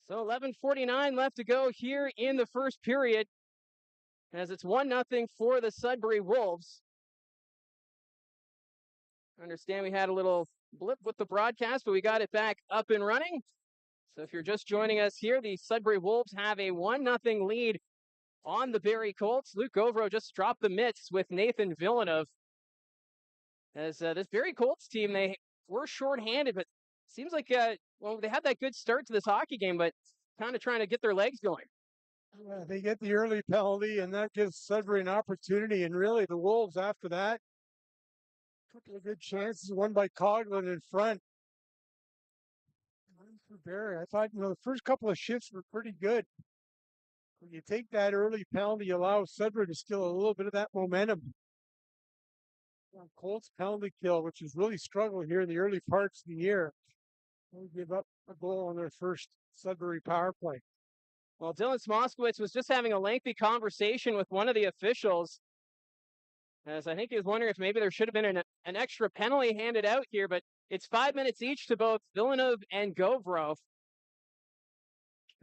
So 11:49 left to go here in the first period as it's 1-0 for the Sudbury Wolves. I understand we had a little blip with the broadcast, but we got it back up and running. So if you're just joining us here, the Sudbury Wolves have a 1-0 lead on the Barrie Colts. Luke Govro just dropped the mitts with Nathan Villeneuve. As this Barrie Colts team, they were shorthanded, but seems like, they had that good start to this hockey game, but kind of trying to get their legs going. Yeah, they get the early penalty, and that gives Sudbury an opportunity. And really, the Wolves after that, a couple of good chances, one by Coughlin in front. One for Barrie. I thought, the first couple of shifts were pretty good. When you take that early penalty, you allow Sudbury to steal a little bit of that momentum. Colts penalty kill, which has really struggled here in the early parts of the year. They give up a goal on their first Sudbury power play. Well, Dylan Smoskowitz was just having a lengthy conversation with one of the officials, as I think he was wondering if maybe there should have been an extra penalty handed out here, but it's 5 minutes each to both Villeneuve and Govro.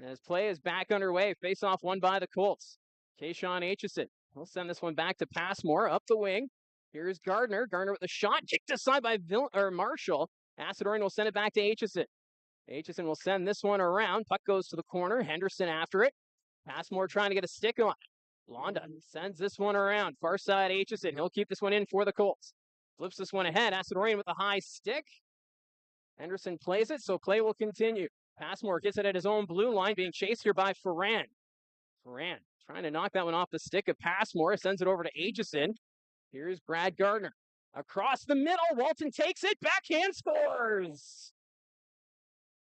As play is back underway, face-off won by the Colts. Kayshawn Aitchison will send this one back to Passmore up the wing. Here's Gardner. Gardner with a shot, kicked aside by Marshall. Acidorian will send it back to Aitchison. Aitchison will send this one around. Puck goes to the corner. Henderson after it. Passmore trying to get a stick on it. Londa sends this one around. Far side Aitchison. He'll keep this one in for the Colts. Flips this one ahead. Acidorian with a high stick. Henderson plays it, so play will continue. Passmore gets it at his own blue line, being chased here by Ferran. Ferran trying to knock that one off the stick of Passmore. Sends it over to Aitchison. Here's Brad Gardner. Across the middle. Walton takes it. Backhand scores.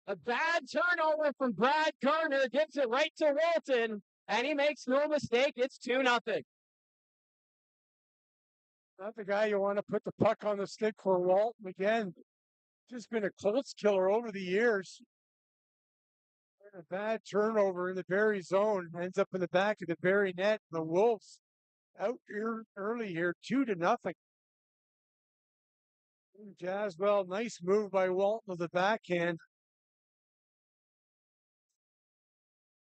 A bad turnover from Brad Gardner gives it right to Walton, and he makes no mistake. It's 2-0. Not the guy you want to put the puck on the stick for. Walton again. Just been a Colts killer over the years. A bad turnover in the Barrie zone, ends up in the back of the Barrie net. The Wolves out here early here, 2-0. Jaswell, nice move by Walton with the backhand.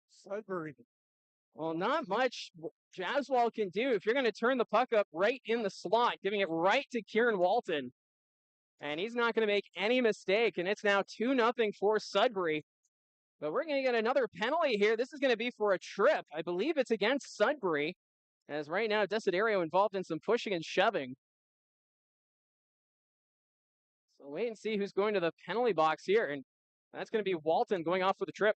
Sudbury. Well, not much Jaswell can do if you're going to turn the puck up right in the slot, giving it right to Kieran Walton. And he's not going to make any mistake, and it's now 2-0 for Sudbury. But we're going to get another penalty here. This is going to be for a trip. I believe it's against Sudbury, as right now Desiderio involved in some pushing and shoving. So wait and see who's going to the penalty box here, and that's going to be Walton going off for the trip.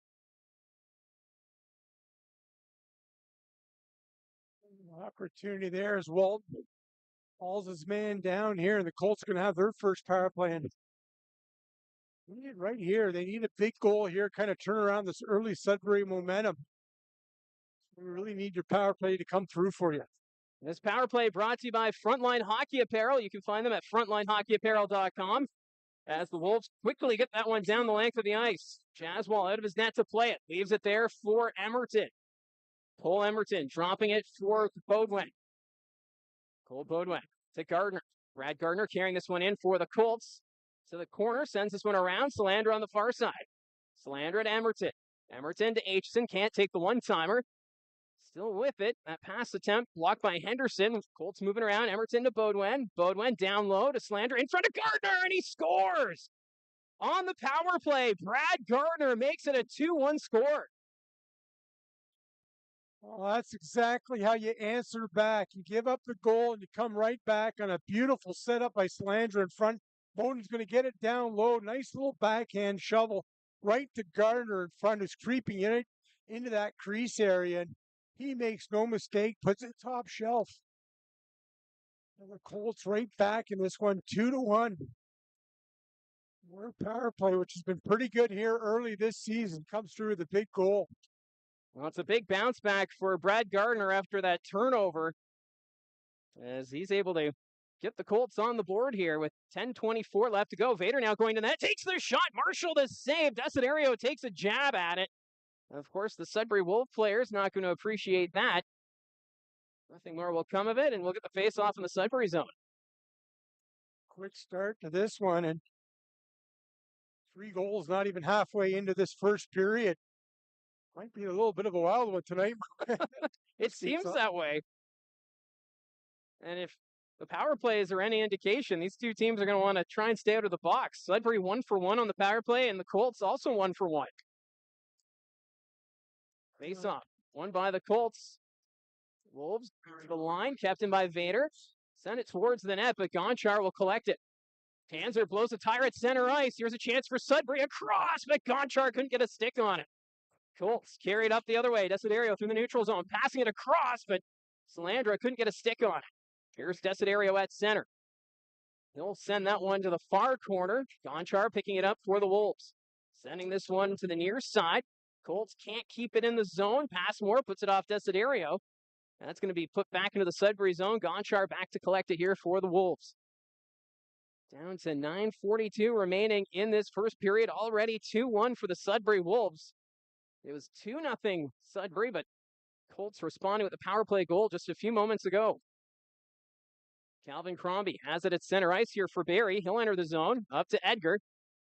Opportunity there as Walton hauls his man down here, and the Colts are going to have their first power play. And right here, they need a big goal here, kind of turn around this early Sudbury momentum. You really need your power play to come through for you. This power play brought to you by Frontline Hockey Apparel. You can find them at frontlinehockeyapparel.com. As the Wolves quickly get that one down the length of the ice. Jaswell out of his net to play it. Leaves it there for Emerton. Cole Emerton dropping it for Beaudoin. Cole Beaudoin to Gardner. Brad Gardner carrying this one in for the Colts. To the corner, sends this one around. Salandra on the far side. Salandra to Emerton. Emerton to Aitchison. Can't take the one-timer. Still with it. That pass attempt blocked by Henderson. Colts moving around. Emerton to Beaudoin. Beaudoin down low to Salandra in front of Gardner, and he scores! On the power play, Brad Gardner makes it a 2-1 score. Well, that's exactly how you answer back. You give up the goal and you come right back on a beautiful setup by Salandra in front. Bowden's going to get it down low. Nice little backhand shovel right to Gardner in front, who's creeping in it into that crease area. And he makes no mistake, puts it top shelf. And the Colts right back in this one, 2-1. More power play, which has been pretty good here early this season, comes through with a big goal. Well, it's a big bounce back for Brad Gardner after that turnover, as he's able to get the Colts on the board here with 10:24 left to go. Vader now going to that, takes the shot. Marshall the save. Desiderio takes a jab at it. Of course, the Sudbury Wolf player's not going to appreciate that. Nothing more will come of it, and we'll get the face-off in the Sudbury zone. Quick start to this one, and 3 goals not even halfway into this first period. Might be a little bit of a wild one tonight. It seems that way. And if the power plays are any indication, these two teams are going to want to try and stay out of the box. Sudbury 1 for 1 on the power play, and the Colts also 1 for 1. Face off. Won by the Colts. Wolves to the line, kept in by Vader. Send it towards the net, but Gonchar will collect it. Panzer blows a tire at center ice. Here's a chance for Sudbury across, but Gonchar couldn't get a stick on it. Colts carried up the other way. Desiderio through the neutral zone, passing it across, but Salandra couldn't get a stick on it. Here's Desiderio at center. He'll send that one to the far corner. Gonchar picking it up for the Wolves. Sending this one to the near side. Colts can't keep it in the zone. Passmore puts it off Desiderio. That's going to be put back into the Sudbury zone. Gonchar back to collect it here for the Wolves. Down to 9:42 remaining in this first period. Already 2-1 for the Sudbury Wolves. It was 2-0 Sudbury, but Colts responding with a power play goal just a few moments ago. Calvin Crombie has it at center ice here for Barrie. He'll enter the zone. Up to Edgar.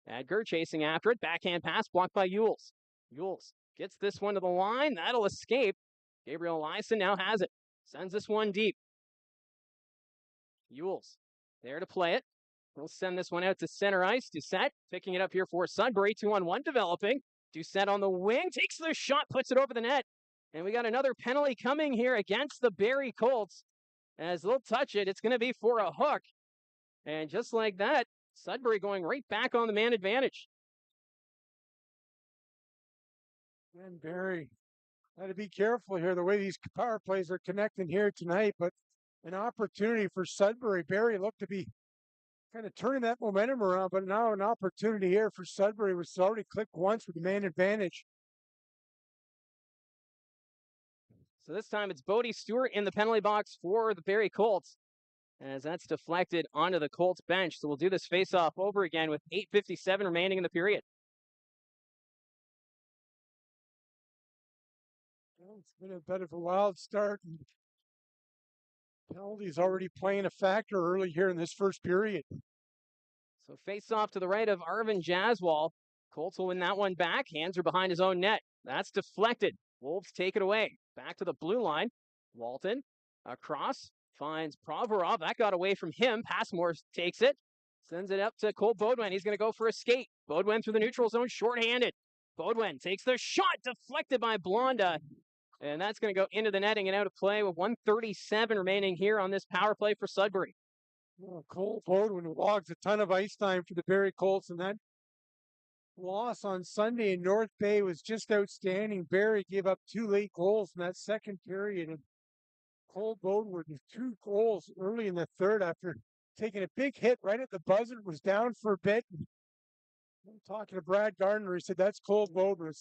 Edgar chasing after it. Backhand pass blocked by Yules. Yules gets this one to the line. That'll escape. Gabriel Eliason now has it. Sends this one deep. Yules there to play it. He'll send this one out to center ice. Doucette picking it up here for Sudbury. 2-on-1 developing. Doucette on the wing. Takes the shot. Puts it over the net. And we got another penalty coming here against the Barrie Colts. As they'll touch it, it's going to be for a hook. And just like that, Sudbury going right back on the man advantage. And Barrie, got to be careful here the way these power plays are connecting here tonight, but an opportunity for Sudbury. Barrie looked to be kind of turning that momentum around, but now an opportunity here for Sudbury, which has already clicked once with the man advantage. So this time it's Bodie Stewart in the penalty box for the Barrie Colts, as that's deflected onto the Colts bench. So we'll do this face-off over again with 8:57 remaining in the period. Well, it's been a bit of a wild start. And penalties already playing a factor early here in this first period. So face-off to the right of Arvin Jaswal. Colts will win that one back. Hands are behind his own net. That's deflected. Wolves take it away. Back to the blue line. Walton across. Finds Provorov. That got away from him. Passmore takes it. Sends it up to Cole Beaudoin. He's going to go for a skate. Beaudoin through the neutral zone, shorthanded. Beaudoin takes the shot. Deflected by Blonda. And that's going to go into the netting and out of play with 1:37 remaining here on this power play for Sudbury. Well, Cole Beaudoin logs a ton of ice time for the Barrie Colts, and that loss on Sunday in North Bay was just outstanding. Barrie gave up 2 late goals in that second period, and Cole Beaudoin with 2 goals early in the third after taking a big hit right at the buzzer, was down for a bit. I'm talking to Brad Gardner. He said that's Cole Beaudoin.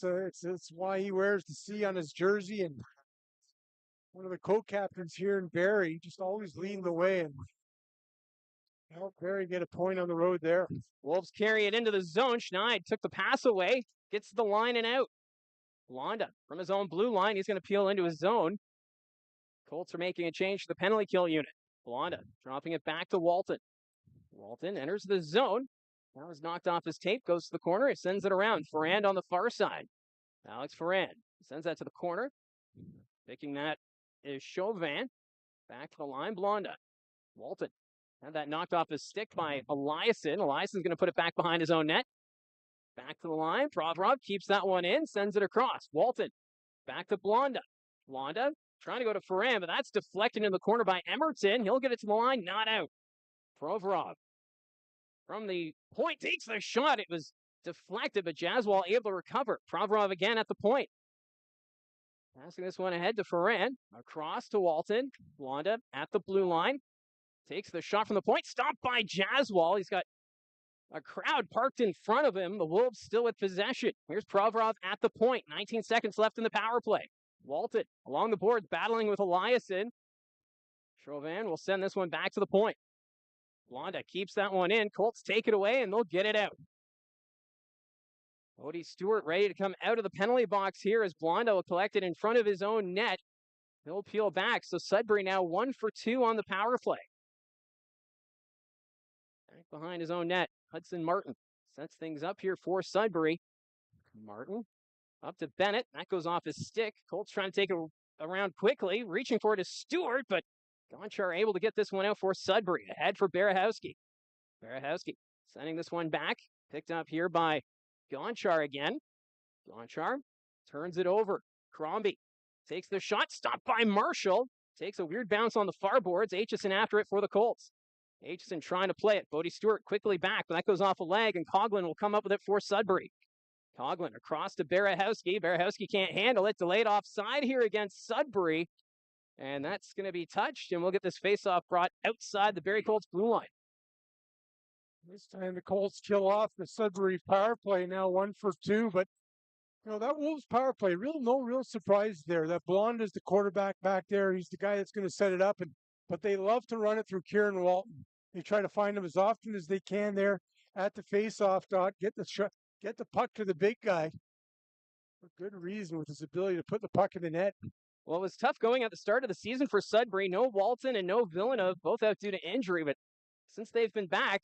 It's why he wears the C on his jersey, and one of the co-captains here in Barrie, just always leading the way, and help Barrie get a point on the road there. Wolves carry it into the zone. Schneid took the pass away, gets the line and out. Blonda from his own blue line. He's going to peel into his zone. Colts are making a change to the penalty kill unit. Blonda dropping it back to Walton. Walton enters the zone. Now is knocked off his tape, goes to the corner. He sends it around. Ferrand on the far side. Alex Ferrand sends that to the corner. Picking that is Chauvin. Back to the line. Blonda. Walton had that knocked off his stick by Eliason. Eliason's going to put it back behind his own net. Back to the line. Provorov keeps that one in, sends it across. Walton back to Blonda. Blonda trying to go to Ferrand, but that's deflected in the corner by Emerton. He'll get it to the line, not out. Provorov from the point takes the shot. It was deflected, but Jaswal able to recover. Provorov again at the point. Passing this one ahead to Ferrand. Across to Walton. Blonda at the blue line. Takes the shot from the point. Stopped by Jaswal. He's got a crowd parked in front of him. The Wolves still with possession. Here's Provorov at the point. 19 seconds left in the power play. Walton along the board battling with Eliason. Chauvin will send this one back to the point. Blonda keeps that one in. Colts take it away, and they'll get it out. Bodie Stewart ready to come out of the penalty box here as Blonda will collect it in front of his own net. He'll peel back. So Sudbury now 1 for 2 on the power play. Back behind his own net. Hudson Martin sets things up here for Sudbury. Martin Up to Bennett. That goes off his stick. Colts trying to take it around quickly, reaching for it is Stewart, but Gonchar able to get this one out for Sudbury. Ahead for Barahowski. Barahowski sending this one back. Picked up here by Gonchar again. Gonchar turns it over. Crombie takes the shot. Stopped by Marshall. Takes a weird bounce on the far boards. Aitchison after it for the Colts. Aitchison trying to play it. Bodie Stewart quickly back, but that goes off a leg, and Coughlin will come up with it for Sudbury. Coughlin across to Barahowski. Barahowski can't handle it. Delayed offside here against Sudbury. And that's going to be touched, and we'll get this faceoff brought outside the Barrie Colts blue line. This time the Colts kill off the Sudbury power play, now 1 for 2. But, that Wolves power play, no real surprise there. That Blonde is the quarterback back there. He's the guy that's going to set it up. But they love to run it through Kieran Walton. They try to find him as often as they can there at the faceoff dot. Get the puck to the big guy. For good reason, with his ability to put the puck in the net. Well, it was tough going at the start of the season for Sudbury. No Walton and no Villeneuve, both out due to injury. But since they've been back,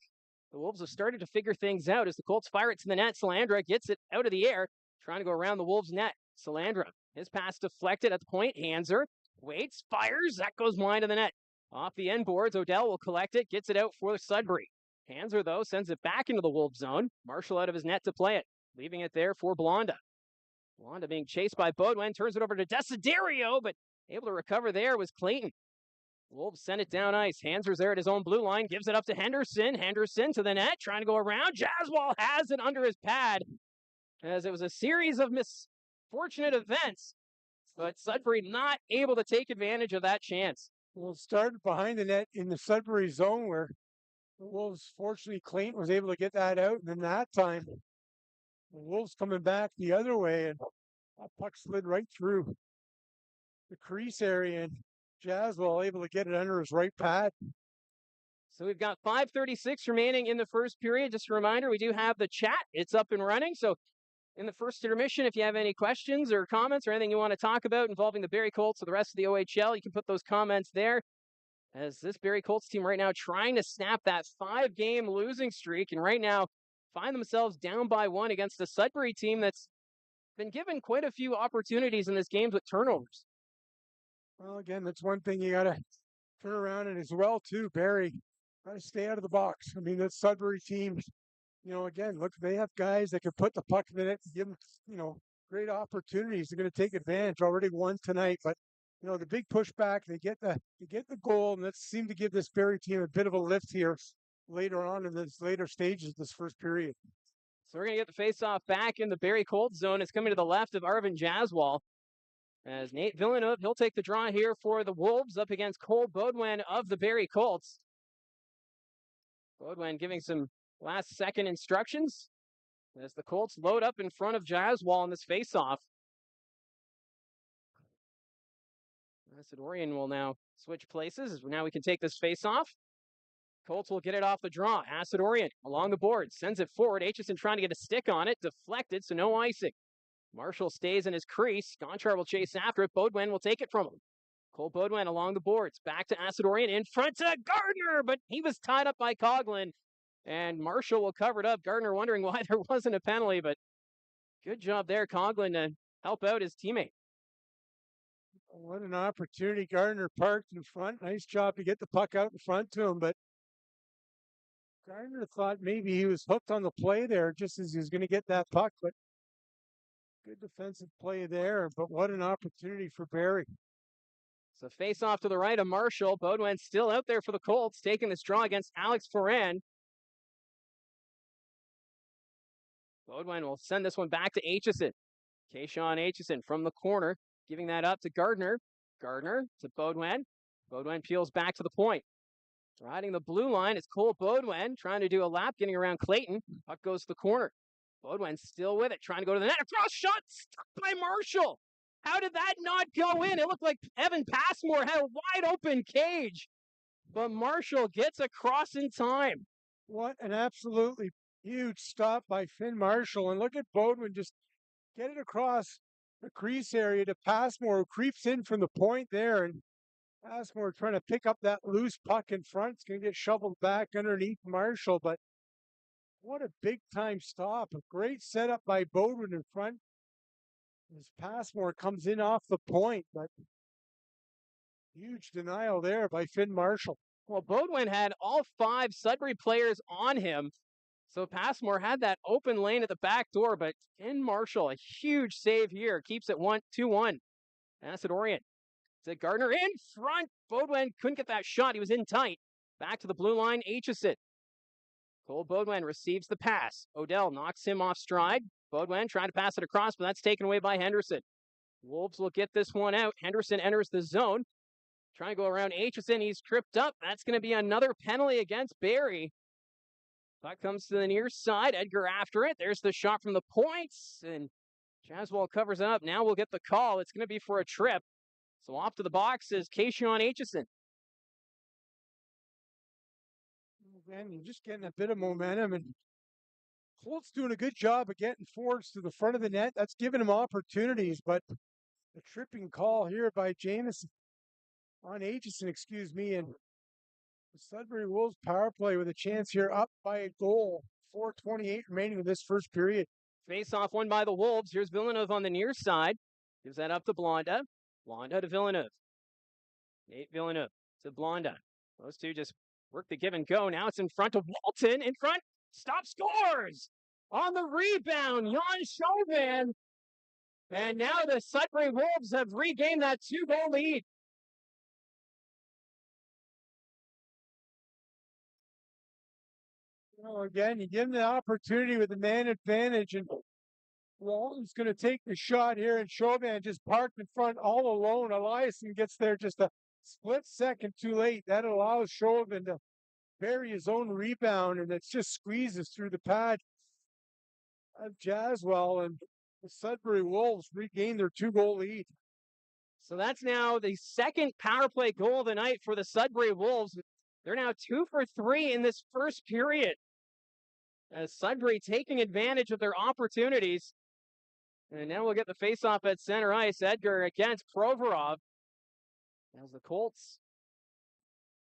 the Wolves have started to figure things out as the Colts fire it to the net. Salandra gets it out of the air, trying to go around the Wolves' net. Salandra, his pass deflected at the point. Hanser waits, fires. That goes wide of the net. Off the end boards, Odell will collect it, gets it out for Sudbury. Hanser, though, sends it back into the Wolves' zone. Marshall out of his net to play it, leaving it there for Blonda. Blonda being chased by Baudouin, turns it over to Desiderio, but able to recover there was Clayton. Wolves send it down ice. Hanser's there at his own blue line, gives it up to Henderson. Henderson to the net, trying to go around. Jaswal has it under his pad, as it was a series of misfortunate events, but Sudbury not able to take advantage of that chance. Well, it started behind the net in the Sudbury zone where the Wolves, fortunately, Clayton was able to get that out. And then that time, the Wolves coming back the other way, and that puck slid right through the crease area, and Jaswell able to get it under his right pad. So we've got 5:36 remaining in the first period. Just a reminder, we do have the chat. It's up and running. So in the first intermission, if you have any questions or comments or anything you want to talk about involving the Barrie Colts or the rest of the OHL, you can put those comments there. As this Barrie Colts team right now trying to snap that 5-game losing streak, and right now find themselves down by 1 against a Sudbury team that's been given quite a few opportunities in this game with turnovers. Well, again, that's one thing you got to turn around, and as well, too, Barrie, got to stay out of the box. I mean, that Sudbury team, again, look, they have guys that can put the puck in the net and give them, great opportunities. They're going to take advantage. Already won tonight, but the big pushback, they get the goal, and that seemed to give this Barrie team a bit of a lift here later on in this later stages of this first period. So we're going to get the face-off back in the Barrie Colts zone. It's coming to the left of Arvin Jaswal. As Nate Villeneuve, he'll take the draw here for the Wolves up against Cole Baudouin of the Barrie Colts. Baudouin giving some last-second instructions as the Colts load up in front of Jaswal in this face-off. Acidorian will now switch places. Now we can take this face-off. Colts will get it off the draw. Acidorian along the board, sends it forward. Aitchison trying to get a stick on it. Deflected, so no icing. Marshall stays in his crease. Gonchar will chase after it. Baudouin will take it from him. Cole Baudouin along the boards. Back to Acidorian in front to Gardner, but he was tied up by Coughlin. And Marshall will cover it up. Gardner wondering why there wasn't a penalty, but good job there, Coughlin, to help out his teammate. What an opportunity. Gardner parked in front. Nice job to get the puck out in front to him, but Gardner thought maybe he was hooked on the play there just as he was going to get that puck, but good defensive play there, but what an opportunity for Barrie. So face off to the right of Marshall. Baudouin still out there for the Colts, taking this draw against Alex Foran. Baudouin will send this one back to Aitchison. Kayshawn Aitchison from the corner, giving that up to Gardner. Gardner to Baudouin. Baudouin peels back to the point. Riding the blue line is Cole Baudouin, trying to do a lap, getting around Clayton. Puck goes to the corner. Baudouin still with it, trying to go to the net. A cross shot, stuck by Marshall. How did that not go in? It looked like Evan Passmore had a wide open cage, but Marshall gets across in time. What an absolutely huge stop by Finn Marshall. And look at Baudouin just get it across the crease area to Passmore, who creeps in from the point there. And Passmore trying to pick up that loose puck in front. It's going to get shoveled back underneath Marshall, but what a big time stop. A great setup by Baudouin in front. As Passmore comes in off the point, but huge denial there by Finn Marshall. Well, Bodwin had all 5 Sudbury players on him, so Passmore had that open lane at the back door, but Finn Marshall, a huge save here, keeps it 2-1. Acid Orient. To Gardner in front. Bodwin couldn't get that shot. He was in tight. Back to the blue line. Aitchison. Cole Bodwin receives the pass. Odell knocks him off stride. Bodwin trying to pass it across, but that's taken away by Henderson. Wolves will get this one out. Henderson enters the zone. Trying to go around Aitchison. He's tripped up. That's going to be another penalty against Barrie. Puck comes to the near side. Edgar after it. There's the shot from the points. And Jaswell covers up. Now we'll get the call. It's going to be for a trip. So off to the box is Kayshawn Aitchison. Again, you're just getting a bit of momentum, and Colts doing a good job of getting forwards to the front of the net. That's giving him opportunities, but the tripping call here by Jameson on Aitchison, and the Sudbury Wolves power play with a chance here up by a goal. 4:28 remaining in this first period. Face off won by the Wolves. Here's Villeneuve on the near side. Gives that up to Blonda. Blonda to Villeneuve. Nate Villeneuve to Blonda. Those two just work the give and go. Now it's in front of Walton. In front. Stop scores! On the rebound, Jan Chauvin. And now the Sudbury Wolves have regained that 2-goal lead. Well, again, you give him the opportunity with the man advantage, and Walton's going to take the shot here, and Chauvin just parked in front all alone. Eliason gets there just a split second too late. That allows Chauvin to bury his own rebound, and it just squeezes through the pad of Jaswell, and the Sudbury Wolves regain their 2-goal lead. So that's now the second power play goal of the night for the Sudbury Wolves. They're now 2 for 3 in this first period. As Sudbury taking advantage of their opportunities. And now we'll get the faceoff at center ice. Edgar against Provorov. As the Colts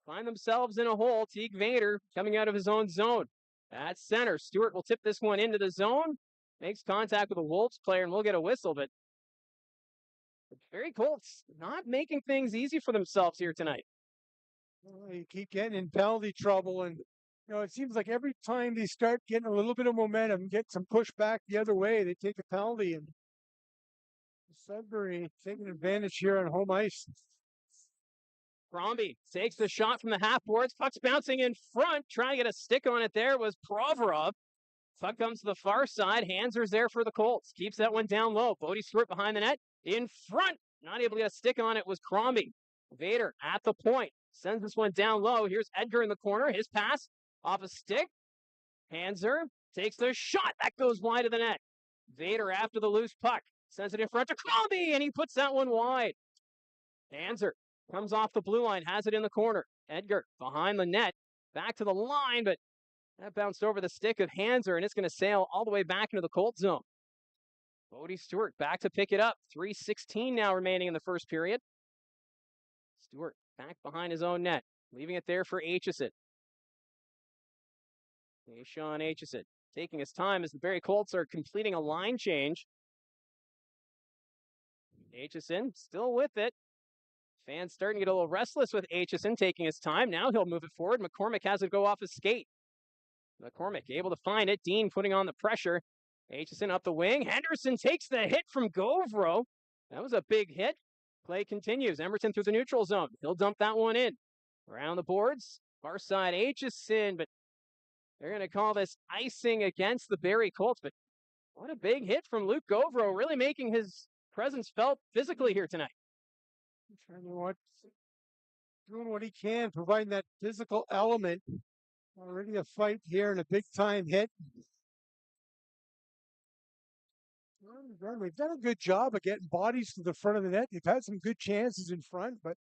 find themselves in a hole. Teague Vader coming out of his own zone. At center, Stewart will tip this one into the zone. Makes contact with a Wolves player, and we'll get a whistle. But the Barrie Colts not making things easy for themselves here tonight. Well, you keep getting in penalty trouble, and it seems like every time they start getting a little bit of momentum, get some pushback the other way, they take a penalty, and Sudbury taking advantage here on home ice. Crombie takes the shot from the half boards. Puck's bouncing in front. Trying to get a stick on it there was Provorov. Puck comes to the far side. Hanser's there for the Colts. Keeps that one down low. Bodie Stewart behind the net. In front. Not able to get a stick on it was Crombie. Vader at the point. Sends this one down low. Here's Edgar in the corner. His pass off a stick. Hanser takes the shot. That goes wide of the net. Vader after the loose puck. Sends it in front to Crombie, and he puts that one wide. Hanser comes off the blue line, has it in the corner. Edgar behind the net, back to the line, but that bounced over the stick of Hanser, and it's going to sail all the way back into the Colt zone. Bodie Stewart back to pick it up. 3:16 now remaining in the first period. Stewart back behind his own net, leaving it there for Aitchison. Sean Aitchison taking his time as the Barrie Colts are completing a line change. Aitchison still with it. Fans starting to get a little restless with Aitchison taking his time. Now he'll move it forward. McCormick has it go off his skate. McCormick able to find it. Dean putting on the pressure. Aitchison up the wing. Henderson takes the hit from Govro. That was a big hit. Play continues. Emerton through the neutral zone. He'll dump that one in. Around the boards. Far side Aitchison, but they're going to call this icing against the Barrie Colts. But what a big hit from Luke Govro, really making his presence felt physically here tonight. Doing what he can, providing that physical element. Already a fight here and a big time hit. We've done a good job of getting bodies to the front of the net. They've had some good chances in front, but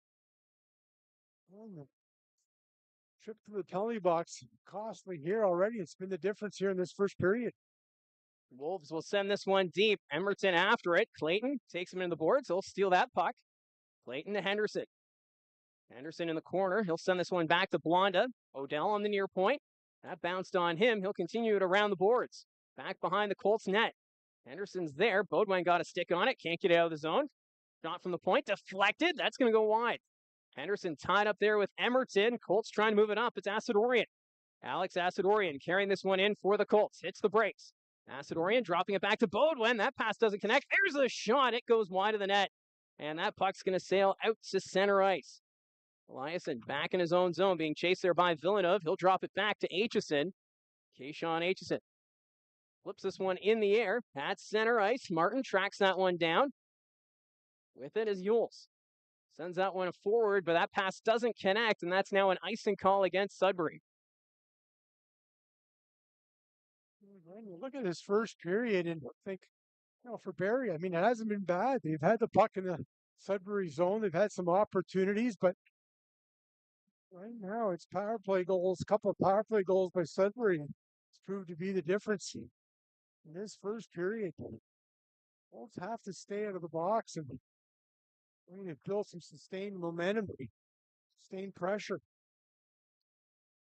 the trip to the penalty box costly here already. It's been the difference here in this first period. Wolves will send this one deep. Emerton after it. Clayton takes him into the boards. He'll steal that puck. Clayton to Henderson. Henderson in the corner. He'll send this one back to Blonda. Odell on the near point. That bounced on him. He'll continue it around the boards. Back behind the Colts net. Henderson's there. Beaudoin got a stick on it. Can't get out of the zone. Shot from the point. Deflected. That's going to go wide. Henderson tied up there with Emerton. Colts trying to move it up. It's Asadorian. Alex Asadorian carrying this one in for the Colts. Hits the brakes. Asadorian dropping it back to Beaudoin. That pass doesn't connect. There's a shot. It goes wide of the net. And that puck's going to sail out to center ice. Eliasson back in his own zone, being chased there by Villeneuve. He'll drop it back to Aitchison. Kayshawn Aitchison flips this one in the air at center ice. Martin tracks that one down. With it is Yules. Sends that one forward, but that pass doesn't connect, and that's now an icing call against Sudbury. Look at this first period and think, for Barrie, I mean, it hasn't been bad. They've had the puck in the Sudbury zone. They've had some opportunities, but right now it's power play goals, a couple of power play goals by Sudbury. It's proved to be the difference in this first period. Wolves have to stay out of the box and we need to build some sustained momentum, sustained pressure.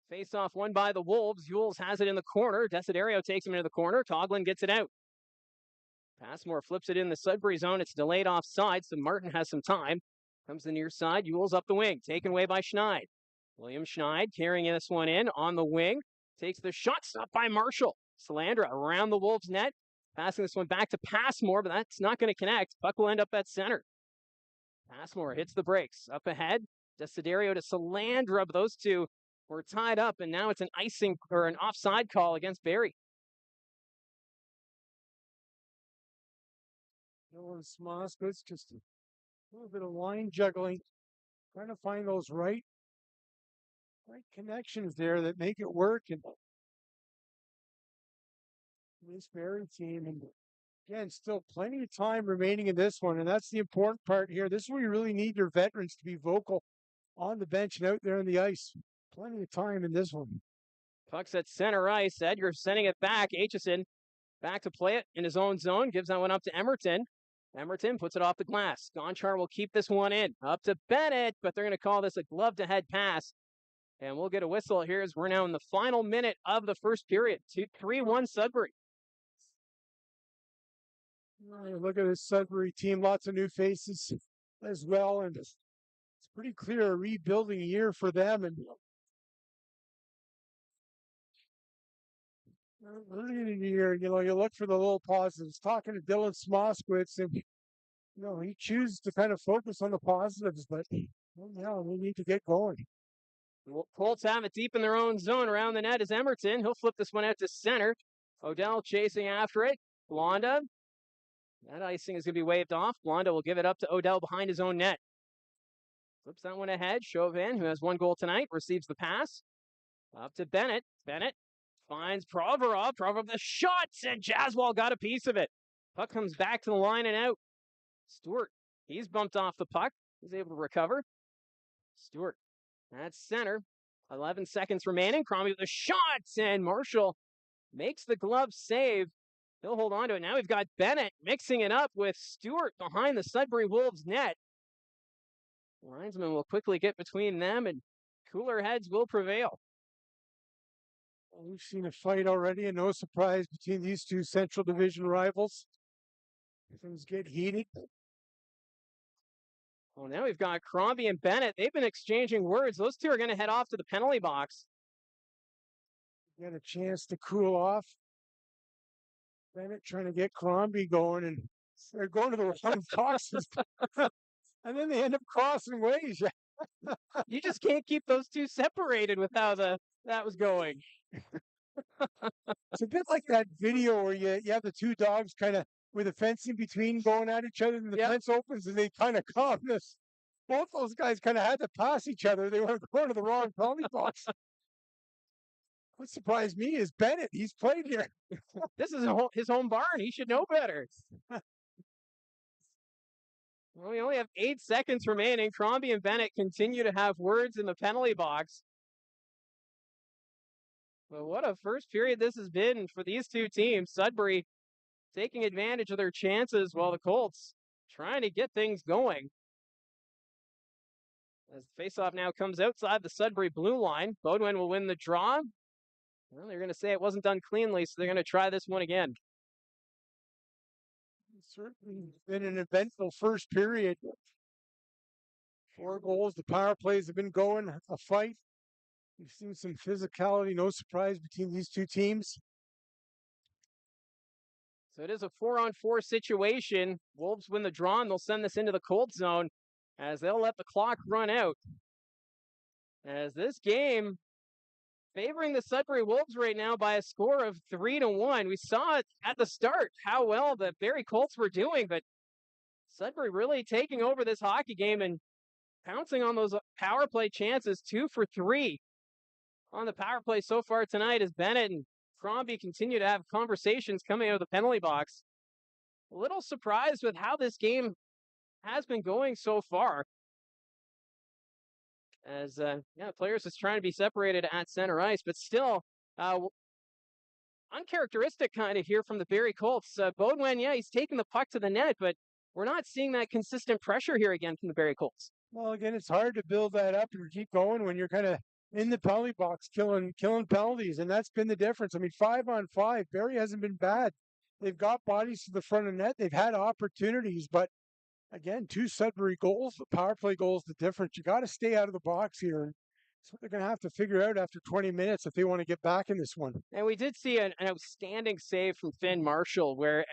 Face-off won by the Wolves. Yules has it in the corner. Desiderio takes him into the corner. Coughlin gets it out. Passmore flips it in the Sudbury zone. It's delayed offside, so Martin has some time. Comes the near side. Yules up the wing. Taken away by Schneid. William Schneid carrying this one in on the wing. Takes the shot. Stopped by Marshall. Salandra around the Wolves net. Passing this one back to Passmore, but that's not going to connect. Puck will end up at center. Passmore hits the brakes. Up ahead. Desiderio to Salandra. But those two were tied up, and now it's an icing or an offside call against Barrie. Smoskovitz just a little bit of line juggling, trying to find those right connections there that make it work. And this Barrie team, and again, still plenty of time remaining in this one, and that's the important part here. This is where you really need your veterans to be vocal on the bench and out there on the ice. Plenty of time in this one. Puck's at center ice. Edgar sending it back. Aitchison back to play it in his own zone. Gives that one up to Emerton. Emerton puts it off the glass. Gonchar will keep this one in. Up to Bennett, but they're going to call this a glove-to-head pass. And we'll get a whistle here as we're now in the final minute of the first period. 3-1 Sudbury. Look at this Sudbury team. Lots of new faces as well. And it's pretty clear a rebuilding year for them. And early in the year, you look for the little positives. Talking to Dylan Smoskovitz, and he chooses to kind of focus on the positives, but now we need to get going. Colts have it deep in their own zone. Around the net is Emerton. He'll flip this one out to center. Odell chasing after it. Blonda. That icing is going to be waved off. Blonda will give it up to Odell behind his own net. Flips that one ahead. Chauvin, who has one goal tonight, receives the pass. Up to Bennett. Bennett finds Provorov. Provorov the shots, and Jaswal got a piece of it. Puck comes back to the line and out. Stewart, he's bumped off the puck. He's able to recover. Stewart, that's center. 11 seconds remaining. Crombie with the shots, and Marshall makes the glove save. He'll hold on to it. Now we've got Bennett mixing it up with Stewart behind the Sudbury Wolves net. Linesman will quickly get between them, and cooler heads will prevail. We've seen a fight already, and no surprise between these two Central Division rivals. Things get heated. Well, now we've got Crombie and Bennett. They've been exchanging words. Those two are going to head off to the penalty box. Get a chance to cool off. Bennett trying to get Crombie going, and they're going to the wrong boxes. And then they end up crossing ways. You just can't keep those two separated with how that was going. It's a bit like that video where you have the two dogs kind of with a fence in between going at each other, and the fence opens and they kind of come. Both those guys kind of had to pass each other. They were going to the wrong penalty box. What surprised me is Bennett. He's played here. This is his home barn. He should know better. Well, we only have 8 seconds remaining. Crombie and Bennett continue to have words in the penalty box. But what a first period this has been for these two teams. Sudbury taking advantage of their chances while the Colts trying to get things going. As the faceoff now comes outside the Sudbury blue line, Beaudoin will win the draw. Well, they're going to say it wasn't done cleanly, so they're going to try this one again. Certainly been an eventful first period. 4 goals. The power plays have been going a fight. We've seen some physicality, no surprise between these two teams. So it is a 4-on-4 situation. Wolves win the draw, and they'll send this into the cold zone as they'll let the clock run out. As this game favoring the Sudbury Wolves right now by a score of 3-1. We saw it at the start how well the Barrie Colts were doing, but Sudbury really taking over this hockey game and pouncing on those power play chances. 2 for 3 on the power play so far tonight as Bennett and Crombie continue to have conversations coming out of the penalty box. A little surprised with how this game has been going so far. As players is trying to be separated at center ice, but still uncharacteristic kind of here from the Barrie Colts. Baudouin, he's taking the puck to the net, but we're not seeing that consistent pressure here again from the Barrie Colts. Well, again, it's hard to build that up and keep going when you're kind of in the penalty box killing penalties, and that's been the difference. I mean, 5-on-5, Barrie hasn't been bad. They've got bodies to the front of net. They've had opportunities, but again, 2 Sudbury goals, the power play goals, the difference. You got to stay out of the box here. That's what they're going to have to figure out after 20 minutes if they want to get back in this one. And we did see an outstanding save from Finn Marshall where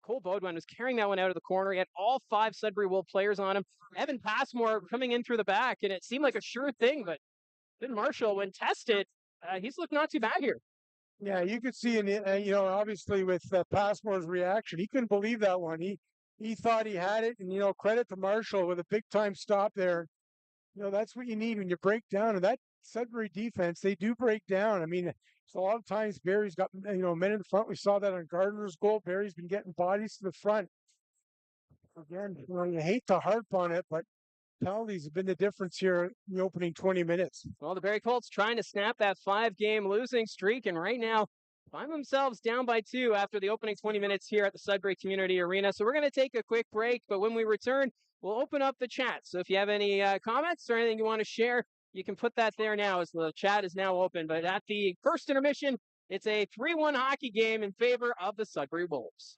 Cole Baudouin was carrying that one out of the corner. He had all 5 Sudbury Wolf players on him. Evan Passmore coming in through the back, and it seemed like a sure thing, but Finn Marshall, when tested, he's looked not too bad here. Yeah, you could see, obviously with Passmore's reaction, he couldn't believe that one. He thought he had it, and, credit to Marshall with a big-time stop there. That's what you need when you break down. And that Sudbury defense, they do break down. I mean, a lot of times Barrie's got, men in front. We saw that on Gardner's goal. Barrie's been getting bodies to the front. Again, you hate to harp on it, but penalties have been the difference here in the opening 20 minutes. Well, the Barrie Colts trying to snap that 5-game losing streak, and right now find themselves down by 2 after the opening 20 minutes here at the Sudbury Community Arena. So we're going to take a quick break, but when we return, we'll open up the chat. So if you have any comments or anything you want to share, you can put that there now as the chat is now open. But at the first intermission, it's a 3-1 hockey game in favor of the Sudbury Wolves.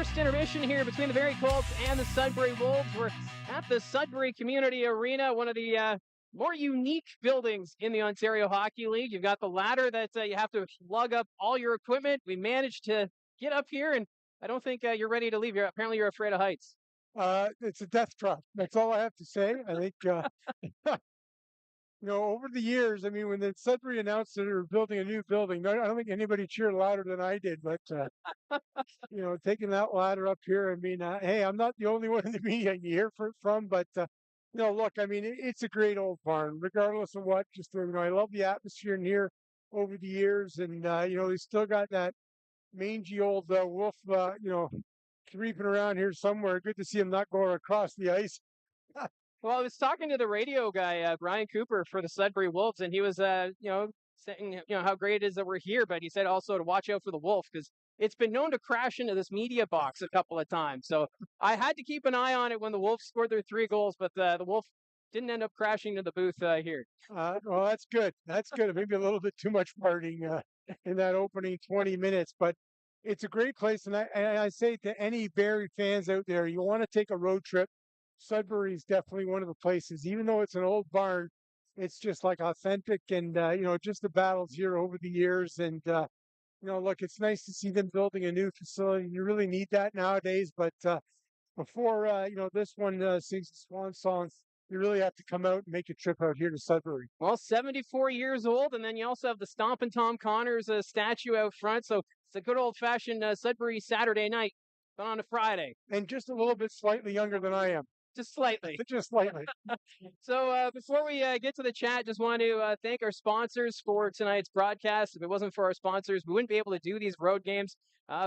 first intermission here between the Barrie Colts and the Sudbury Wolves. We're at the Sudbury Community Arena, one of the more unique buildings in the Ontario Hockey League. You've got the ladder that you have to lug up all your equipment. We managed to get up here, and I don't think you're ready to leave. Apparently you're afraid of heights. It's a death trap. That's all I have to say. I think, over the years, I mean, when the Sudbury announced that they were building a new building, I don't think anybody cheered louder than I did. But, taking that ladder up here, I mean, hey, I'm not the only one in the media you hear from, but, look, I mean, it's a great old barn, regardless of what. Just, I love the atmosphere in here over the years. And, they still got that mangy old wolf, creeping around here somewhere. Good to see him not going across the ice. Well, I was talking to the radio guy, Brian Cooper, for the Sudbury Wolves, and he was, saying, how great it is that we're here. But he said also to watch out for the wolf because it's been known to crash into this media box a couple of times. So I had to keep an eye on it when the Wolves scored their 3 goals, but the wolf didn't end up crashing to the booth here. Well, that's good. That's good. Maybe a little bit too much partying in that opening 20 minutes, but it's a great place. And I say to any Barrie fans out there, you want to take a road trip, Sudbury is definitely one of the places. Even though it's an old barn, it's just like authentic and, just the battles here over the years. And, look, it's nice to see them building a new facility. You really need that nowadays. But before, this one sings the swan song, you really have to come out and make a trip out here to Sudbury. Well, 74 years old, and then you also have the Stompin' Tom Connors statue out front. So it's a good old-fashioned Sudbury Saturday night, but on a Friday. And just a little bit slightly younger than I am. Just slightly. Just slightly. So before we get to the chat, just want to thank our sponsors for tonight's broadcast. If it wasn't for our sponsors, we wouldn't be able to do these road games.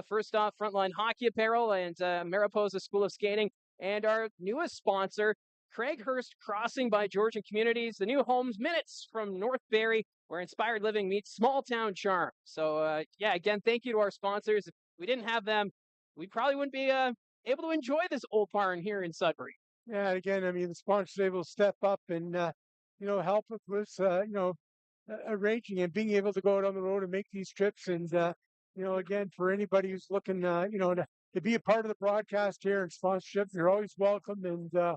First off, Frontline Hockey Apparel and Mariposa School of Skating. And our newest sponsor, Craighurst Crossing by Georgian Communities, the new homes minutes from North Barrie, where inspired living meets small town charm. So, again, thank you to our sponsors. If we didn't have them, we probably wouldn't be able to enjoy this old barn here in Sudbury. Yeah, and again, I mean, the sponsors are able to step up and, help with, arranging and being able to go out on the road and make these trips. And, again, for anybody who's looking, to be a part of the broadcast here and sponsorship, you're always welcome. And,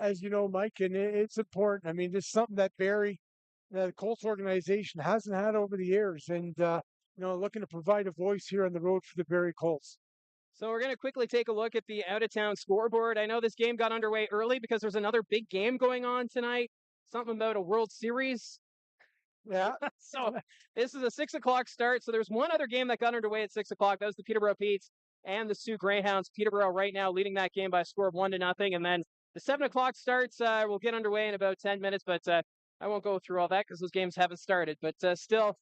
as you know, Mike, and it's important. I mean, this is something that Barrie, the Colts organization, hasn't had over the years. And, looking to provide a voice here on the road for the Barrie Colts. So we're going to quickly take a look at the out-of-town scoreboard. I know this game got underway early because there's another big game going on tonight. Something about a World Series. Yeah. So this is a 6 o'clock start. So there's one other game that got underway at 6 o'clock. That was the Peterborough Petes and the Sioux Greyhounds. Peterborough right now leading that game by a score of 1-0. And then the 7 o'clock starts will get underway in about 10 minutes. But I won't go through all that because those games haven't started. But still,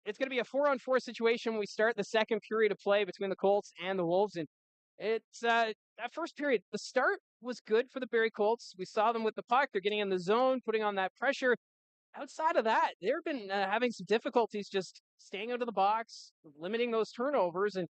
it's going to be a 4-on-4 situation when we start the second period of play between the Colts and the Wolves. And it's that first period, the start was good for the Barrie Colts. We saw them with the puck. They're getting in the zone, putting on that pressure. Outside of that, they've been having some difficulties just staying out of the box, limiting those turnovers, and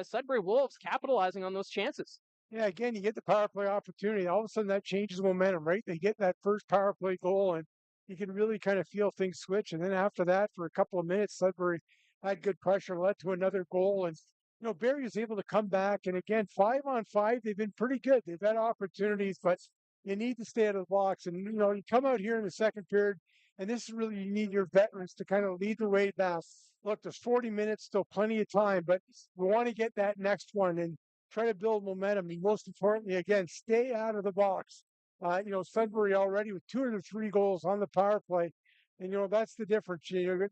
Sudbury Wolves capitalizing on those chances. Yeah, again, you get the power play opportunity. All of a sudden, that changes momentum, right? They get that first power play goal, and you can really kind of feel things switch. And then after that, for a couple of minutes, Sudbury had good pressure, led to another goal. And, Barrie was able to come back. And again, 5-on-5, they've been pretty good. They've had opportunities, but you need to stay out of the box. And, you come out here in the second period, and this is really, you need your veterans to kind of lead the way back. Look, there's 40 minutes, still plenty of time, but we want to get that next one and try to build momentum. And most importantly, again, stay out of the box. Sudbury already with 2 of the 3 goals on the power play. And, that's the difference. You've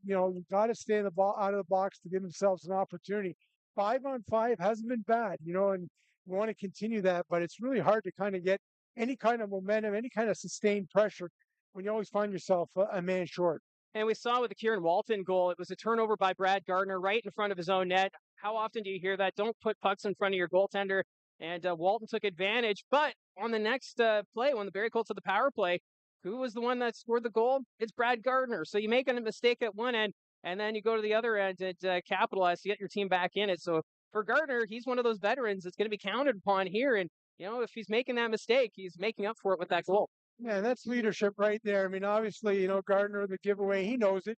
got to stay in the ball out of the box to give themselves an opportunity. 5-on-5 hasn't been bad, and we want to continue that, but it's really hard to kind of get any kind of momentum, any kind of sustained pressure when you always find yourself a man short. And we saw with the Kieran Walton goal, it was a turnover by Brad Gardner right in front of his own net. How often do you hear that? Don't put pucks in front of your goaltender. And Walton took advantage. But on the next play, when the Barrie Colts had the power play, who was the one that scored the goal? It's Brad Gardner. So you make a mistake at one end, and then you go to the other end and capitalize to get your team back in it. So for Gardner, he's one of those veterans that's going to be counted upon here. And, if he's making that mistake, he's making up for it with that goal. Yeah, that's leadership right there. I mean, obviously, Gardner, the giveaway, he knows it.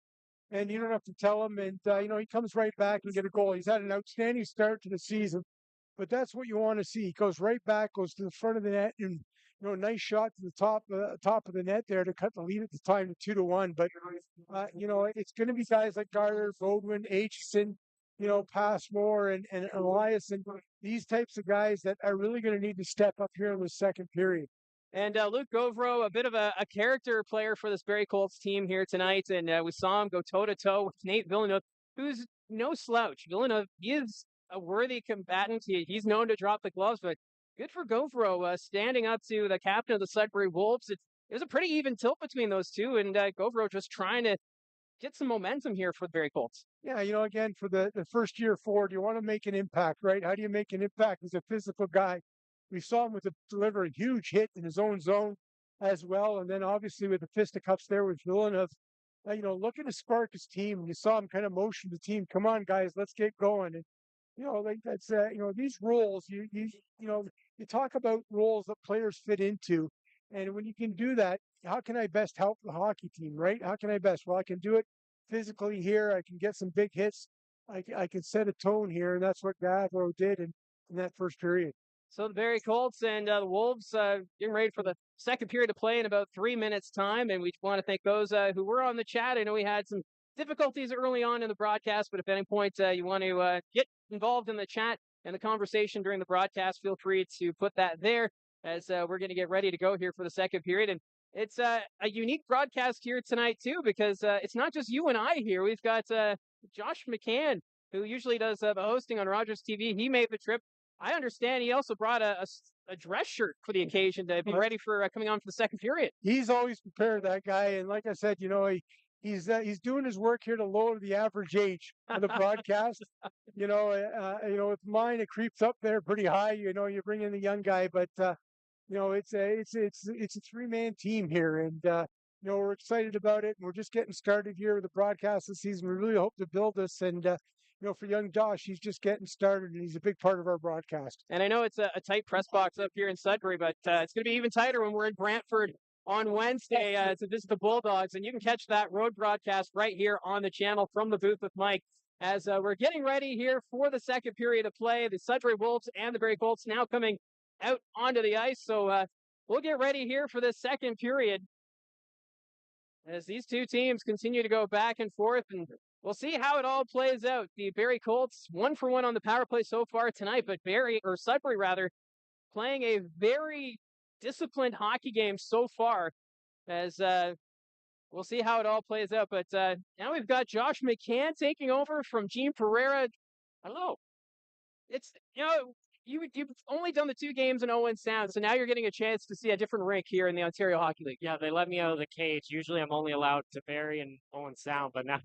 And you don't have to tell him. And, he comes right back and get a goal. He's had an outstanding start to the season. but that's what you want to see. He goes right back, goes to the front of the net, and nice shot to the top of the net there to cut the lead at the time to 2-1. But it's going to be guys like Gardner, Bodwin, Aitchison, Passmore and Elias, and these types of guys that are really going to need to step up here in the second period. And Luke Govro, a bit of a character player for this Barrie Colts team here tonight. And we saw him go toe-to-toe with Nate Villeneuve, who's no slouch. Villeneuve is a worthy combatant. He's known to drop the gloves, but good for Govro standing up to the captain of the Sudbury Wolves. It was a pretty even tilt between those two, and Govro just trying to get some momentum here for the Barrie Colts. Yeah, again, for the first year forward, you want to make an impact, right? How do you make an impact as a physical guy? We saw him deliver a huge hit in his own zone as well. And then obviously with the fisticuffs there with Villeneuve, looking to spark his team. You saw him kind of motion the team, come on, guys, let's get going. And, like that's, these roles, you talk about roles that players fit into. And when you can do that, how can I best help the hockey team, right? How can I best? Well, I can do it physically here. I can get some big hits. I can set a tone here. And that's what Gavro did in that first period. So the Barrie Colts and the Wolves getting ready for the second period to play in about 3 minutes' time. And we want to thank those who were on the chat. I know we had some difficulties early on in the broadcast, but if at any point you want to get involved in the chat and the conversation during the broadcast, feel free to put that there as we're going to get ready to go here for the second period. And it's a unique broadcast here tonight, too, because it's not just you and I here. We've got Josh McCann, who usually does the hosting on Rogers TV. He made the trip. I understand he also brought a dress shirt for the occasion to be ready for coming on for the second period. He's always prepared, that guy. And like I said, he's doing his work here to lower the average age of the broadcast. With mine, it creeps up there pretty high. You bring in the young guy, but it's a three-man team here, and we're excited about it. And we're just getting started here with the broadcast this season. We really hope to build this, and for young Josh, he's just getting started, and he's a big part of our broadcast. And I know it's a tight press box up here in Sudbury, but it's going to be even tighter when we're in Brantford on Wednesday to visit the Bulldogs. And you can catch that road broadcast right here on the channel from the booth with Mike as we're getting ready here for the second period of play. The Sudbury Wolves and the Barrie Colts now coming out onto the ice. So we'll get ready here for this second period as these two teams continue to go back and forth, and we'll see how it all plays out. The Barrie Colts 1-for-1 on the power play so far tonight, but Sudbury rather, playing a very disciplined hockey game so far as we'll see how it all plays out. But now we've got Josh McCann taking over from Gene Pereira. I don't know. It's, you've only done the 2 games in Owen Sound, so now you're getting a chance to see a different rink here in the Ontario Hockey League. Yeah, they let me out of the cage. Usually I'm only allowed to Barrie and Owen Sound, but now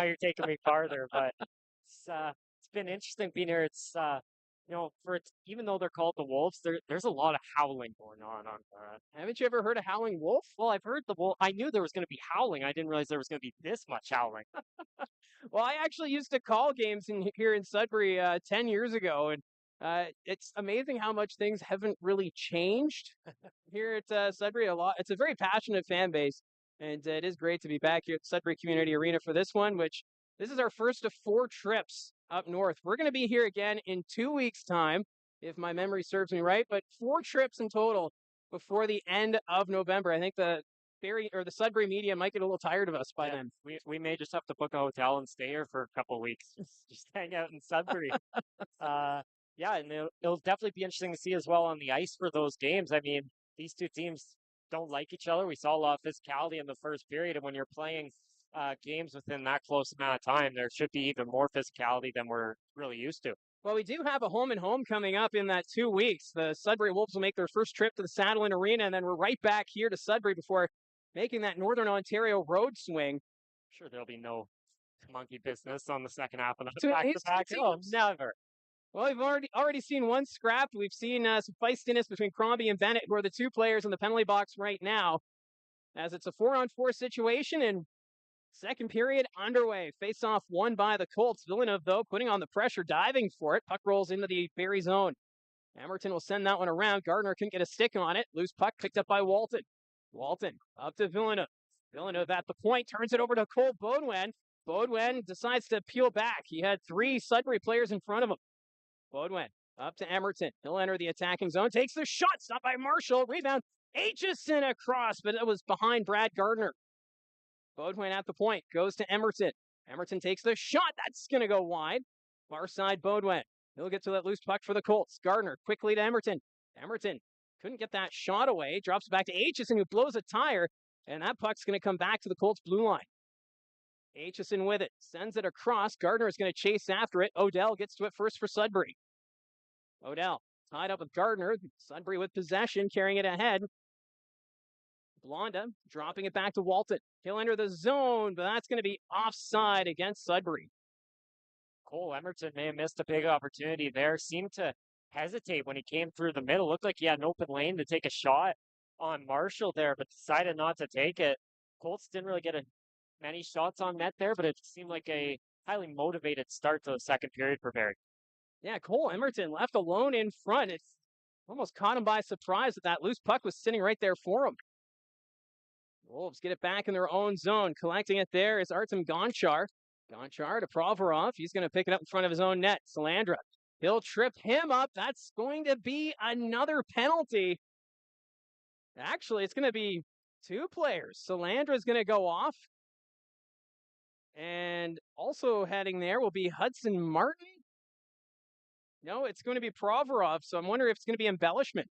you're taking me farther. But it's been interesting being here. It's even though they're called the Wolves, there's a lot of howling going on. Haven't you ever heard a howling wolf? Well, I've heard the wolf. I knew there was going to be howling. I didn't realize there was going to be this much howling. Well, I actually used to call games here in Sudbury 10 years ago, and it's amazing how much things haven't really changed here at Sudbury. It's a very passionate fan base, and it is great to be back here at Sudbury Community Arena for this one, which this is our first of 4 trips up north. We're going to be here again in 2 weeks' time, if my memory serves me right, but 4 trips in total before the end of November. I think the Sudbury media might get a little tired of us by then. We may just have to book a hotel and stay here for a couple of weeks. Just hang out in Sudbury. Yeah, and it'll definitely be interesting to see as well on the ice for those games. I mean, these two teams don't like each other. We saw a lot of physicality in the first period, and when you're playing games within that close amount of time, there should be even more physicality than we're really used to. Well, we do have a home and home coming up in that 2 weeks. The Sudbury Wolves will make their first trip to the Saddlein Arena, and then we're right back here to Sudbury before making that Northern Ontario road swing. Sure, there'll be no monkey business on the second half of the back-to-back. Oh, never. Well, we've already seen one scrap. We've seen some feistiness between Crombie and Bennett, who are the 2 players in the penalty box right now, as it's a 4-on-4 situation, and second period underway. Face-off won by the Colts. Villeneuve, though, putting on the pressure, diving for it. Puck rolls into the Barrie zone. Emerton will send that one around. Gardner couldn't get a stick on it. Loose puck picked up by Walton. Walton up to Villeneuve. Villeneuve at the point, turns it over to Cole Bodwin. Bodwin decides to peel back. He had 3 Sudbury players in front of him. Bodwin Up to Emerton. He'll enter the attacking zone. Takes the shot. Stopped by Marshall. Rebound. Aitchison across, but it was behind Brad Gardner. Beaudoin at the point. Goes to Emerton. Emerton takes the shot. That's going to go wide. Far side Beaudoin. He'll get to that loose puck for the Colts. Gardner quickly to Emerton. Emerton couldn't get that shot away. Drops it back to Aitchison, who blows a tire. And that puck's going to come back to the Colts blue line. Aitchison with it. Sends it across. Gardner is going to chase after it. Odell gets to it first for Sudbury. Odell tied up with Gardner. Sudbury with possession, carrying it ahead. Blonda dropping it back to Walton. He'll enter the zone, but that's going to be offside against Sudbury. Cole Emerton may have missed a big opportunity there. Seemed to hesitate when he came through the middle. Looked like he had an open lane to take a shot on Marshall there, but decided not to take it. Colts didn't really get many shots on net there, but it seemed like a highly motivated start to the second period for Barrie. Yeah, Cole Emerton left alone in front. It's almost caught him by surprise that loose puck was sitting right there for him. Wolves get it back in their own zone. Collecting it there is Artem Gonchar. Gonchar to Provorov. He's going to pick it up in front of his own net. Salandra. He'll trip him up. That's going to be another penalty. Actually, it's going to be two players. Salandra is going to go off. And also heading there will be Hudson Martin. No, it's going to be Provorov. So I'm wondering if it's going to be embellishment.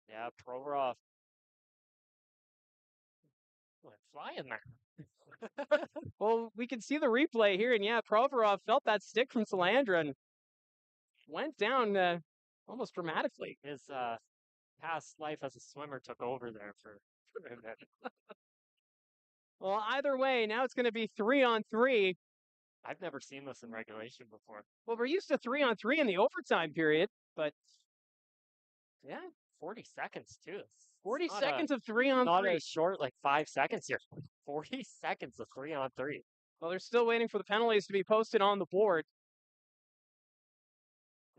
Yeah, Provorov. Went flying there. Well, we can see the replay here, and yeah, Provorov felt that stick from Salandra and went down almost dramatically. His past life as a swimmer took over there for a minute. Well, either way, now it's going to be 3-on-3. I've never seen this in regulation before. Well, we're used to 3-on-3 in the overtime period, but yeah, 40 seconds too. 40 seconds of 3-on-3. Not as short, like 5 seconds here. 40 seconds of 3-on-3. Well, they're still waiting for the penalties to be posted on the board.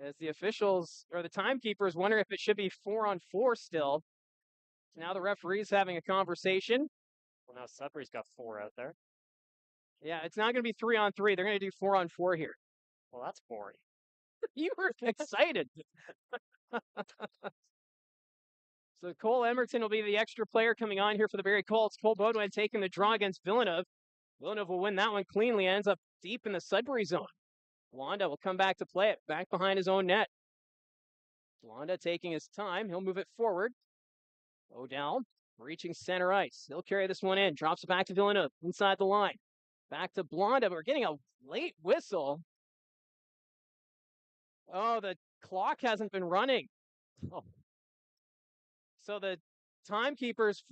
As the officials or the timekeepers wonder if it should be 4-on-4 still. Now the referee's having a conversation. Well, now Sudbury's got 4 out there. Yeah, it's not going to be 3-on-3. They're going to do 4-on-4 here. Well, that's boring. You were excited. So Cole Emerton will be the extra player coming on here for the Barrie Colts. Cole Beaudoin taking the draw against Villeneuve. Villeneuve will win that one cleanly. Ends up deep in the Sudbury zone. Blonda will come back to play it, back behind his own net. Blonda taking his time. He'll move it forward. Odell reaching center ice. He'll carry this one in. Drops it back to Villeneuve inside the line. Back to Blonda. We're getting a late whistle. Oh, the clock hasn't been running. Oh. So the timekeepers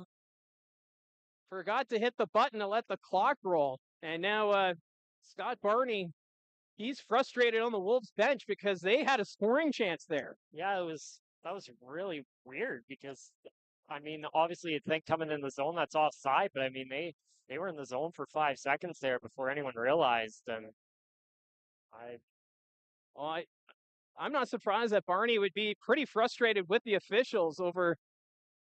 forgot to hit the button to let the clock roll. And now Scott Barney, he's frustrated on the Wolves bench because they had a scoring chance there. Yeah, that was really weird because, I mean, obviously you'd think coming in the zone that's offside, but I mean, they were in the zone for 5 seconds there before anyone realized. And I'm not surprised that Barney would be pretty frustrated with the officials over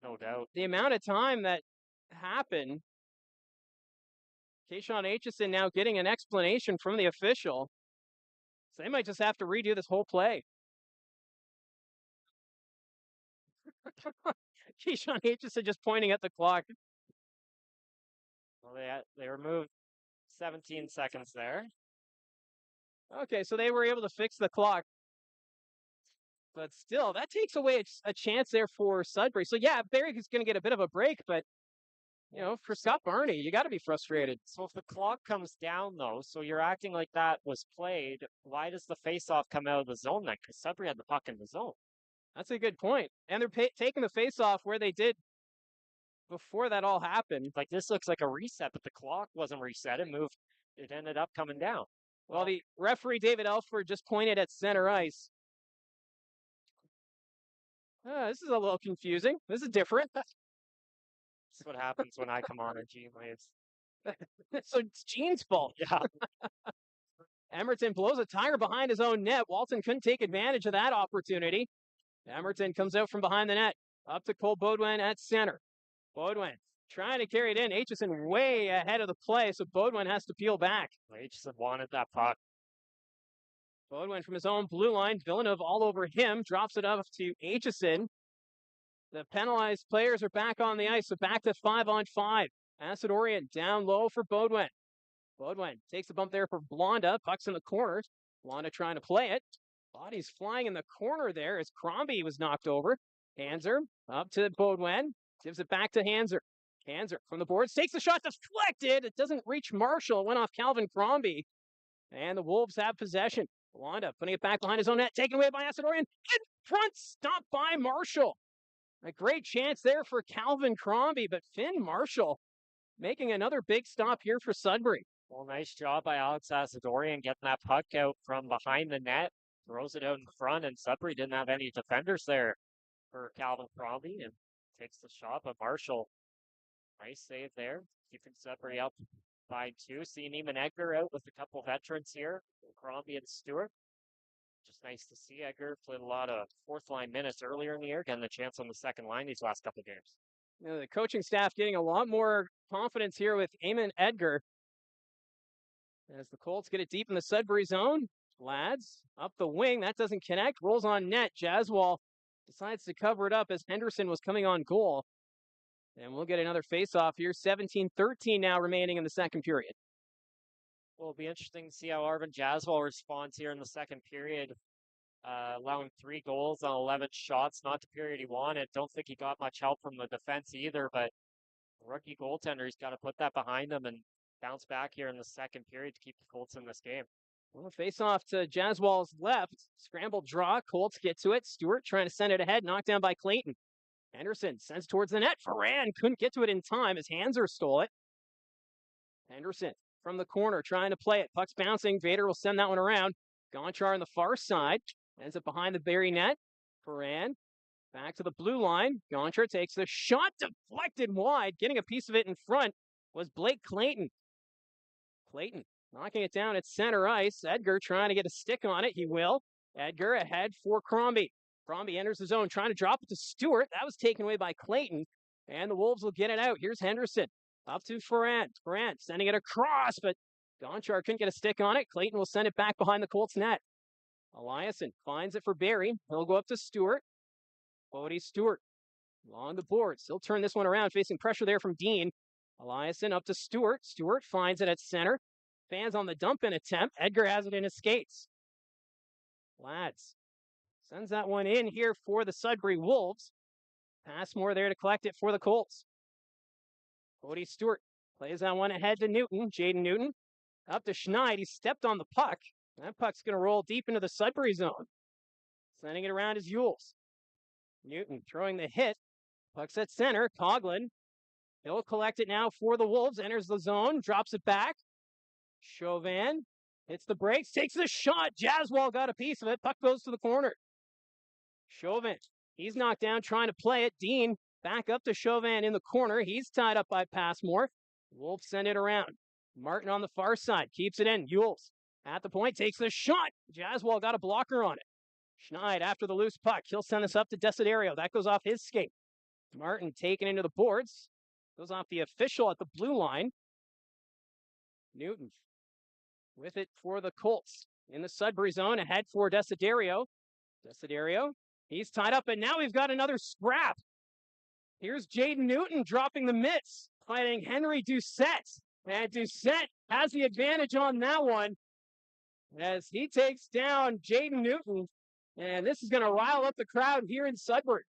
no doubt the amount of time that happened. Kayshawn Aitchison now getting an explanation from the official. So they might just have to redo this whole play. Kayshawn Aitchison just pointing at the clock. Well, they removed 17 seconds there. Okay, so they were able to fix the clock. But still, that takes away a chance there for Sudbury. So yeah, Barrie's going to get a bit of a break, but you know, for Scott Barney, you got to be frustrated. So if the clock comes down, though, so you're acting like that was played, why does the face-off come out of the zone then? Because Sudbury had the puck in the zone. That's a good point. And they're taking the face-off where they did before that all happened. Like, this looks like a reset, but the clock wasn't reset. It ended up coming down. Well, the referee, David Elford, just pointed at center ice. This is a little confusing. This is different. This is what happens when I come on and Gene leaves. So it's Gene's fault. Yeah. Emerton blows a tire behind his own net. Walton couldn't take advantage of that opportunity. Emerton comes out from behind the net. Up to Cole Beaudoin at center. Beaudoin trying to carry it in. Aitchison way ahead of the play, so Beaudoin has to peel back. Aitchison wanted that puck. Bodwin from his own blue line. Villeneuve all over him. Drops it up to Aitchison. The penalized players are back on the ice, so back to 5-on-5. Acidorian down low for Bodwin. Bodwin takes a bump there for Blonda. Puck's in the corner. Blonda trying to play it. Body's flying in the corner there as Crombie was knocked over. Hanser up to Bodwin. Gives it back to Hanser. Hanser from the boards. Takes the shot, deflected. It doesn't reach Marshall. It went off Calvin Crombie. And the Wolves have possession. Blonda putting it back behind his own net. Taken away by Acidorian. In front, stopped by Marshall. A great chance there for Calvin Crombie, but Finn Marshall making another big stop here for Sudbury. Well, nice job by Alex Acidorian getting that puck out from behind the net. Throws it out in front, and Sudbury didn't have any defenders there for Calvin Crombie, and takes the shot. But Marshall, nice save there, keeping Sudbury up by 2. Seeing Eamon Edgar out with a couple veterans here, Crombie and Stewart. Just nice to see. Edgar played a lot of fourth line minutes earlier in the year, getting a chance on the second line these last couple games. You know, the coaching staff getting a lot more confidence here with Eamon Edgar. As the Colts get it deep in the Sudbury zone. Lads up the wing. That doesn't connect. Rolls on net. Jaswal decides to cover it up as Henderson was coming on goal. And we'll get another face-off here. 17-13 now remaining in the second period. Well, it'll be interesting to see how Arvin Jaswal responds here in the second period. Allowing 3 goals on 11 shots. Not the period he wanted. Don't think he got much help from the defense either, but rookie goaltender, he's got to put that behind him and bounce back here in the second period to keep the Colts in this game. Well, face off to Jaswal's left. Scrambled draw. Colts get to it. Stewart trying to send it ahead. Knocked down by Clayton. Henderson sends towards the net. Ferran couldn't get to it in time as Hanser stole it. Henderson from the corner trying to play it. Puck's bouncing. Vader will send that one around. Gonchar on the far side. Ends up behind the Barrie net. Ferran back to the blue line. Gonchar takes the shot, deflected wide. Getting a piece of it in front was Blake Clayton. Clayton knocking it down at center ice. Edgar trying to get a stick on it. He will. Edgar ahead for Crombie. Crombie enters the zone, trying to drop it to Stewart. That was taken away by Clayton. And the Wolves will get it out. Here's Henderson. Up to Ferran. Ferran sending it across, but Gonchar couldn't get a stick on it. Clayton will send it back behind the Colts net. Eliasson finds it for Barrie. He'll go up to Stewart. Bodie Stewart along the boards. He'll turn this one around, facing pressure there from Dean. Eliasson up to Stewart. Stewart finds it at center. Fans on the dump-in attempt. Edgar has it in his skates. Lads sends that one in here for the Sudbury Wolves. Passmore there to collect it for the Colts. Bodie Stewart plays that one ahead to Newton. Jaden Newton up to Schneid. He stepped on the puck. That puck's going to roll deep into the Sudbury zone. Sending it around is Yules. Newton throwing the hit. Puck's at center. Coughlin. He'll collect it now for the Wolves. Enters the zone. Drops it back. Chauvin hits the brakes. Takes the shot. Jaswal got a piece of it. Puck goes to the corner. Chauvin. He's knocked down trying to play it. Dean back up to Chauvin in the corner. He's tied up by Passmore. Wolves send it around. Martin on the far side. Keeps it in. Yules at the point, takes the shot. Jaswal got a blocker on it. Schneid after the loose puck. He'll send this up to Desiderio. That goes off his skate. Martin taken into the boards. Goes off the official at the blue line. Newton with it for the Colts. In the Sudbury zone, ahead for Desiderio. Desiderio, he's tied up, and now we've got another scrap. Here's Jaden Newton dropping the mitts, fighting Henry Doucette. And Doucette has the advantage on that one, as he takes down Jaden Newton, and this is going to rile up the crowd here in Sudbury.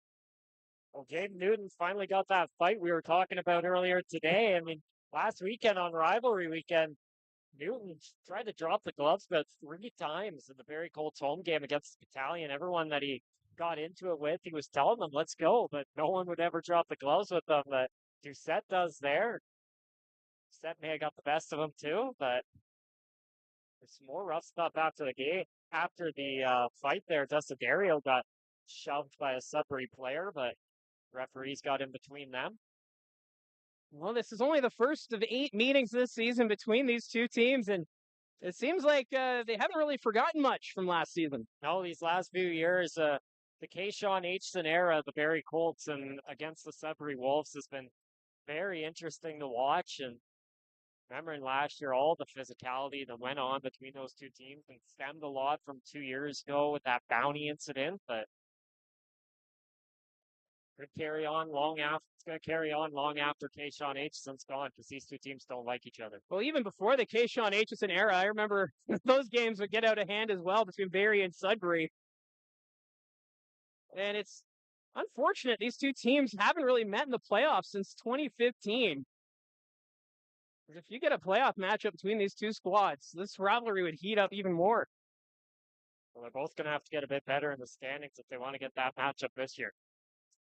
Well, Jaden Newton finally got that fight we were talking about earlier today. I mean, last weekend on Rivalry Weekend, Newton tried to drop the gloves about 3 times in the Barrie Colts home game against the Battalion. Everyone that he got into it with, he was telling them, let's go, but no one would ever drop the gloves with them. But Doucette does there. Doucette may have got the best of him too, but there's some more rough stuff after the game. After the fight there, Desiderio got shoved by a Sudbury player, but referees got in between them. Well, this is only the first of 8 meetings this season between these two teams, and it seems like they haven't really forgotten much from last season. No, these last few years, the Kayshawn Aitchison era, the Barrie Colts, and against the Sudbury Wolves has been very interesting to watch, and remembering last year, all the physicality that went on between those two teams and stemmed a lot from 2 years ago with that bounty incident, but could carry on long after it's going to carry on long after Kayshawn Aitchison's gone because these two teams don't like each other. Well, even before the Kayshawn Aitchison era, I remember those games would get out of hand as well between Barrie and Sudbury. And it's unfortunate these two teams haven't really met in the playoffs since 2015. If you get a playoff matchup between these two squads, this rivalry would heat up even more. Well, they're both going to have to get a bit better in the standings if they want to get that matchup this year.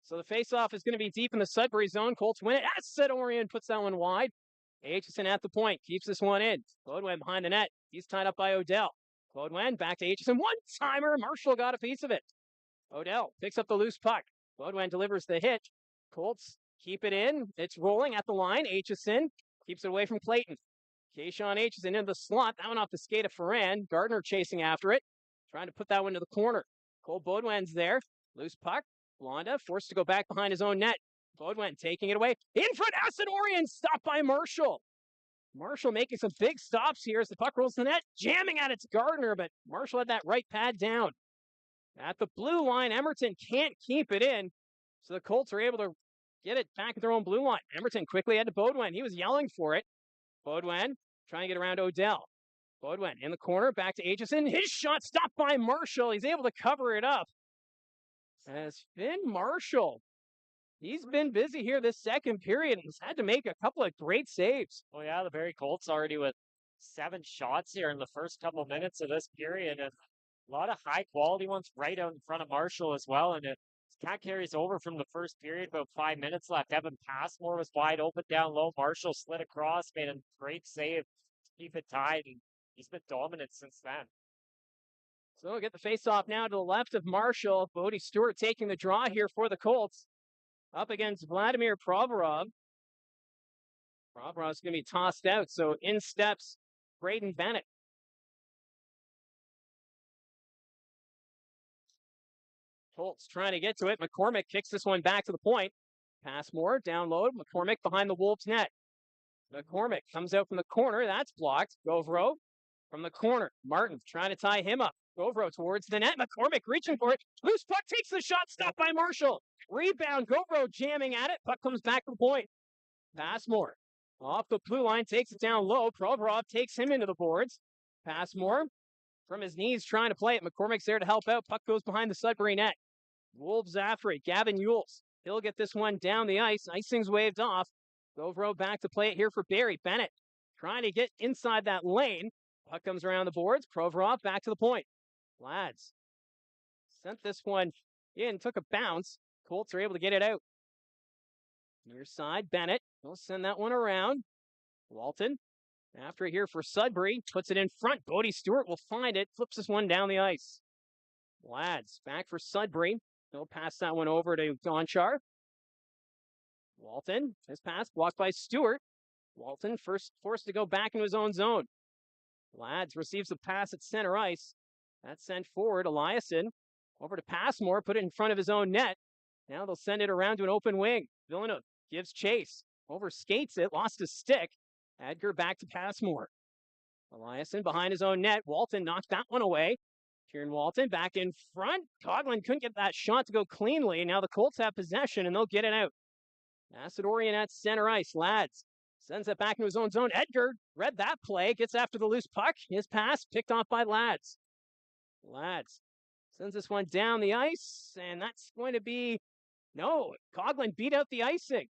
So the faceoff is going to be deep in the Sudbury zone. Colts win it. Orion puts that one wide. Aitchison at the point, keeps this one in. Bodwen behind the net. He's tied up by Odell. Bodwen back to Aitchison. One-timer. Marshall got a piece of it. Odell picks up the loose puck. Bodwen delivers the hit. Colts keep it in. It's rolling at the line. Aitchison keeps it away from Clayton. Kayshawn Aitchison into the slot. That one off the skate of Ferran. Gardner chasing after it. Trying to put that one to the corner. Cole Bodwen's there. Loose puck. Blonda forced to go back behind his own net. Bodwen taking it away. In front, Orion stopped by Marshall. Marshall making some big stops here as the puck rolls to the net. Jamming at its Gardner, but Marshall had that right pad down. At the blue line, Emerton can't keep it in. So the Colts are able to get it back at their own blue line. Emerton quickly had to Bodwen. He was yelling for it. Bodwen trying to get around Odell. Bodwen in the corner, back to Aitchison. His shot stopped by Marshall. He's able to cover it up. As Finn Marshall, he's been busy here this second period and has had to make a couple of great saves. Oh yeah, the Barrie Colts already with 7 shots here in the first couple minutes of this period, and a lot of high quality ones right out in front of Marshall as well. And it kind of carries over from the first period, about 5 minutes left. Evan Passmore was wide open down low. Marshall slid across, made a great save to keep it tied, and he's been dominant since then. So we'll get the face-off now to the left of Marshall. Bodie Stewart taking the draw here for the Colts. Up against Vladimir Provorov. Provorov's going to be tossed out, so in steps Braden Bennett. Colts trying to get to it. McCormick kicks this one back to the point. Passmore, down low. McCormick behind the Wolves net. McCormick comes out from the corner. That's blocked. Govro from the corner. Martin trying to tie him up. Govro towards the net. McCormick reaching for it. Loose puck takes the shot. Stopped by Marshall. Rebound. Govro jamming at it. Puck comes back to the point. Passmore off the blue line. Takes it down low. Provorov takes him into the boards. Passmore from his knees trying to play it. McCormick's there to help out. Puck goes behind the Sudbury net. Wolves after it. Gavin Yules. He'll get this one down the ice. Icing's waved off. Govro back to play it here for Barrie. Bennett trying to get inside that lane. Puck comes around the boards. Provorov back to the point. Lads sent this one in, took a bounce. Colts are able to get it out. Near side, Bennett. He'll send that one around. Walton after it here for Sudbury. Puts it in front. Bodie Stewart will find it. Flips this one down the ice. Lads back for Sudbury. He'll pass that one over to Gonchar. Walton, his pass blocked by Stewart. Walton first forced to go back into his own zone. Lads receives a pass at center ice. That's sent forward. Eliasson over to Passmore, put it in front of his own net. Now they'll send it around to an open wing. Villeneuve gives chase. Over skates it, lost his stick. Edgar back to Passmore. Eliasson behind his own net. Walton knocked that one away. Kieran Walton back in front. Coughlin couldn't get that shot to go cleanly. Now the Colts have possession and they'll get it out. Acidorian at center ice. Lads sends it back into his own zone. Edgar read that play. Gets after the loose puck. His pass picked off by Lads. Lads sends this one down the ice. And that's going to be... No, Coughlin beat out the icing.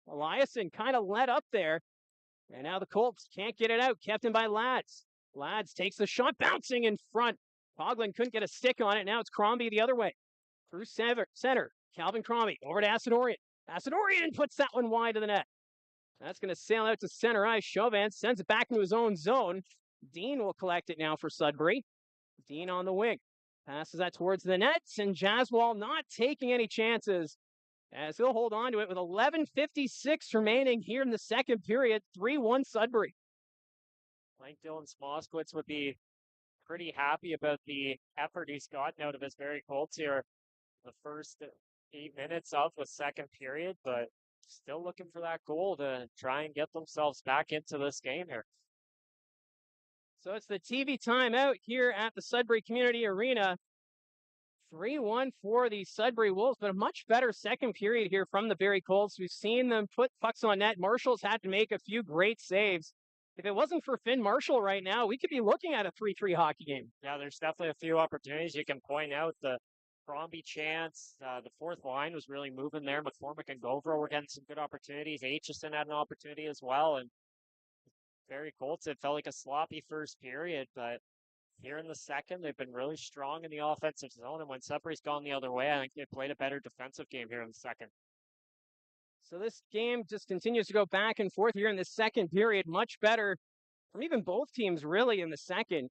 Eliasson kind of let up there. And now the Colts can't get it out. Kept in by Lads. Lads takes the shot. Bouncing in front. Coughlin couldn't get a stick on it. Now it's Crombie the other way. Through center. Calvin Crombie over to Acidorian. Acidorian puts that one wide to the net. That's going to sail out to center ice. Chauvin sends it back into his own zone. Dean will collect it now for Sudbury. Dean on the wing. Passes that towards the nets, and Jaswal not taking any chances as he'll hold on to it with 11:56 remaining here in the second period. 3-1 Sudbury. I think Dylan Smoskowitz would be pretty happy about the effort he's gotten out of his Barrie Colts here the first 8 minutes of the second period, but still looking for that goal to try and get themselves back into this game here. So it's the TV timeout here at the Sudbury Community Arena. 3-1 for the Sudbury Wolves, but a much better second period here from the Barrie Colts. We've seen them put pucks on net. Marshall's had to make a few great saves. If it wasn't for Finn Marshall right now, we could be looking at a 3-3 hockey game. Yeah, there's definitely a few opportunities you can point out. The Crombie chance, the fourth line was really moving there. McCormick and Govro were getting some good opportunities. Aitchison had an opportunity as well. And Barrie Colts, it felt like a sloppy first period, but here in the second, they've been really strong in the offensive zone. And when Sudbury's gone the other way, I think they played a better defensive game here in the second. So this game just continues to go back and forth here in the second period. Much better from even both teams, really, in the second.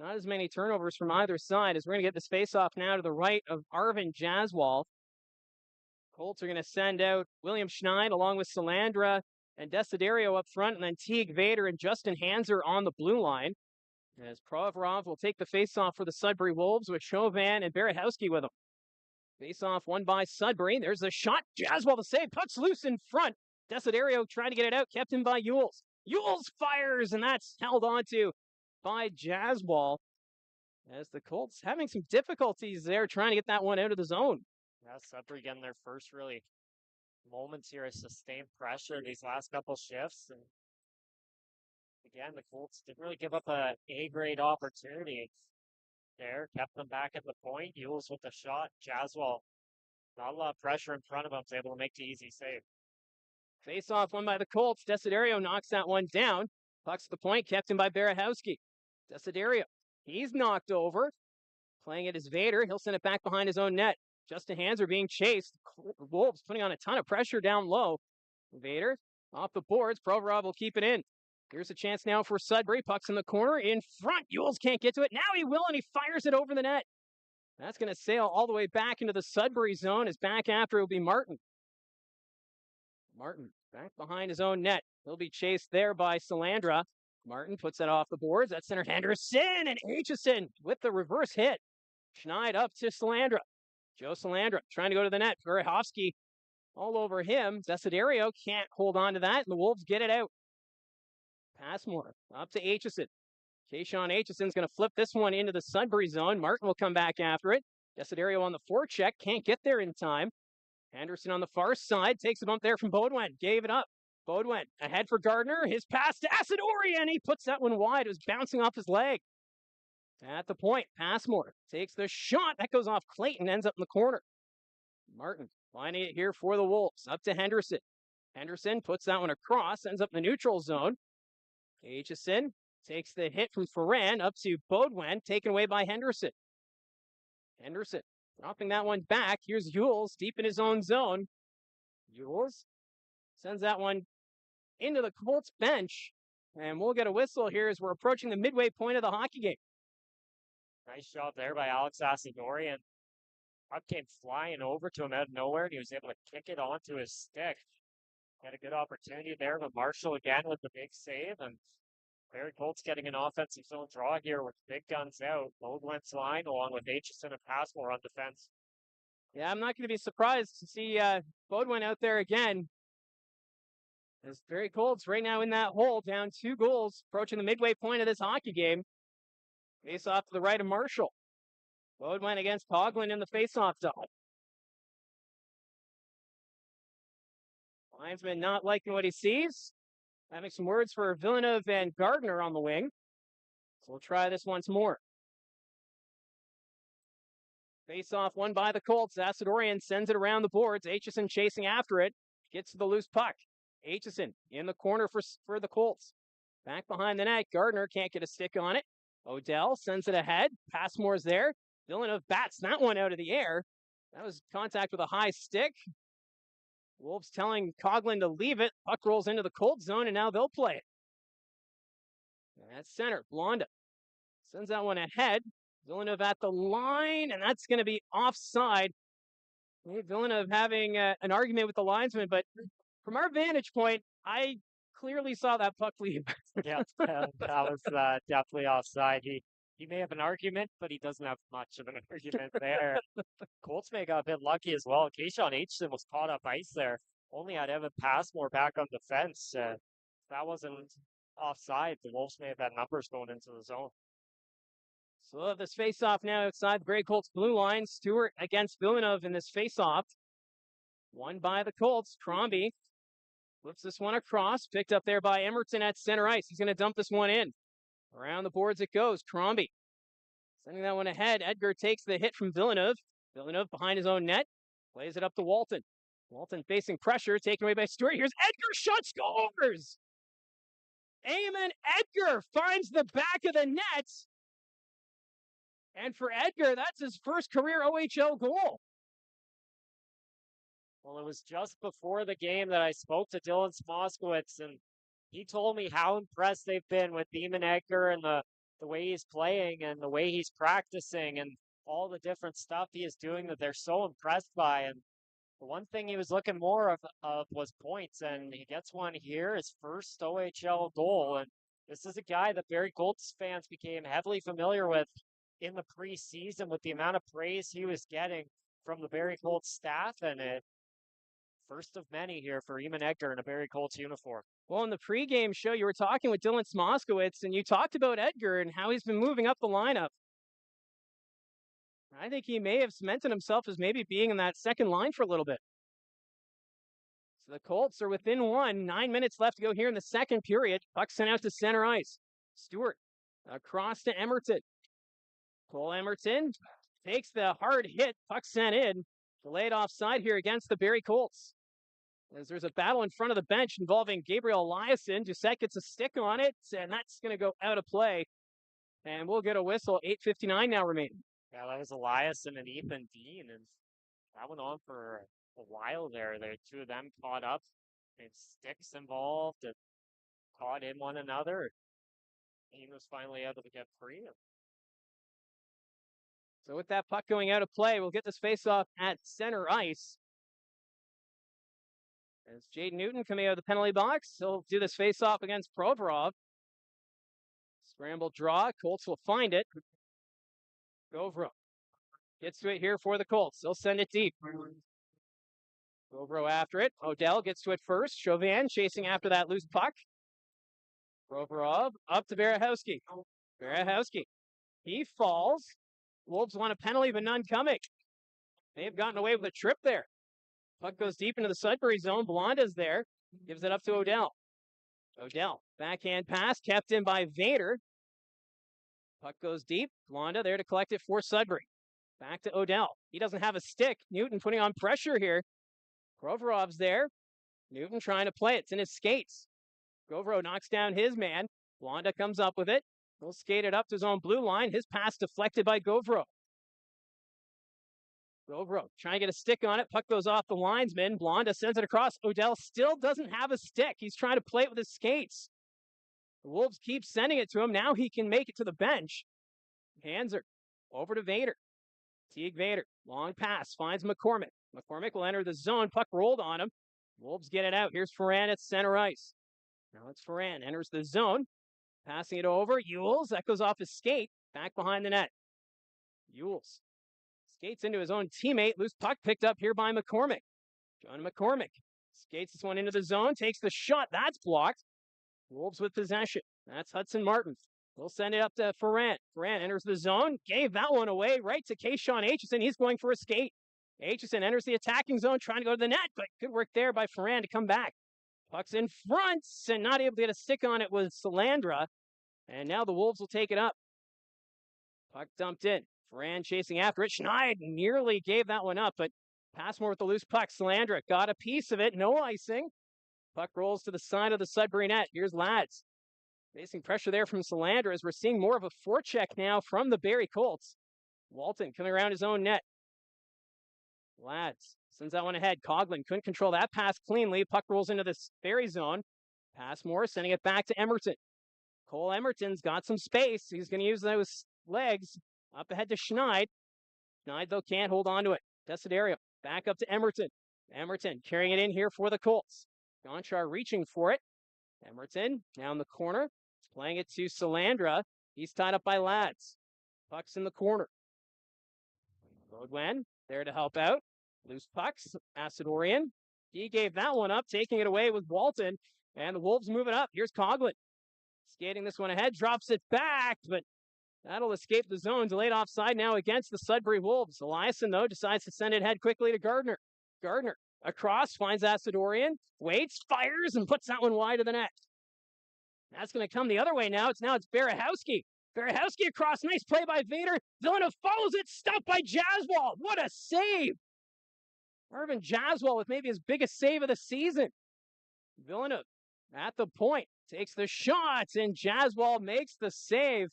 Not as many turnovers from either side as we're going to get this face-off now to the right of Arvin Jaswal. Colts are going to send out William Schneid along with Salandra and Desiderio up front, and then Teague Vader and Justin Hanser on the blue line. As Provorov will take the face-off for the Sudbury Wolves with Chauvin and Barahowski with him. Face-off won by Sudbury. There's a shot. Jaswal the save. Puck's loose in front. Desiderio trying to get it out. Kept in by Yules. Yules fires, and that's held onto by Jaswal. As the Colts having some difficulties there trying to get that one out of the zone. Yeah, Sudbury getting their first really moments here of sustained pressure these last couple shifts. And again, the Colts didn't really give up a A-grade opportunity there. Kept them back at the point. Yules with the shot. Jaswal, not a lot of pressure in front of him, was able to make the easy save. Face-off won by the Colts. Desiderio knocks that one down. Puck's at the point, kept in by Barahowski. Desiderio, he's knocked over. Playing it as Vader. He'll send it back behind his own net. Justin Hanser being chased. Wolves putting on a ton of pressure down low. Vader off the boards. Provorov will keep it in. Here's a chance now for Sudbury. Puck's in the corner. In front. Yules can't get to it. Now he will, and he fires it over the net. That's going to sail all the way back into the Sudbury zone. As back after it will be Martin. Martin back behind his own net. He'll be chased there by Salandra. Martin puts that off the boards. That's center Henderson, and Aitchison with the reverse hit. Schneid up to Salandra. Joe Salandra trying to go to the net. Barahowski all over him. Desiderio can't hold on to that, and the Wolves get it out. Passmore up to Aitchison. Kayshawn Aitchison's going to flip this one into the Sudbury zone. Martin will come back after it. Desiderio on the forecheck. Can't get there in time. Henderson on the far side. Takes a bump there from Baudouin. Gave it up. Baudouin ahead for Gardner. His pass to Asadorian. He puts that one wide. It was bouncing off his leg. At the point, Passmore takes the shot. That goes off Clayton. Ends up in the corner. Martin finding it here for the Wolves. Up to Henderson. Henderson puts that one across. Ends up in the neutral zone. Aitchison takes the hit from Ferran up to Baudouin. Taken away by Henderson. Henderson dropping that one back. Here's Yules deep in his own zone. Yules sends that one into the Colts bench. And we'll get a whistle here as we're approaching the midway point of the hockey game. Nice job there by Alex Asadorian. Puck came flying over to him out of nowhere, and he was able to kick it onto his stick. Had a good opportunity there, but Marshall again with the big save, and Barrie Colts getting an offensive zone draw here with big guns out. Baudouin's line along with Aitchison and Passmore on defense. Yeah, I'm not going to be surprised to see Baudouin out there again. As Barrie Colts right now in that hole, down 2 goals, approaching the midway point of this hockey game. Face off to the right of Marshall. Baudouin against Coughlin in the face-off zone. Linesman not liking what he sees. Having some words for Villeneuve and Gardner on the wing. So we'll try this once more. Face-off won by the Colts. Asadorian sends it around the boards. Aitchison chasing after it. Gets to the loose puck. Aitchison in the corner for the Colts. Back behind the net. Gardner can't get a stick on it. Odell sends it ahead. Passmore's there. Villeneuve bats that one out of the air. That was contact with a high stick. Wolves telling Coughlin to leave it. Puck rolls into the Colt zone, and now they'll play it. That's center. Blonda sends that one ahead. Villeneuve at the line, and that's going to be offside. Villeneuve having an argument with the linesman, but from our vantage point, I clearly saw that puck leave. Yeah, that was definitely offside. He may have an argument, but he doesn't have much of an argument there. Colts may got a bit lucky as well. Kayshawn Aitchison was caught up ice there. only had Evan Passmore back on defense. If that wasn't offside, the Wolves may have had numbers going into the zone. So we'll have this face-off now outside the Barrie Colts blue line. Stewart against Villeneuve in this face-off. Won by the Colts. Crombie flips this one across. Picked up there by Emerton at center ice. He's going to dump this one in. Around the boards it goes. Crombie sending that one ahead. Edgar takes the hit from Villeneuve. Villeneuve behind his own net. Plays it up to Walton. Walton facing pressure. Taken away by Stewart. Here's Edgar. Shot, scores! Eamon Edgar finds the back of the net. And for Edgar, that's his first career OHL goal. Well, it was just before the game that I spoke to Dylan Smoskowitz, and he told me how impressed they've been with Eamon Edgar and the way he's playing and the way he's practicing and all the different stuff he is doing that they're so impressed by. And the one thing he was looking more of was points, and he gets one here, his first OHL goal. And this is a guy that Barrie Colts fans became heavily familiar with in the preseason with the amount of praise he was getting from the Barrie Colts staff, and it first of many here for Eamon Edgar in a Barrie Colts uniform. Well, in the pregame show, you were talking with Dylan Smoskowitz, and you talked about Edgar and how he's been moving up the lineup. I think he may have cemented himself as maybe being in that second line for a little bit. So the Colts are within one. 9 minutes left to go here in the second period. Puck sent out to center ice. Stewart across to Emerton. Cole Emerton takes the hard hit. Puck sent in. Delayed offside here against the Barrie Colts. As there's a battle in front of the bench involving Gabriel Eliasson. Doucette gets a stick on it, and that's going to go out of play. And we'll get a whistle. 8:59 now remaining. Yeah, that was Eliasson and Ethan Dean, and that went on for a while there. The two of them caught up. There's sticks involved and caught in one another. Dean was finally able to get free. So with that puck going out of play, we'll get this faceoff at center ice. As Jaden Newton coming out of the penalty box, he'll do this faceoff against Provorov. Scramble draw. Colts will find it. Govro gets to it here for the Colts. They'll send it deep. Govro after it. Odell gets to it first. Chauvin chasing after that loose puck. Provorov up to Barahowski. Barahowski. He falls. Wolves want a penalty, but none coming. They've gotten away with a trip there. Puck goes deep into the Sudbury zone. Blonda's there. Gives it up to Odell. Odell. Backhand pass kept in by Vader. Puck goes deep. Blonda there to collect it for Sudbury. Back to Odell. He doesn't have a stick. Newton putting on pressure here. Provorov's there. Newton trying to play it. It's in his skates. Govro knocks down his man. Blonda comes up with it. He'll skate it up to his own blue line. His pass deflected by Govro. Govro trying to get a stick on it. Puck goes off the linesman. Blonda sends it across. Odell still doesn't have a stick. He's trying to play it with his skates. The Wolves keep sending it to him. Now he can make it to the bench. Hands her over to Vader. Teague Vader. Long pass. Finds McCormick. McCormick will enter the zone. Puck rolled on him. Wolves get it out. Here's Ferran at center ice. Now it's Ferran. Enters the zone. Passing it over. Ewells. That goes off his skate. Back behind the net. Ewells skates into his own teammate. Loose puck picked up here by McCormick. John McCormick skates this one into the zone. Takes the shot. That's blocked. Wolves with possession. That's Hudson Martin. We'll send it up to Ferran. Ferran enters the zone. Gave that one away right to Kayshawn Aitchison. He's going for a skate. Aitchison enters the attacking zone, trying to go to the net, but good work there by Ferran to come back. Puck's in front, and not able to get a stick on it was Salandra. And now the Wolves will take it up. Puck dumped in. Ferran chasing after it. Schneid nearly gave that one up, but Passmore with the loose puck. Salandra got a piece of it. No icing. Puck rolls to the side of the Sudbury net. Here's Lads. Facing pressure there from Salandra as we're seeing more of a forecheck now from the Barrie Colts. Walton coming around his own net. Lads sends that one ahead. Coughlin couldn't control that pass cleanly. Puck rolls into this Barrie zone. Passmore sending it back to Emerton. Cole Emerton's got some space. He's going to use those legs. Up ahead to Schneid. Schneid, though, can't hold on to it. Desiderio back up to Emerton. Emerton carrying it in here for the Colts. Gonchar reaching for it. Emerton down the corner. Playing it to Salandra. He's tied up by Lads. Puck's in the corner. Rodwan there to help out. Loose pucks. Acidorian He gave that one up, taking it away with Walton. And the Wolves move it up. Here's Coughlin. Skating this one ahead, drops it back, but that'll escape the zone. Delayed offside now against the Sudbury Wolves. Eliasson, though, decides to send it ahead quickly to Gardner. Gardner across, finds Asadorian, waits, fires, and puts that one wide of the net. That's going to come the other way now. It's Barahowski. Barahowski across, nice play by Vader. Villeneuve follows it, stopped by Jaswal. What a save! Irvin Jaswal with maybe his biggest save of the season. Villeneuve at the point, takes the shots, and Jaswal makes the save.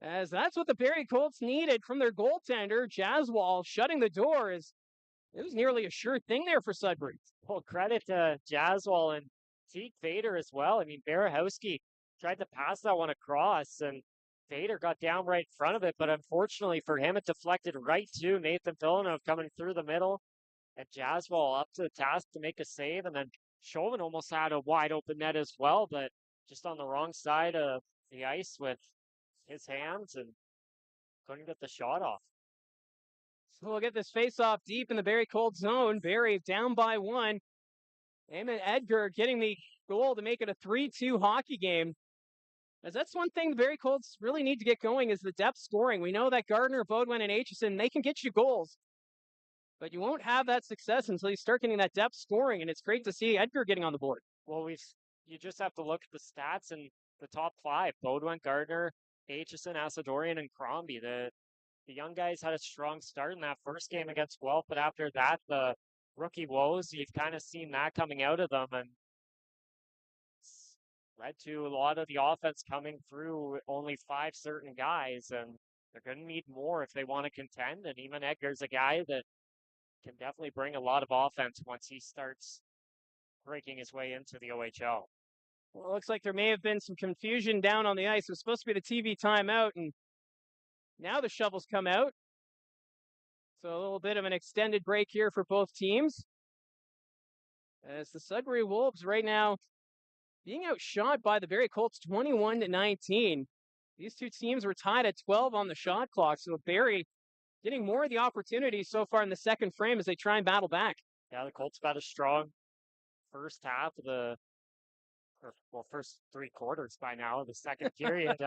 As that's what the Barrie Colts needed from their goaltender. Jaswal shutting the door it was nearly a sure thing there for Sudbury. Well, credit to Jaswal and Teague Vader as well. I mean, Barahowski tried to pass that one across, and Vader got down right in front of it, but unfortunately for him, it deflected right to Nathan Villeneuve coming through the middle, and Jaswal up to the task to make a save, and then Chauvin almost had a wide open net as well, but just on the wrong side of the ice with his hands and couldn't get the shot off. So we'll get this face-off deep in the Barrie Colts zone. Barrie down by one. Eamon Edgar getting the goal to make it a 3-2 hockey game. As that's one thing the Barrie Colts really need to get going is the depth scoring. We know that Gardner, Beaudoin, and Aitchison, they can get you goals. But you won't have that success until you start getting that depth scoring, and it's great to see Edgar getting on the board. Well, you just have to look at the stats and the top five: Beaudoin, Gardner, Aitchison, Asadorian, and Crombie. The young guys had a strong start in that first game against Guelph, but after that, the rookie woes, you've kind of seen that coming out of them, and it's led to a lot of the offense coming through only five certain guys, and they're going to need more if they want to contend. And even Edgar's a guy that can definitely bring a lot of offense once he starts breaking his way into the OHL. Well, it looks like there may have been some confusion down on the ice. It was supposed to be the TV timeout, and now the shovels come out. So a little bit of an extended break here for both teams. As the Sudbury Wolves right now being outshot by the Barrie Colts 21-19. These two teams were tied at 12 on the shot clock. So Barrie getting more of the opportunities so far in the second frame as they try and battle back. Yeah, the Colts got a strong first half of first three quarters by now, the second period.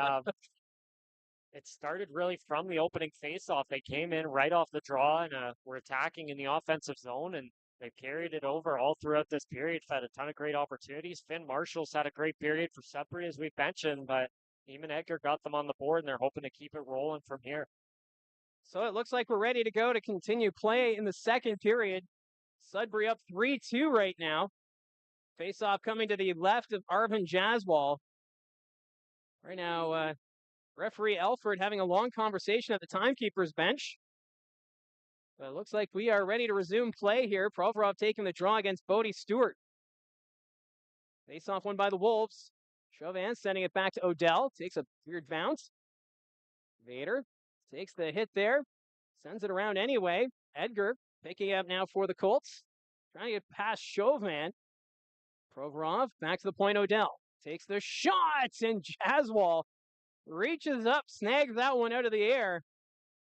It started really from the opening faceoff. They came in right off the draw and were attacking in the offensive zone, and they carried it over all throughout this period. Had a ton of great opportunities. Finn Marshall's had a great period for Sudbury, as we mentioned, but Eamon Edgar got them on the board, and they're hoping to keep it rolling from here. So it looks like we're ready to go to continue play in the second period. Sudbury up 3-2 right now. Faceoff coming to the left of Arvin Jaswal. Right now, referee Elford having a long conversation at the timekeeper's bench. But it looks like we are ready to resume play here. Provorov taking the draw against Bodie Stewart. Face-off won by the Wolves. Chauvin sending it back to Odell. Takes a weird bounce. Vader takes the hit there. Sends it around anyway. Edgar picking up now for the Colts. Trying to get past Chauvin. Provorov back to the point. Odell takes the shots, and Jaswal reaches up, snags that one out of the air.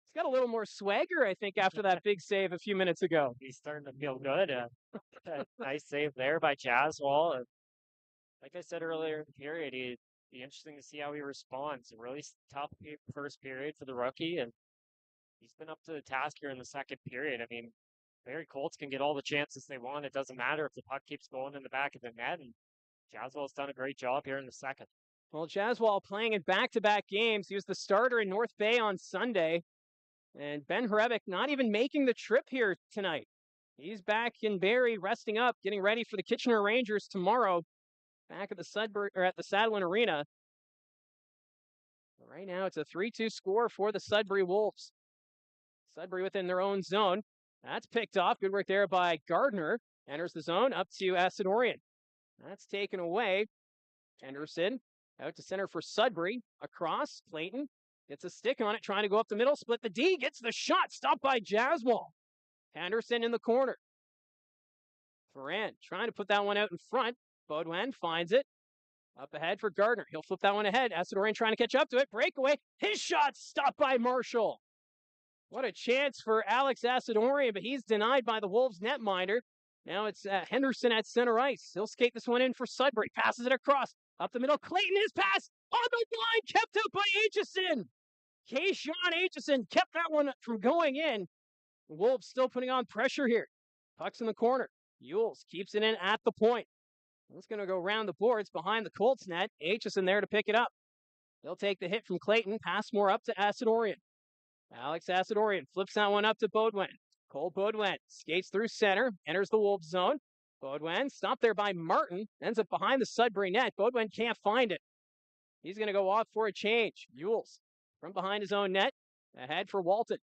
He's got a little more swagger, I think, after that big save a few minutes ago. He's starting to feel good. Nice save there by Jaswal. Like I said earlier in the period, it'd be interesting to see how he responds. A really tough first period for the rookie, and he's been up to the task here in the second period. I mean, Barrie Colts can get all the chances they want. It doesn't matter if the puck keeps going in the back of the net, and Jaswal's done a great job here in the second. Well, Jaswal playing in back-to-back games. He was the starter in North Bay on Sunday. And Ben Hrebeck not even making the trip here tonight. He's back in Barrie, resting up, getting ready for the Kitchener Rangers tomorrow, back at the Saddlein Arena. Right now, it's a 3-2 score for the Sudbury Wolves. Sudbury within their own zone. That's picked off. Good work there by Gardner. Enters the zone up to Asadorian. That's taken away. Henderson out to center for Sudbury. Across, Clayton gets a stick on it, trying to go up the middle, split the D, gets the shot, stopped by Jaswal. Henderson in the corner. Ferrand trying to put that one out in front. Beaudoin finds it. Up ahead for Gardner. He'll flip that one ahead. Asadorian trying to catch up to it. Breakaway. His shot stopped by Marshall. What a chance for Alex Asadorian, but he's denied by the Wolves netminder. Now it's Henderson at center ice. He'll skate this one in for Sudbury. Passes it across. Up the middle. Clayton, his pass on the line. Kept out by Aitchison. Kayshawn Aitchison kept that one from going in. The Wolves still putting on pressure here. Puck's in the corner. Yules keeps it in at the point. It's going to go around the boards behind the Colts net. Aitchison there to pick it up. They'll take the hit from Clayton. Pass more up to Asadorian. Alex Asadorian flips that one up to Baudouin. Cole Baudouin skates through center, enters the Wolves zone. Baudouin stopped there by Martin, ends up behind the Sudbury net. Baudouin can't find it. He's going to go off for a change. Yules from behind his own net, ahead for Walton.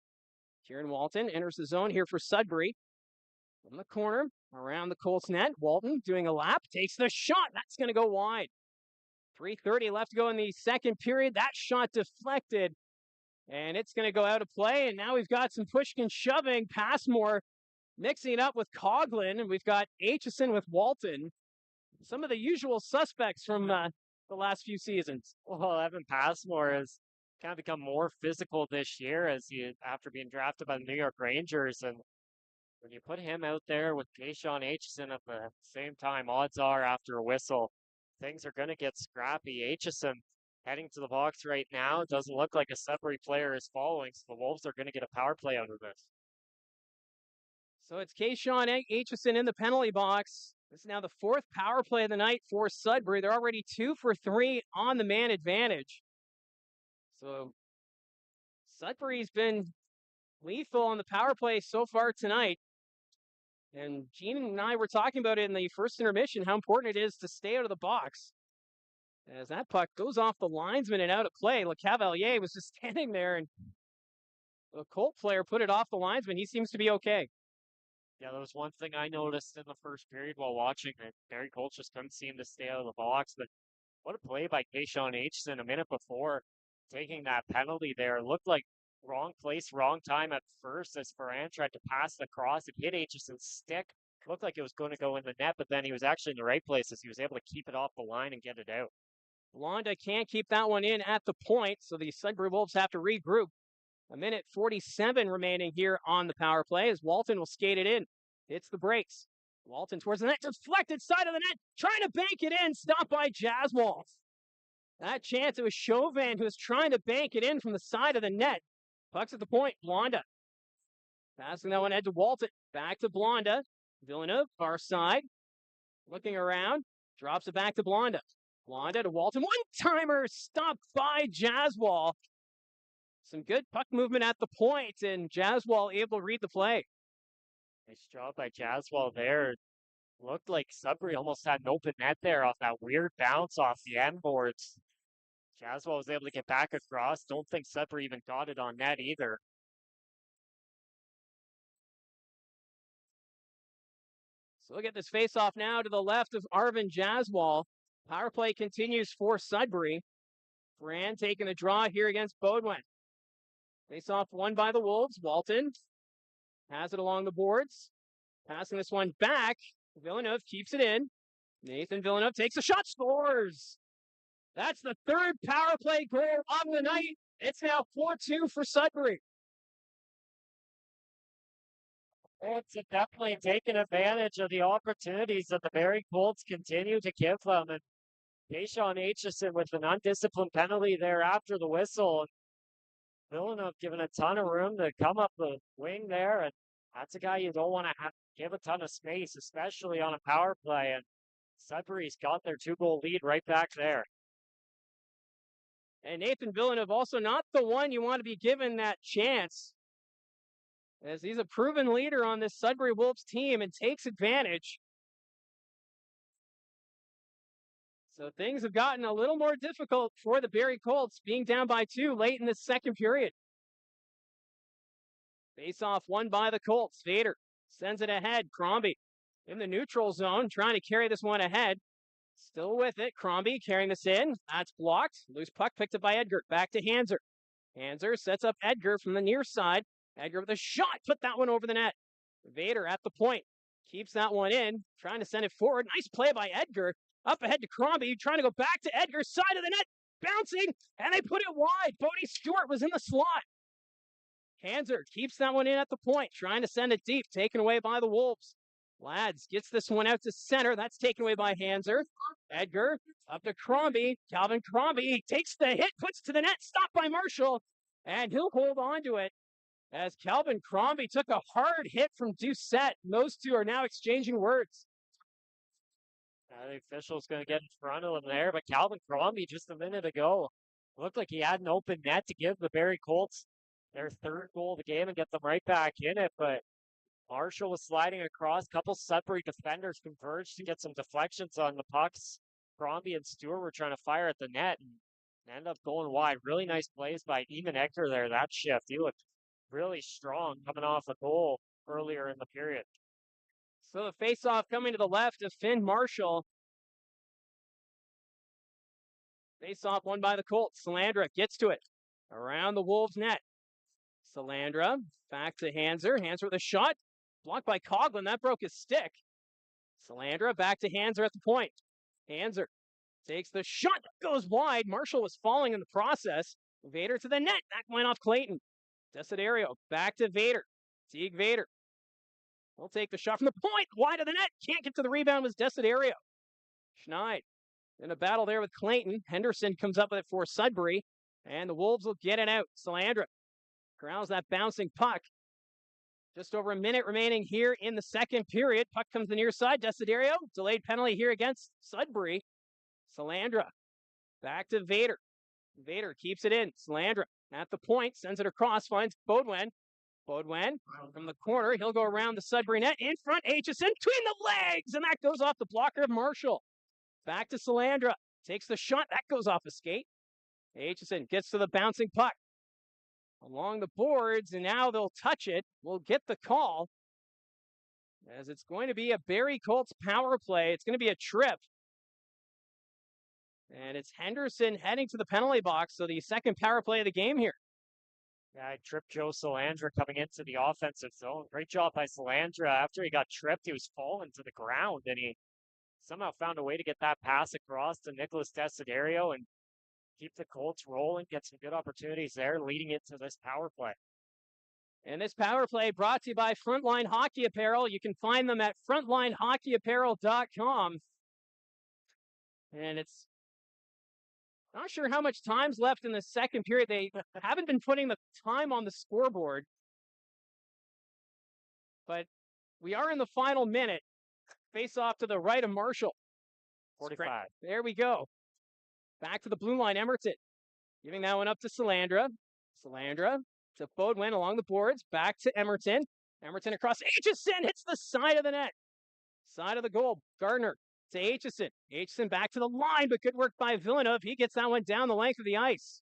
Kieran Walton enters the zone here for Sudbury. From the corner, around the Colts net. Walton doing a lap, takes the shot. That's going to go wide. 3:30 left to go in the second period. That shot deflected, and it's going to go out of play. And now we've got some pushing and shoving. Passmore mixing it up with Coughlin, and we've got Aitchison with Walton. Some of the usual suspects from the last few seasons. Well, Evan Passmore has kind of become more physical this year after being drafted by the New York Rangers. And when you put him out there with Kayshawn Aitchison at the same time, odds are after a whistle, things are going to get scrappy. Aitchison heading to the box right now. It doesn't look like a Sudbury player is following, so the Wolves are going to get a power play out of this. So it's Kayshawn Aitchison in the penalty box. This is now the fourth power play of the night for Sudbury. They're already 2 for 3 on the man advantage. So Sudbury's been lethal on the power play so far tonight. And Gene and I were talking about it in the first intermission, how important it is to stay out of the box. As that puck goes off the linesman and out of play, Le Cavalier was just standing there, and the Colt player put it off the linesman. He seems to be okay. Yeah, there was one thing I noticed in the first period while watching that Barrie Colts just couldn't seem to stay out of the box. But what a play by Kayshawn Aitchison a minute before taking that penalty there. It looked like wrong place, wrong time at first as Ferran tried to pass the cross. It hit Aitchison's stick. It looked like it was going to go in the net, but then he was actually in the right place as he was able to keep it off the line and get it out. Blonda can't keep that one in at the point, so the Sudbury Wolves have to regroup. 1:47 remaining here on the power play as Walton will skate it in. Hits the brakes. Walton towards the net, deflected side of the net, trying to bank it in, stopped by Jaswal. That chance, it was Chauvin who was trying to bank it in from the side of the net. Puck's at the point, Blonda. Passing that one ahead to Walton, back to Blonda. Villeneuve, far side. Looking around, drops it back to Blonda. Blonda to Walton, one-timer stopped by Jaswal. Some good puck movement at the point, and Jaswal able to read the play. Nice job by Jaswal there. Looked like Sudbury almost had an open net there off that weird bounce off the end boards. Jaswal was able to get back across. Don't think Sudbury even got it on net either. So we'll get this face-off now to the left of Arvin Jaswal. Power play continues for Sudbury. Ferran taking a draw here against Baudouin. Face-off won by the Wolves. Walton has it along the boards. Passing this one back. Villeneuve keeps it in. Nathan Villeneuve takes a shot, scores. That's the third power play goal of the night. It's now 4-2 for Sudbury. It's definitely taking advantage of the opportunities that the Barrie Colts continue to give them. And Kayshawn Aitchison with an undisciplined penalty there after the whistle. Villeneuve given a ton of room to come up the wing there. And that's a guy you don't want to have give a ton of space, especially on a power play. And Sudbury's got their 2-goal lead right back there. And Nathan Villeneuve also not the one you want to be given that chance, as he's a proven leader on this Sudbury Wolves team and takes advantage. So things have gotten a little more difficult for the Barrie Colts, being down by 2 late in the second period. Face-off won by the Colts. Vader sends it ahead. Crombie in the neutral zone, trying to carry this one ahead. Still with it. Crombie carrying this in. That's blocked. Loose puck picked up by Edgar. Back to Hanser. Hanser sets up Edgar from the near side. Edgar with a shot. Put that one over the net. Vader at the point. Keeps that one in. Trying to send it forward. Nice play by Edgar. Up ahead to Crombie. Trying to go back to Edgar's side of the net. Bouncing. And they put it wide. Bodie Stewart was in the slot. Hanser keeps that one in at the point. Trying to send it deep. Taken away by the Wolves. Lads gets this one out to center. That's taken away by Hanser. Edgar up to Crombie. Calvin Crombie takes the hit, puts to the net, stopped by Marshall, and he'll hold on to it as Calvin Crombie took a hard hit from Doucette. Those two are now exchanging words. The official's going to get in front of him there, but Calvin Crombie just a minute ago looked like he had an open net to give the Barrie Colts their third goal of the game and get them right back in it, but Marshall was sliding across. Couple Sudbury defenders converged to get some deflections on the pucks. Crombie and Stewart were trying to fire at the net and ended up going wide. Really nice plays by Eamon Edgar there, that shift. He looked really strong coming off a goal earlier in the period. So the face-off coming to the left of Finn Marshall. Face-off won by the Colts. Salandra gets to it around the Wolves net. Salandra back to Hanser. Hanser with a shot. Blocked by Coughlin. That broke his stick. Salandra back to Hanser at the point. Hanser takes the shot. Goes wide. Marshall was falling in the process. Vader to the net. That went off Clayton. Desiderio back to Vader. Teague Vader. We'll take the shot from the point. Wide of the net. Can't get to the rebound was Desiderio. Schneid in a battle there with Clayton. Henderson comes up with it for Sudbury. And the Wolves will get it out. Salandra corrals that bouncing puck. Just over a minute remaining here in the second period. Puck comes the near side. Desiderio. Delayed penalty here against Sudbury. Salandra back to Vader. Vader keeps it in. Salandra at the point. Sends it across. Finds Beaudoin. Beaudoin from the corner. He'll go around the Sudbury net. In front. Aitchison between the legs. And that goes off the blocker of Marshall. Back to Salandra. Takes the shot. That goes off a skate. Aitchison gets to the bouncing puck along the boards, and now they'll touch it. We'll get the call as it's going to be a Barrie Colts power play. It's going to be a trip. And it's Henderson heading to the penalty box, so the second power play of the game here. Yeah, I tripped Joe Salandra coming into the offensive zone. Great job by Salandra. After he got tripped, he was falling to the ground, and he somehow found a way to get that pass across to Nicholas Desiderio and keep the Colts rolling, get some good opportunities there leading into this power play. And this power play brought to you by Frontline Hockey Apparel. You can find them at frontlinehockeyapparel.com. And it's not sure how much time's left in the second period. They haven't been putting the time on the scoreboard. But we are in the final minute. Face off to the right of Marshall. 45. There we go. Back to the blue line, Emerton. Giving that one up to Salandra. Salandra to Beaudoin along the boards. Back to Emerton. Emerton across. Aitchison hits the side of the net. Side of the goal. Gardner to Aitchison. Aitchison back to the line, but good work by Villeneuve. He gets that one down the length of the ice.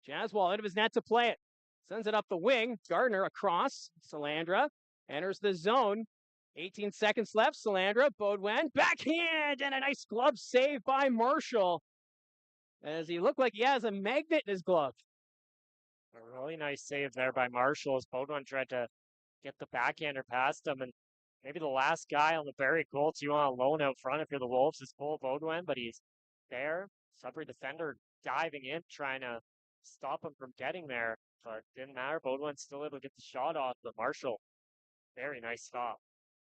Jaswal out of his net to play it. Sends it up the wing. Gardner across. Salandra enters the zone. 18 seconds left. Salandra, Beaudoin, backhand, and a nice glove save by Marshall, as he looked like he has a magnet in his glove. A really nice save there by Marshall as Beaudoin tried to get the backhander past him. And maybe the last guy on the Barrie Colts you want to loan out front if you're the Wolves is Cole Beaudoin, but he's there. Sudbury defender diving in, trying to stop him from getting there. But didn't matter. Beaudoin's still able to get the shot off, but Marshall, very nice stop.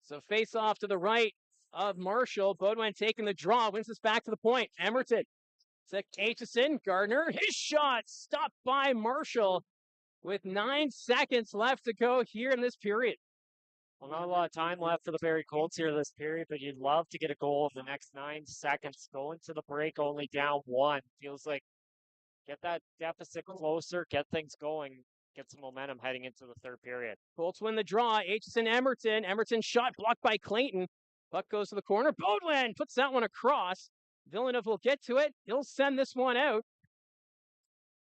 So face off to the right of Marshall. Beaudoin taking the draw, wins this back to the point. Emerton. Aitchison, Gardner, his shot stopped by Marshall with 9 seconds left to go here in this period. Well, not a lot of time left for the Barrie Colts here this period, but you'd love to get a goal in the next 9 seconds. Going to the break only down 1. Feels like get that deficit closer, get things going, get some momentum heading into the third period. Colts win the draw. Aitchison, Emerton. Emerton shot blocked by Clayton. Puck goes to the corner. Beaudoin puts that one across. Villeneuve will get to it. He'll send this one out.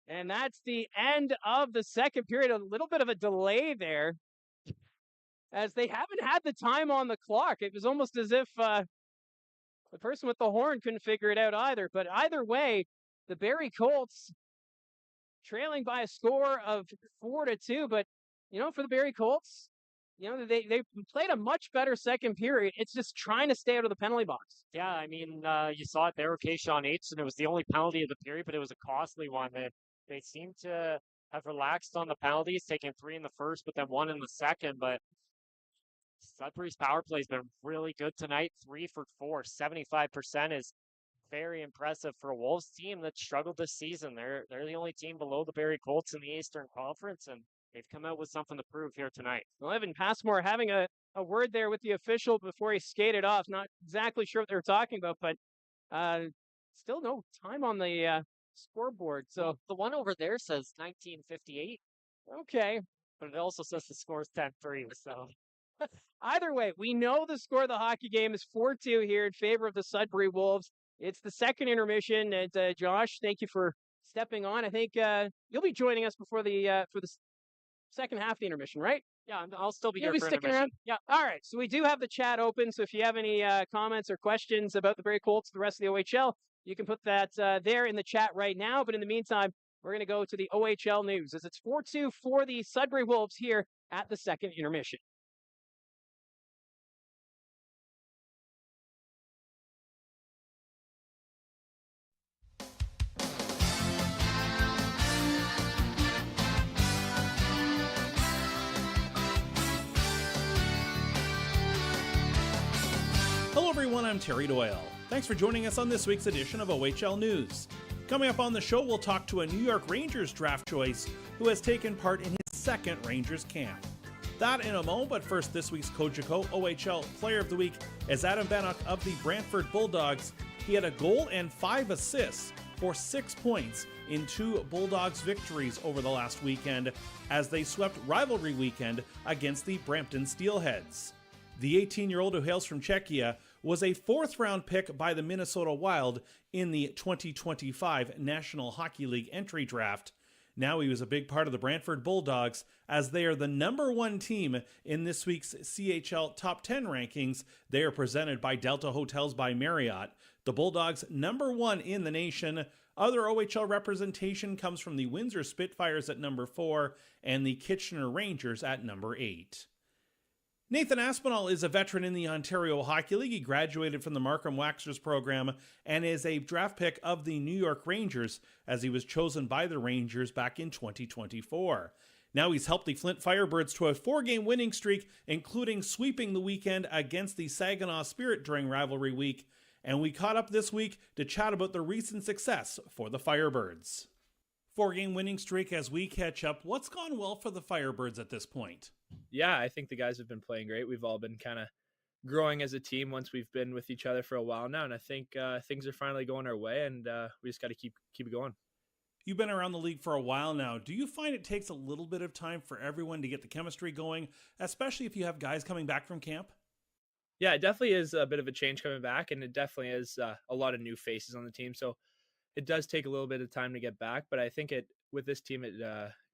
And that's the end of the second period. A little bit of a delay there, as they haven't had the time on the clock. It was almost as if the person with the horn couldn't figure it out either. But either way, the Barrie Colts trailing by a score of 4-2. But, for the Barrie Colts, they played a much better second period. It's just trying to stay out of the penalty box. Yeah, I mean, you saw it there with Kayshawn Aitchison. It was the only penalty of the period, but it was a costly one. They seem to have relaxed on the penalties, taking 3 in the first, but then 1 in the second. But Sudbury's power play has been really good tonight. 3 for 4, 75% is very impressive for a Wolves team that struggled this season. They're the only team below the Barrie Colts in the Eastern Conference, and they've come out with something to prove here tonight. Well, Evan Passmore having a word there with the official before he skated off. Not exactly sure what they were talking about, but still no time on the scoreboard. So well, the one over there says 1958. Okay. But it also says the score is 10-3. So either way, we know the score of the hockey game is 4-2 here in favor of the Sudbury Wolves. It's the second intermission, and Josh, thank you for stepping on. I think you'll be joining us before the for the second half of the intermission, right? Yeah, I'll still be You'll here be for sticking intermission. around. Yeah. All right. So we do have the chat open. So if you have any comments or questions about the Barrie Colts, the rest of the OHL, you can put that there in the chat right now. But in the meantime, we're going to go to the OHL news as it's 4-2 for the Sudbury Wolves here at the second intermission. Hello everyone, I'm Terry Doyle. Thanks for joining us on this week's edition of OHL News. Coming up on the show, we'll talk to a New York Rangers draft choice who has taken part in his second Rangers camp. That in a moment, but first this week's Cogeco OHL Player of the Week is Adam Bannock of the Brantford Bulldogs. He had a goal and 5 assists for 6 points in 2 Bulldogs victories over the last weekend as they swept rivalry weekend against the Brampton Steelheads. The 18-year-old who hails from Czechia was a 4th-round pick by the Minnesota Wild in the 2025 National Hockey League entry draft. Now he was a big part of the Brantford Bulldogs as they are the number 1 team in this week's CHL Top 10 rankings. They are presented by Delta Hotels by Marriott. The Bulldogs number 1 in the nation. Other OHL representation comes from the Windsor Spitfires at number 4 and the Kitchener Rangers at number 8. Nathan Aspinall is a veteran in the Ontario Hockey League. He graduated from the Markham Waxers program and is a draft pick of the New York Rangers as he was chosen by the Rangers back in 2024. Now he's helped the Flint Firebirds to a 4-game winning streak, including sweeping the weekend against the Saginaw Spirit during rivalry week. And we caught up this week to chat about the recent success for the Firebirds. 4-game winning streak as we catch up. What's gone well for the Firebirds at this point? Yeah, I think the guys have been playing great. We've all been kind of growing as a team once we've been with each other for a while now, and I think things are finally going our way, and we just got to keep it going. You've been around the league for a while now. Do you find it takes a little bit of time for everyone to get the chemistry going, especially if you have guys coming back from camp? Yeah, it definitely is a bit of a change coming back, and it definitely is a lot of new faces on the team, so it does take a little bit of time to get back, but I think with this team, it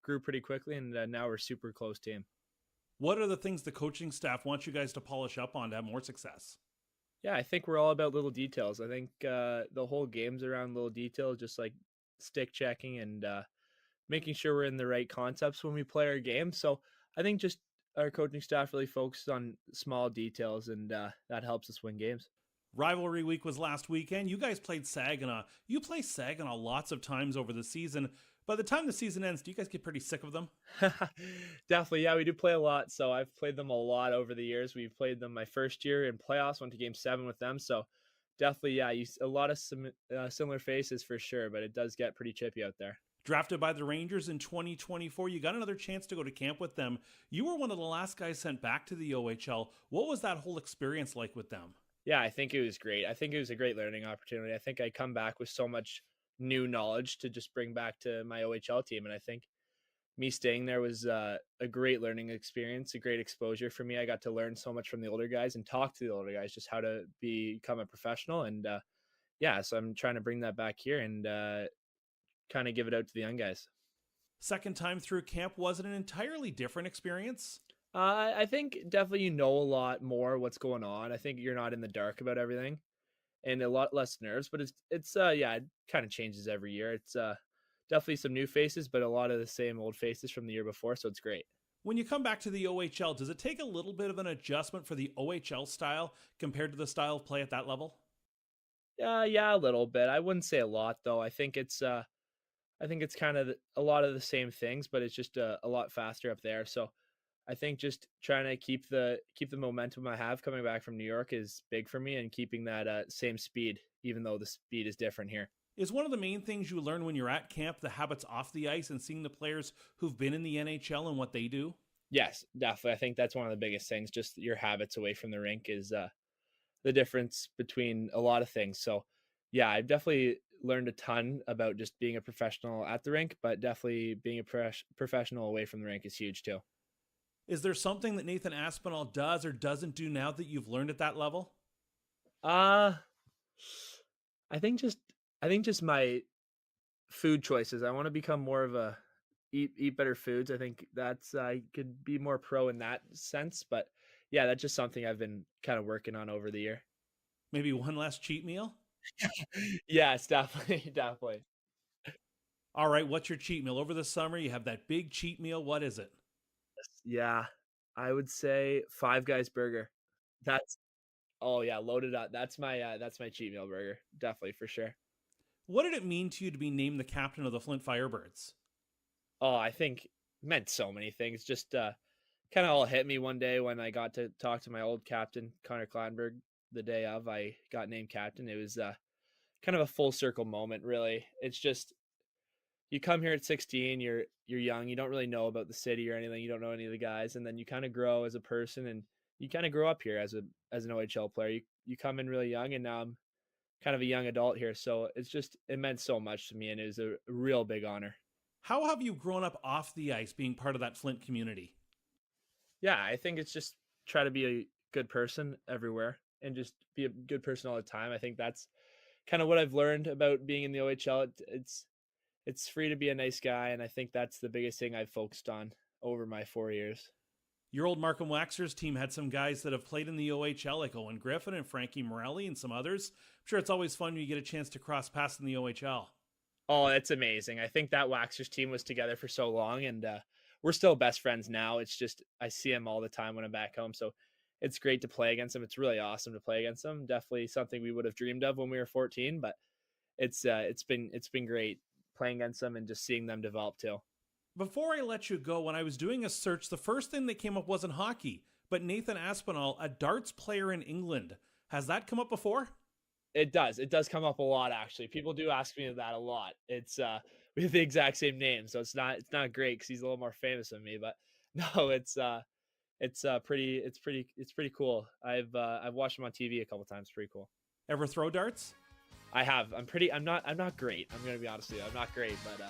grew pretty quickly, and now we're a super close team. What are the things the coaching staff wants you guys to polish up on to have more success? Yeah, I think we're all about little details. I think the whole game's around little details, just like stick checking and making sure we're in the right concepts when we play our game. So I think just our coaching staff really focuses on small details, and that helps us win games. Rivalry week was last weekend. You guys played Saginaw. You play Saginaw lots of times over the season. By the time the season ends, do you guys get pretty sick of them? Definitely, yeah, we do play a lot. So I've played them a lot over the years. We've played them my first year in playoffs, went to game 7 with them. So definitely, yeah, a lot of similar faces for sure, but it does get pretty chippy out there. Drafted by the Rangers in 2024, you got another chance to go to camp with them. You were one of the last guys sent back to the OHL. What was that whole experience like with them? Yeah, I think it was great. I think it was a great learning opportunity. I think I come back with so much new knowledge to just bring back to my OHL team. And I think me staying there was a great learning experience, a great exposure for me. I got to learn so much from the older guys and talk to the older guys, just how to become a professional. And yeah, so I'm trying to bring that back here and kind of give it out to the young guys. Second time through camp, was it an entirely different experience? I think definitely you know a lot more what's going on. I think you're not in the dark about everything, and a lot less nerves. But it's yeah, it kind of changes every year. It's definitely some new faces, but a lot of the same old faces from the year before. So it's great. When you come back to the OHL, does it take a little bit of an adjustment for the OHL style compared to the style of play at that level? Yeah, a little bit. I wouldn't say a lot though. I think it's kind of a lot of the same things, but it's just a lot faster up there. So I think just trying to keep the momentum I have coming back from New York is big for me, and keeping that same speed, even though the speed is different here. Is one of the main things you learn when you're at camp the habits off the ice and seeing the players who've been in the NHL and what they do? Yes, definitely. I think that's one of the biggest things. Just your habits away from the rink is the difference between a lot of things. So, yeah, I've definitely learned a ton about just being a professional at the rink, but definitely being a professional away from the rink is huge too. Is there something that Nathan Aspinall does or doesn't do now that you've learned at that level? Uh I think just my food choices. I want to become more of a eat better foods. I think that's I could be more pro in that sense, but yeah, that's just something I've been kind of working on over the year. Maybe one less cheat meal? Yes, definitely, definitely. All right, what's your cheat meal? Over the summer, you have that big cheat meal. What is it? Yeah, I would say Five Guys burger. That's oh yeah, loaded up. That's my cheat meal burger. Definitely for sure. What did it mean to you to be named the captain of the Flint Firebirds? Oh, I think it meant so many things. Just kind of all hit me one day when I got to talk to my old captain, Connor Klanberg, the day of I got named captain. It was kind of a full circle moment, really. It's just you come here at 16, you're young, you don't really know about the city or anything, you don't know any of the guys, and then you kind of grow as a person, and you kind of grow up here as an OHL player. You come in really young, and now I'm kind of a young adult here, so it meant so much to me, and it was a real big honor. How have you grown up off the ice being part of that Flint community? Yeah, I think it's just try to be a good person everywhere and just be a good person all the time. I think that's kind of what I've learned about being in the OHL. It's free to be a nice guy, and I think that's the biggest thing I've focused on over my 4 years. Your old Markham Waxers team had some guys that have played in the OHL, like Owen Griffin and Frankie Morelli and some others. I'm sure it's always fun when you get a chance to cross paths in the OHL. Oh, it's amazing. I think that Waxers team was together for so long, and we're still best friends now. It's just I see him all the time when I'm back home, so it's great to play against him. It's really awesome to play against him. Definitely something we would have dreamed of when we were 14, but it's been great playing against them and just seeing them develop too. Before I let you go, when I was doing a search, the first thing that came up wasn't hockey, but Nathan Aspinall, a darts player in England. Has that come up before? It does. It does come up a lot, actually. People do ask me that a lot. It's we have the exact same name, so it's not great because he's a little more famous than me. But no, it's pretty cool. I've watched him on TV a couple times. Pretty cool. Ever throw darts? I have. I'm not great. I'm gonna be honest with you. I'm not great, but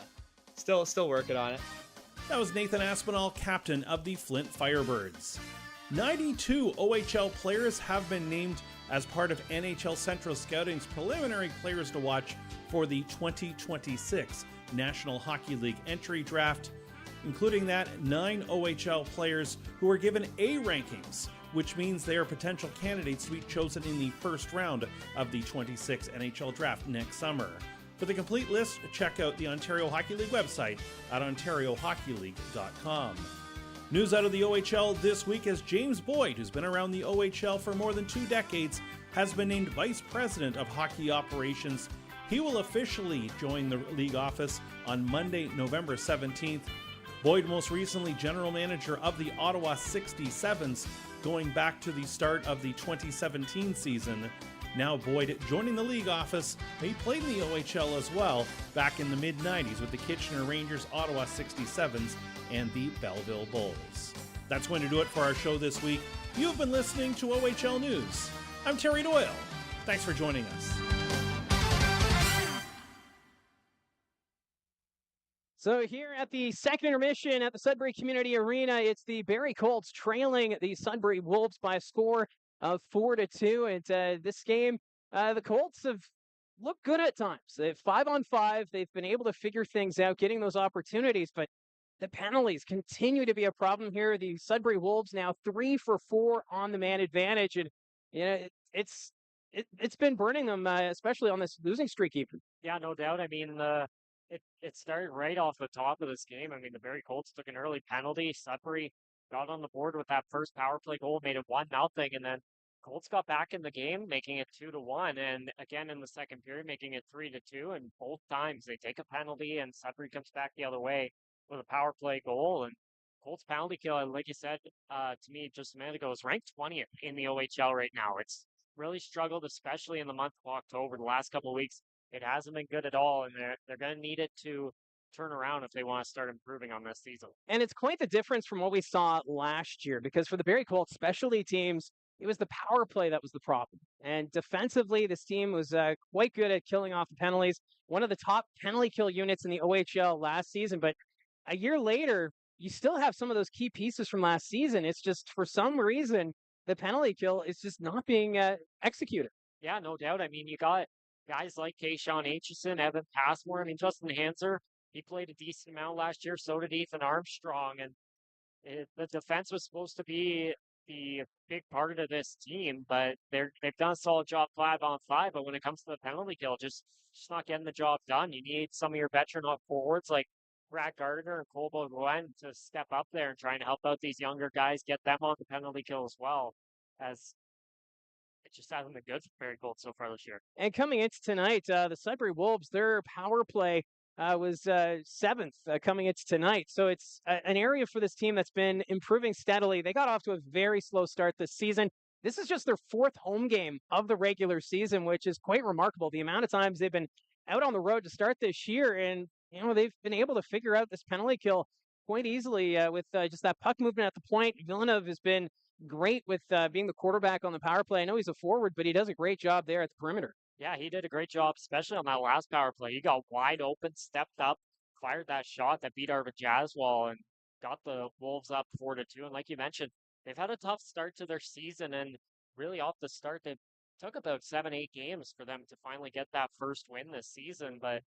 still working on it. That was Nathan Aspinall, captain of the Flint Firebirds. 92 OHL players have been named as part of NHL Central Scouting's preliminary players to watch for the 2026 National Hockey League entry draft, including that 9 OHL players who were given A rankings, which means they are potential candidates to be chosen in the first round of the 26 NHL draft next summer. For the complete list, check out the Ontario Hockey League website at ontariohockeyleague.com. News out of the OHL this week as James Boyd, who's been around the OHL for more than 2 decades, has been named Vice President of Hockey Operations. He will officially join the league office on Monday, November 17th. Boyd, most recently General Manager of the Ottawa 67s, going back to the start of the 2017 season. Now Boyd joining the league office. He played in the OHL as well back in the mid-90s with the Kitchener Rangers, Ottawa 67s, and the Belleville Bulls. That's going to do it for our show this week. You've been listening to OHL News. I'm Terry Doyle. Thanks for joining us. So here at the second intermission at the Sudbury Community Arena, it's the Barrie Colts trailing the Sudbury Wolves by a score of 4-2. And this game, the Colts have looked good at times. They've 5-on-5. They've been able to figure things out, getting those opportunities, but the penalties continue to be a problem here. The Sudbury Wolves now 3 for 4 on the man advantage, and you know it's been burning them, especially on this losing streak. Even Yeah, no doubt. I mean, it started right off the top of this game. I mean, the Barrie Colts took an early penalty. Sudbury got on the board with that first power play goal, made it 1-0, and then Colts got back in the game, making it 2-1, and again in the second period, making it 3-2. And both times they take a penalty, and Sudbury comes back the other way with a power play goal. And Colts penalty kill, and like you said to me just a minute ago, is ranked 20th in the OHL right now. It's really struggled, especially in the month of October. The last couple of weeks, it hasn't been good at all, and they're going to need it to turn around if they want to start improving on this season. And it's quite the difference from what we saw last year, because for the Barrie Colts specialty teams, it was the power play that was the problem. And defensively, this team was quite good at killing off the penalties. One of the top penalty kill units in the OHL last season. But a year later, you still have some of those key pieces from last season. It's just for some reason, the penalty kill is just not being executed. Yeah, no doubt. I mean, you got guys like Kayshawn Aitchison, Evan Passmore. I mean, Justin Hanser, he played a decent amount last year. So did Ethan Armstrong. And the defense was supposed to be the big part of this team, but they've done a solid job 5-on-5. But when it comes to the penalty kill, just not getting the job done. You need some of your veteran forwards like Brad Gardner and Cole Gwen to step up there and trying to help out these younger guys, get them on the penalty kill as well, as it just hasn't been good for Barrie Colts so far this year. And coming into tonight, the Sudbury Wolves, their power play was seventh coming into tonight. So it's an area for this team that's been improving steadily. They got off to a very slow start this season. This is just their fourth home game of the regular season, which is quite remarkable. The amount of times they've been out on the road to start this year, and they've been able to figure out this penalty kill quite easily with just that puck movement at the point. Villeneuve has been great with being the quarterback on the power play. I know he's a forward, but he does a great job there at the perimeter. Yeah, he did a great job, especially on that last power play. He got wide open, stepped up, fired that shot that beat Arvid Jaswal and got the Wolves up 4-2. And like you mentioned, they've had a tough start to their season, and really off the start, they took about 7-8 games for them to finally get that first win this season, but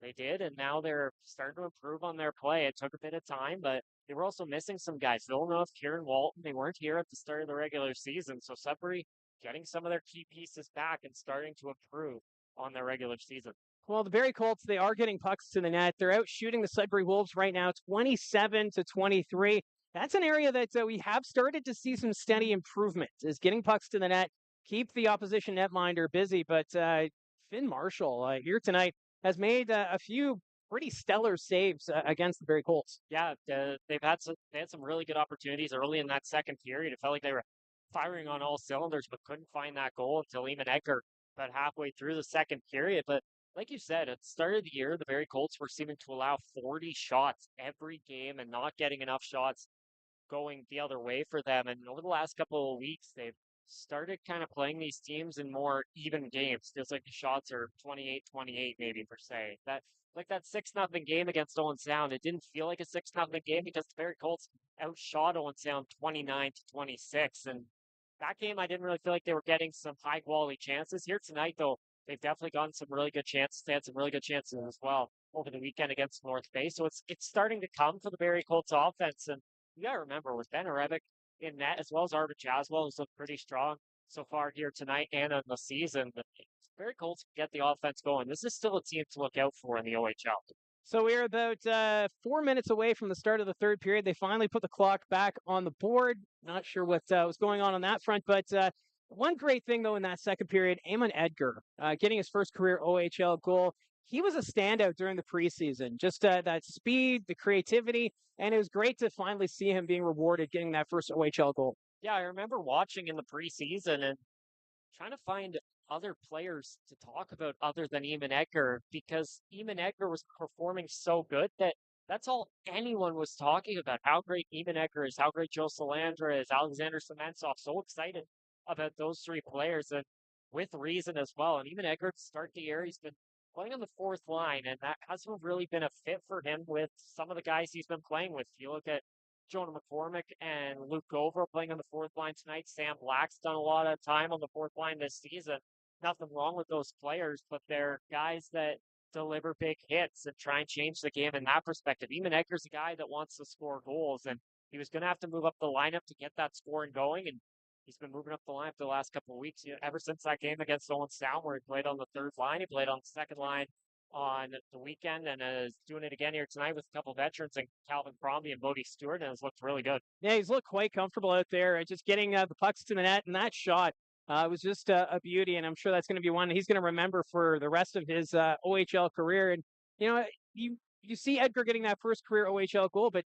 they did, and now they're starting to improve on their play. It took a bit of time, but they were also missing some guys. Villeneuve, Kieran Walton, they weren't here at the start of the regular season, so Sudbury getting some of their key pieces back and starting to improve on their regular season. Well, the Barrie Colts, they are getting pucks to the net. They're out shooting the Sudbury Wolves right now, 27-23. That's an area that we have started to see some steady improvement, is getting pucks to the net, keep the opposition netminder busy. But Finn Marshall here tonight has made a few pretty stellar saves against the Barrie Colts. Yeah, they had some really good opportunities early in that second period. It felt like they were firing on all cylinders, but couldn't find that goal until Eamon Edgar about halfway through the second period. But like you said, at the start of the year, the Barrie Colts were seeming to allow 40 shots every game and not getting enough shots going the other way for them. And over the last couple of weeks, they've started kind of playing these teams in more even games. Feels like the shots are 28-28 maybe per se. That 6-0 game against Owen Sound, it didn't feel like a 6-0 game because the Barrie Colts outshot Owen Sound 29-26. And that game, I didn't really feel like they were getting some high quality chances. Here tonight, though, they've definitely gotten some really good chances. They had some really good chances as well over the weekend against North Bay. So it's starting to come for the Barrie Colts offense. And you got to remember, with Ben Arebic in net, as well as Arvid Jaswal, who's looked pretty strong so far here tonight and in the season, the Barrie Colts can get the offense going. This is still a team to look out for in the OHL. So we're about 4 minutes away from the start of the third period. They finally put the clock back on the board. Not sure what was going on that front, but one great thing, though, in that second period, Eamon Edgar getting his first career OHL goal. He was a standout during the preseason, just that speed, the creativity, and it was great to finally see him being rewarded getting that first OHL goal. Yeah, I remember watching in the preseason and trying to find other players to talk about other than Eamon Edgar, because Eamon Edgar was performing so good that that's all anyone was talking about. How great Eamon Edgar is, how great Joe Salandra is, Alexander Sementsov. So excited about those three players, and with reason as well. And Eamon Edgar, to start the year, he's been playing on the fourth line, and that hasn't really been a fit for him with some of the guys he's been playing with. You look at Jonah McCormick and Luke Gover playing on the fourth line tonight. Sam Black's done a lot of time on the fourth line this season. Nothing wrong with those players, but they're guys that deliver big hits and try and change the game in that perspective. Eamon Edgar's a guy that wants to score goals, and he was going to have to move up the lineup to get that scoring going, and he's been moving up the lineup the last couple of weeks. Ever since that game against Owen Sound, where he played on the third line, he played on the second line on the weekend, and is doing it again here tonight with a couple of veterans and Calvin Crombie and Bodie Stewart, and has looked really good. Yeah, he's looked quite comfortable out there, just getting the pucks to the net, and that shot was just a beauty, and I'm sure that's going to be one he's going to remember for the rest of his OHL career. And you see Edgar getting that first career OHL goal, but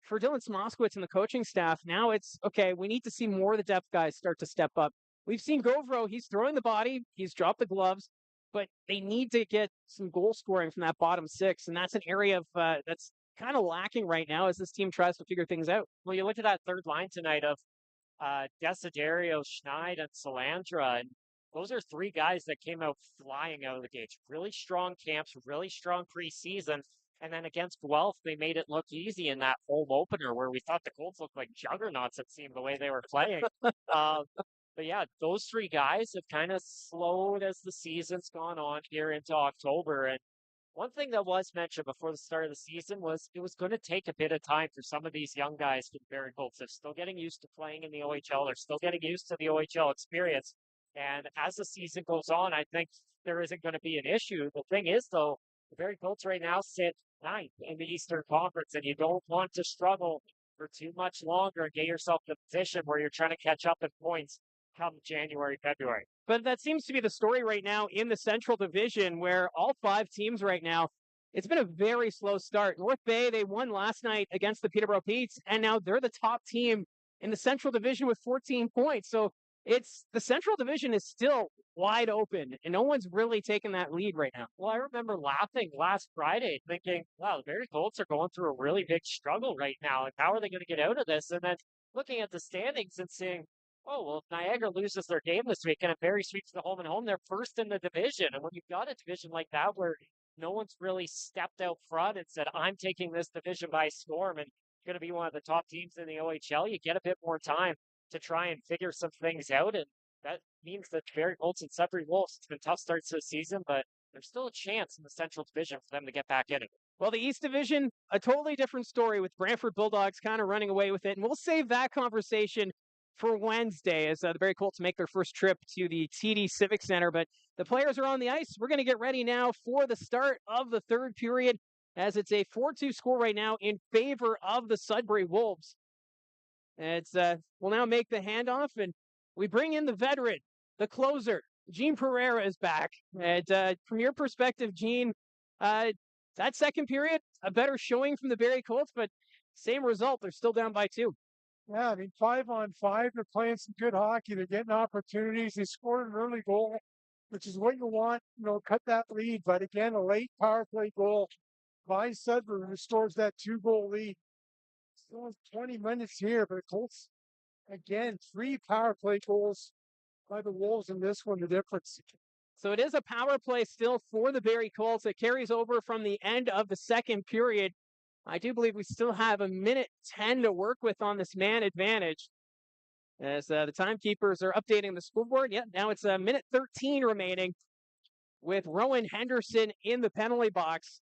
for Dylan Smoskowitz and the coaching staff, now it's okay. We need to see more of the depth guys start to step up. We've seen Govro, he's throwing the body, he's dropped the gloves, but they need to get some goal scoring from that bottom six. And that's an area of that's kind of lacking right now as this team tries to figure things out. Well, you look at that third line tonight of Desiderio, Schneid, and Salandra, and those are three guys that came out flying out of the gates. Really strong camps, really strong preseason. And then against Guelph, they made it look easy in that home opener where we thought the Colts looked like juggernauts, it seemed, the way they were playing. But yeah, those three guys have kind of slowed as the season's gone on here into October. And one thing that was mentioned before the start of the season was it was going to take a bit of time for some of these young guys for the Barrie Colts. They're still getting used to playing in the OHL. They're still getting used to the OHL experience. And as the season goes on, I think there isn't going to be an issue. The thing is, though, the Barrie Colts right now sit ninth in the Eastern Conference, and you don't want to struggle for too much longer and get yourself in a position where you're trying to catch up in points come January, February. But that seems to be the story right now in the Central Division, where all five teams right now, it's been a very slow start. North Bay, they won last night against the Peterborough Petes, and now they're the top team in the Central Division with 14 points. So it's the Central Division is still wide open, and no one's really taking that lead right now. Well, I remember laughing last Friday, thinking, wow, the Barrie Colts are going through a really big struggle right now. Like, how are they going to get out of this? And then looking at the standings and seeing, oh, well, if Niagara loses their game this week and if Barrie sweeps the home and home, they're first in the division. And when you've got a division like that where no one's really stepped out front and said, I'm taking this division by storm and going to be one of the top teams in the OHL, you get a bit more time to try and figure some things out. And that means that Barrie Colts and Sudbury Wolves, it's been tough starts to the season, but there's still a chance in the Central Division for them to get back in it. Well, the East Division, a totally different story with Brantford Bulldogs kind of running away with it. And we'll save that conversation for Wednesday as the Barrie Colts make their first trip to the TD Civic Center. But the players are on the ice. We're going to get ready now for the start of the third period as it's a 4-2 score right now in favor of the Sudbury Wolves. It's we'll now make the handoff, and we bring in the veteran, the closer. Gene Pereira is back. And from your perspective, Gene, that second period, a better showing from the Barrie Colts, but same result. They're still down by 2. Yeah, I mean, 5-on-5, they're playing some good hockey. They're getting opportunities. They scored an early goal, which is what you want, cut that lead. But again, a late power play goal by Sudbury restores that 2-goal lead. Still 20 minutes here, but the Colts, again, 3 power play goals by the Wolves in this one, the difference. So it is a power play still for the Barrie Colts. It carries over from the end of the second period. I do believe we still have a minute 10 to work with on this man advantage. As the timekeepers are updating the scoreboard. Yeah, now it's a minute 13 remaining with Rowan Henderson in the penalty box.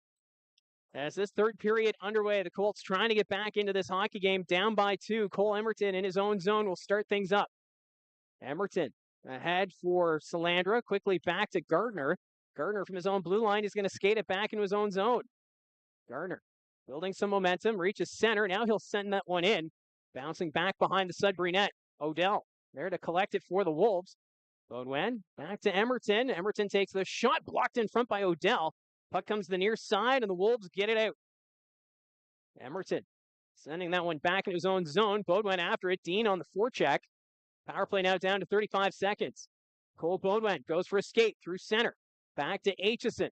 As this third period underway, the Colts trying to get back into this hockey game down by 2. Cole Emerton in his own zone will start things up. Emerton ahead for Salandra, quickly back to Gardner. Gardner from his own blue line is going to skate it back into his own zone. Gardner building some momentum, reaches center. Now he'll send that one in. Bouncing back behind the Sudbury net. Odell there to collect it for the Wolves. Baudouin back to Emerton. Emerton takes the shot, blocked in front by Odell. Puck comes to the near side, and the Wolves get it out. Emerton sending that one back in his own zone. Baudouin after it. Dean on the forecheck. Power play now down to 35 seconds. Cole Baudouin goes for a skate through center. Back to Aitchison.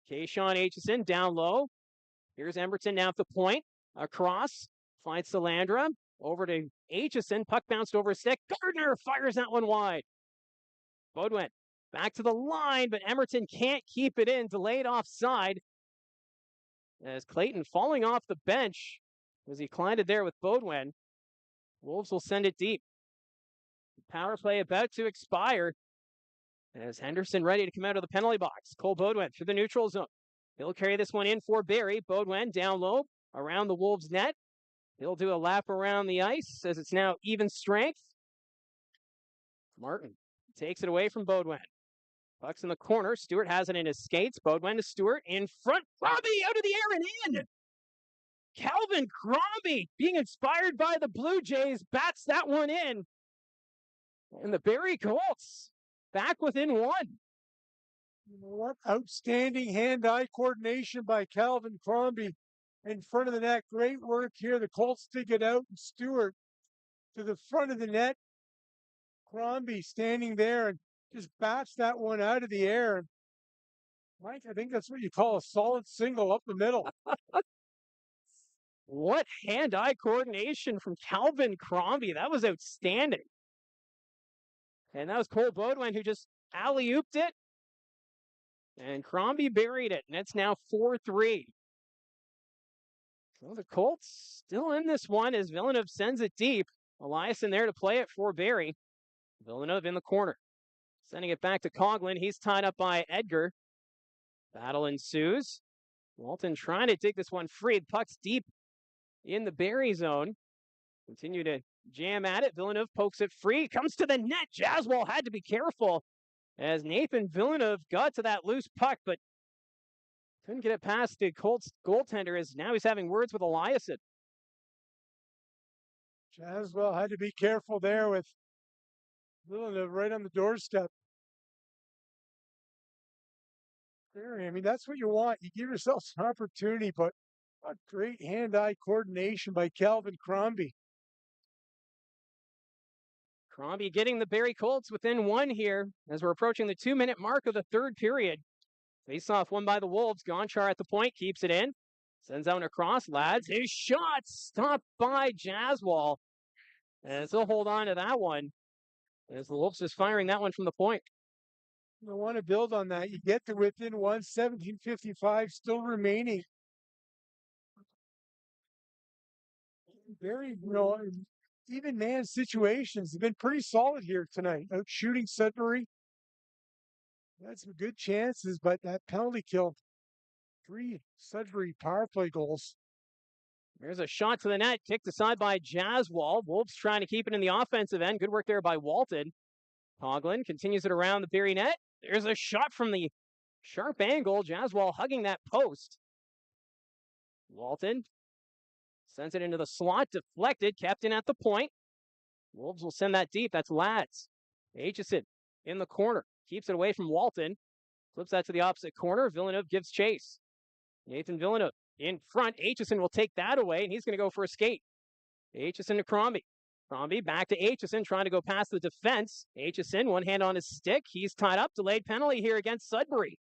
Kayshawn Aitchison down low. Here's Emerton now at the point. Across. Finds Salandra. Over to Aitchison. Puck bounced over a stick. Gardner fires that one wide. Baudouin back to the line, but Emerton can't keep it in. Delayed offside. As Clayton falling off the bench as he collided there with Baudouin. Wolves will send it deep. Power play about to expire. As Henderson ready to come out of the penalty box. Cole Baudouin through the neutral zone. He'll carry this one in for Barrie. Baudouin down low around the Wolves net. He'll do a lap around the ice as it's now even strength. Martin takes it away from Baudouin. Puck's in the corner. Stewart has it in his skates. Baudouin to Stewart in front. Crombie out of the air and in. Calvin Crombie, being inspired by the Blue Jays, bats that one in. And the Barrie Colts back within 1. What outstanding hand-eye coordination by Calvin Crombie. in front of the net. Great work here. The Colts dig it out, and Stewart to the front of the net. Crombie standing there and just bats that one out of the air. Mike, I think that's what you call a solid single up the middle. What hand-eye coordination from Calvin Crombie. That was outstanding. And that was Cole Baudouin who just alley-ooped it. And Crombie buried it, and it's now 4-3. So the Colts still in this one as Villeneuve sends it deep. Eliasson there to play it for Barrie. Villeneuve in the corner. Sending it back to Coughlin. He's tied up by Edgar. Battle ensues. Walton trying to dig this one free. The puck's deep in the Barrie zone. Continue to jam at it. Villeneuve pokes it free. Comes to the net. Jaswal had to be careful as Nathan Villeneuve got to that loose puck, but couldn't get it past the Colts goaltender as now he's having words with Eliasson. Jaswell had to be careful there with Villeneuve right on the doorstep. I mean, that's what you want. You give yourself some opportunity, but a great hand-eye coordination by Calvin Crombie. Crombie getting the Barrie Colts within one here as we're approaching the 2-minute mark of the third period. Face-off won by the Wolves. Gonchar at the point, keeps it in. Sends out across. Lads, his shot stopped by Jaswal. And he'll hold on to that one as the Wolves just firing that one from the point. I want to build on that. You get to within one, 17:55 still remaining. Very, even man situations have been pretty solid here tonight. Out shooting Sudbury. Had some good chances, but that penalty killed 3 Sudbury power play goals. There's a shot to the net, kicked aside by Jaswal. Wolves trying to keep it in the offensive end. Good work there by Walton. Coughlin continues it around the Barrie net. There's a shot from the sharp angle. Jaswal hugging that post. Walton sends it into the slot, deflected, kept in at the point. Wolves will send that deep. That's Lads. Aitchison in the corner. Keeps it away from Walton. Flips that to the opposite corner. Villeneuve gives chase. Nathan Villeneuve in front. Aitchison will take that away, and he's going to go for a skate. Aitchison to Crombie. Crombie back to Aitchison, trying to go past the defense. Aitchison, one hand on his stick. He's tied up. Delayed penalty here against Sudbury.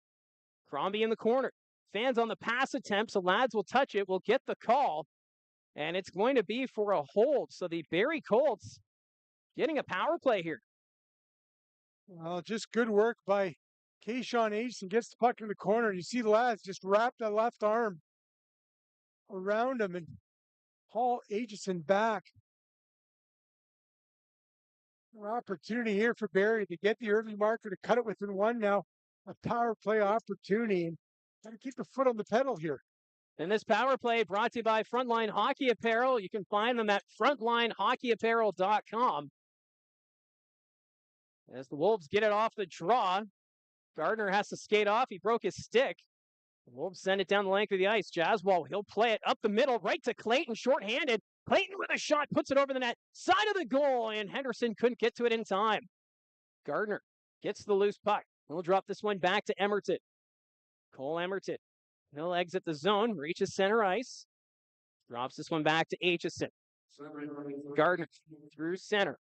Crombie in the corner. Fans on the pass attempt, so Lads will touch it. Will get the call, and it's going to be for a hold. So the Barrie Colts getting a power play here. Well, just good work by Kayshawn Aitchison. Gets the puck in the corner. You see Lads just wrap that left arm around him and haul Aitchison back. An opportunity here for Barrie to get the early marker to cut it within one now. A power play opportunity, and got to keep the foot on the pedal here. And this power play brought to you by Frontline Hockey Apparel. You can find them at frontlinehockeyapparel.com. As the Wolves get it off the draw, Gardner has to skate off. He broke his stick. The Wolves send it down the length of the ice. Jaswal, he'll play it up the middle, right to Clayton, shorthanded. Clayton with a shot, puts it over the net, side of the goal, and Henderson couldn't get to it in time. Gardner gets the loose puck. He'll drop this one back to Emerton. Cole Emerton. He'll exit the zone, reaches center ice. Drops this one back to Aitchison. Gardner through center.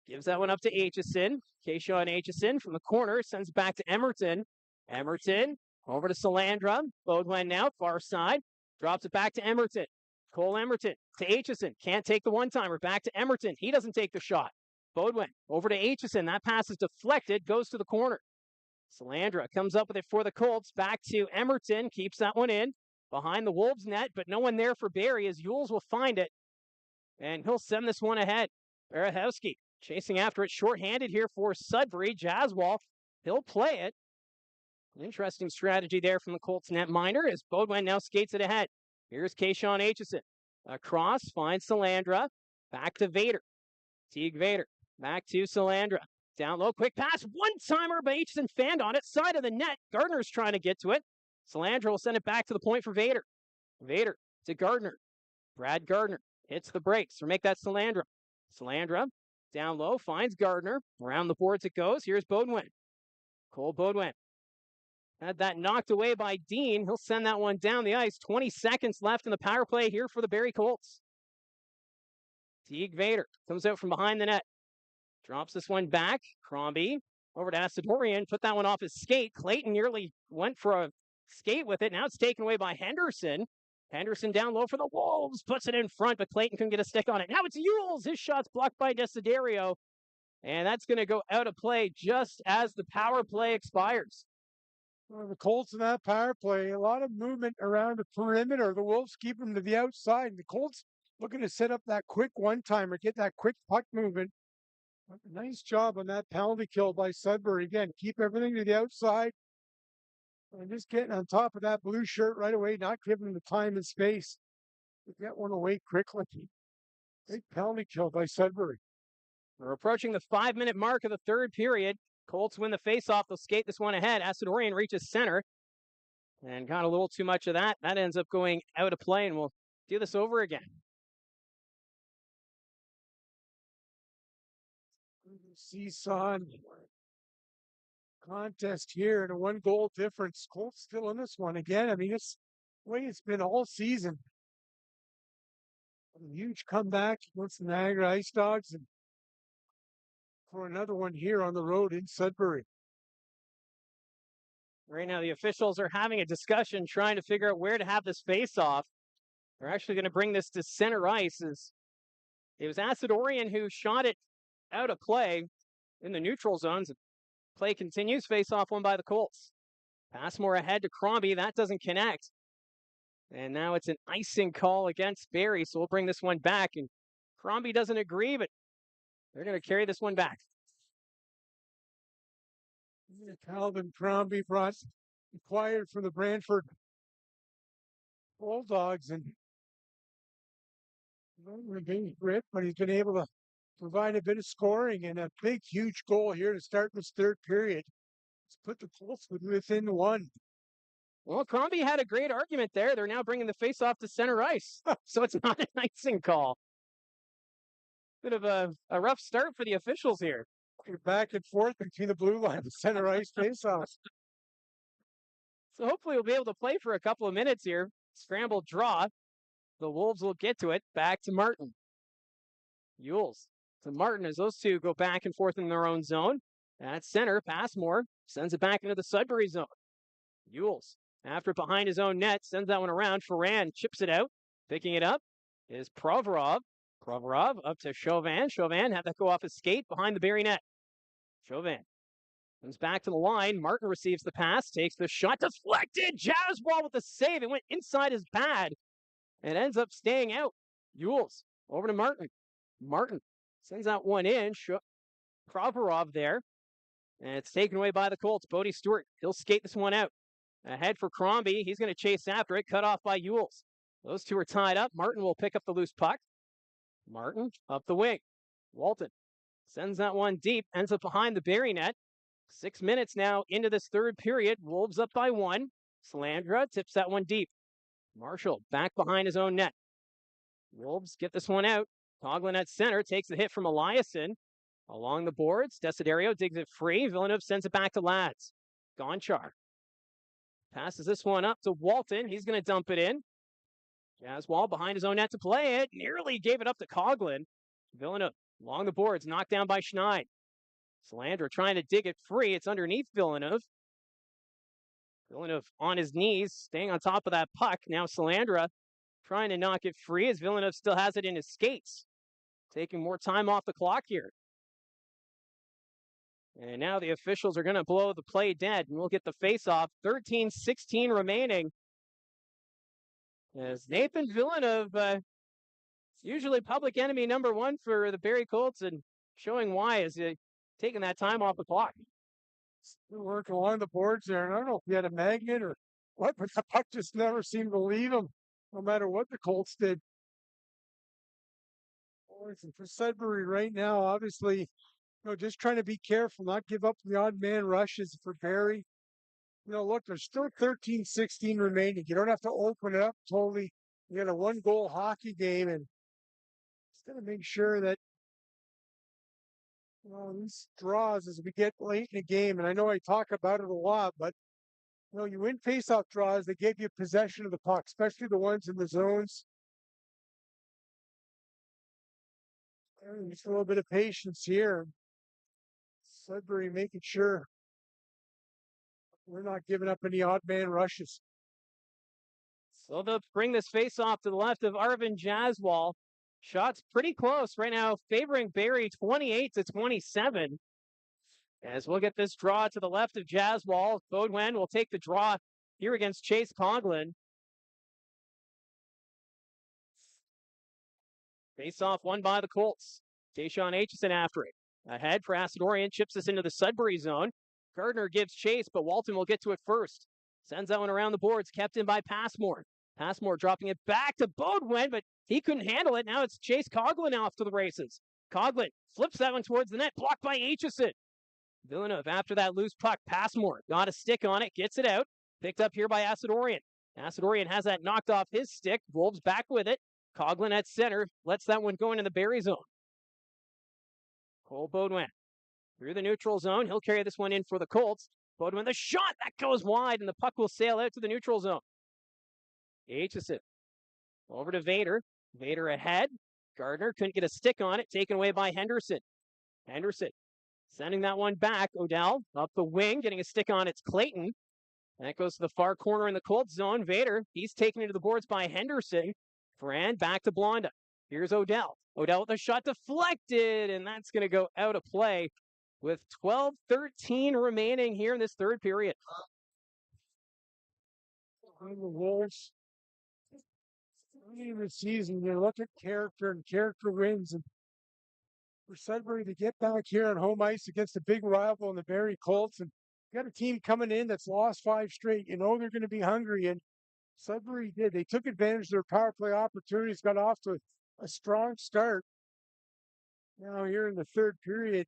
Gives that one up to Aitchison. Kayshawn Aitchison from the corner sends it back to Emerton. Emerton over to Salandra. Baudouin now, far side. Drops it back to Emerton. Cole Emerton to Aitchison. Can't take the one-timer. Back to Emerton. He doesn't take the shot. Baudouin over to Aitchison. That pass is deflected. Goes to the corner. Salandra comes up with it for the Colts. Back to Emerton. Keeps that one in. Behind the Wolves net, but no one there for Barrie as Yules will find it. And he'll send this one ahead. Berehowski chasing after it shorthanded here for Sudbury. Jaswal, he'll play it. Interesting strategy there from the Colts netminder as Baudouin now skates it ahead. Here's Kayshawn Aitchison. Across, finds Salandra. Back to Vader. Teague Vader. Back to Salandra. Down low, quick pass. One-timer, but Aitchison fanned on it. Side of the net. Gardner's trying to get to it. Salandra will send it back to the point for Vader. Vader to Gardner. Brad Gardner hits the brakes. Or make that Salandra. Salandra down low, finds Gardner. Around the boards it goes. Here's Baudouin. Cole Baudouin. Had that knocked away by Dean. He'll send that one down the ice. 20 seconds left in the power play here for the Barrie Colts. Teague Vader comes out from behind the net. Drops this one back. Crombie over to Asadorian. Put that one off his skate. Clayton nearly went for a skate with it. Now it's taken away by Henderson. Henderson down low for the Wolves. Puts it in front, but Clayton couldn't get a stick on it. Now it's Yules. His shot's blocked by Desiderio. And that's going to go out of play just as the power play expires. Well, the Colts in that power play, a lot of movement around the perimeter. The Wolves keep them to the outside. The Colts looking to set up that quick one-timer, get that quick puck movement. Nice job on that penalty kill by Sudbury. Again, keep everything to the outside. And just getting on top of that blue shirt right away, not giving them the time and space to get one away quickly. Big penalty kill by Sudbury. We're approaching the 5-minute mark of the third period. Colts win the faceoff. They'll skate this one ahead. Asadorian reaches center and got a little too much of that. That ends up going out of play, and we'll do this over again. Seesaw contest here and a 1-goal difference. Colts still in this one again. I mean, it's the way it's been all season. A huge comeback against the Niagara Ice Dogs and for another one here on the road in Sudbury. Right now, the officials are having a discussion trying to figure out where to have this face-off. They're actually going to bring this to center ice. It was Asadorian who shot it out of play in the neutral zones. Play continues. Face-off won by the Colts. Passmore ahead to Crombie. That doesn't connect. And now it's an icing call against Barrie, so we'll bring this one back. And Crombie doesn't agree, but they're going to carry this one back. Calvin Crombie acquired from the Brantford Bulldogs and regained grip, but he's been able to provide a bit of scoring and a big, huge goal here to start this third period. Let's put the Colts within one. Well, Crombie had a great argument there. They're now bringing the face-off to center ice, so it's not an icing call. Bit of a rough start for the officials here. You're back and forth between the blue line and center ice face-off. So hopefully we'll be able to play for a couple of minutes here. Scrambled draw. The Wolves will get to it. Back to Martin. Yules to Martin as those two go back and forth in their own zone. At center, Passmore sends it back into the Sudbury zone. Yules, after behind his own net, sends that one around. Ferran chips it out. Picking it up is Provorov. Provorov up to Chauvin. Chauvin had that go off his skate behind the Barrie net. Chauvin comes back to the line. Martin receives the pass, takes the shot, deflected. Jaswal with the save. It went inside his pad and ends up staying out. Yules over to Martin. Martin sends that one in. Provorov there. And it's taken away by the Colts. Bodie Stewart, he'll skate this one out. Ahead for Crombie. He's going to chase after it. Cut off by Yules. Those two are tied up. Martin will pick up the loose puck. Martin up the wing. Walton sends that one deep. Ends up behind the Barrie net. 6 minutes now into this third period. Wolves up by 1. Salandra tips that one deep. Marshall back behind his own net. Wolves get this one out. Coughlin at center takes the hit from Eliasson. Along the boards, Desiderio digs it free. Villeneuve sends it back to Lads. Gonchar passes this one up to Walton. He's going to dump it in. Jaswal behind his own net to play it. Nearly gave it up to Coughlin. Villeneuve along the boards, knocked down by Schneid. Salandra trying to dig it free. It's underneath Villeneuve. Villeneuve on his knees, staying on top of that puck. Now Salandra trying to knock it free as Villeneuve still has it in his skates. Taking more time off the clock here. And now the officials are going to blow the play dead, and we'll get the face-off. 13-16 remaining. As Nathan Villeneuve, usually public enemy number 1 for the Barrie Colts, and showing why as he taking that time off the clock. Still working along the boards there, and I don't know if he had a magnet or what, but the puck just never seemed to leave him, no matter what the Colts did. For Sudbury right now, obviously, just trying to be careful, not give up the odd man rushes for Barrie. Look, there's still 13-16 remaining. You don't have to open it up totally. You got a 1-goal hockey game, and just got to make sure that these draws as we get late in the game, and I know I talk about it a lot, but You know, you win faceoff draws, they give you possession of the puck, especially the ones in the zones. Just a little bit of patience here. Sudbury making sure we're not giving up any odd man rushes. So they'll bring this face off to the left of Arvin Jaswal. Shots pretty close right now, favoring Barrie 28-27. As we'll get this draw to the left of Jaswal. Beaudoin will take the draw here against Chase Coughlin. Face off won by the Colts. Tayshaun Aitchison after it. Ahead for Acidorian, chips us into the Sudbury zone. Gardner gives chase, but Walton will get to it first. Sends that one around the boards, kept in by Passmore. Passmore dropping it back to Beaudoin, but he couldn't handle it. Now it's Chase Coughlin off to the races. Coughlin flips that one towards the net, blocked by Aitchison. Villeneuve after that loose puck. Passmore got a stick on it, gets it out. Picked up here by Acidorian. Acidorian has that knocked off his stick. Wolves back with it. Coughlin at center, lets that one go into the Barrie zone. Cole Beaudoin through the neutral zone. He'll carry this one in for the Colts. Beaudoin, the shot, that goes wide, and the puck will sail out to the neutral zone. Aitchison over to Vader. Vader ahead. Gardner couldn't get a stick on it, taken away by Henderson. Henderson sending that one back. Odell up the wing, getting a stick on it's Clayton. That goes to the far corner in the Colts zone. Vader, he's taken into the boards by Henderson. Fran back to Blonda. Here's Odell. Odell with a shot deflected, and that's going to go out of play with 12:13 remaining here in this third period. The Wolves, early in the season, you look at character, and character wins. And for Sudbury to get back here on home ice against a big rival in the Barrie Colts, and got a team coming in that's lost 5 straight. You know they're going to be hungry, and Sudbury did. They took advantage of their power play opportunities, got off to a strong start. Now here in the third period,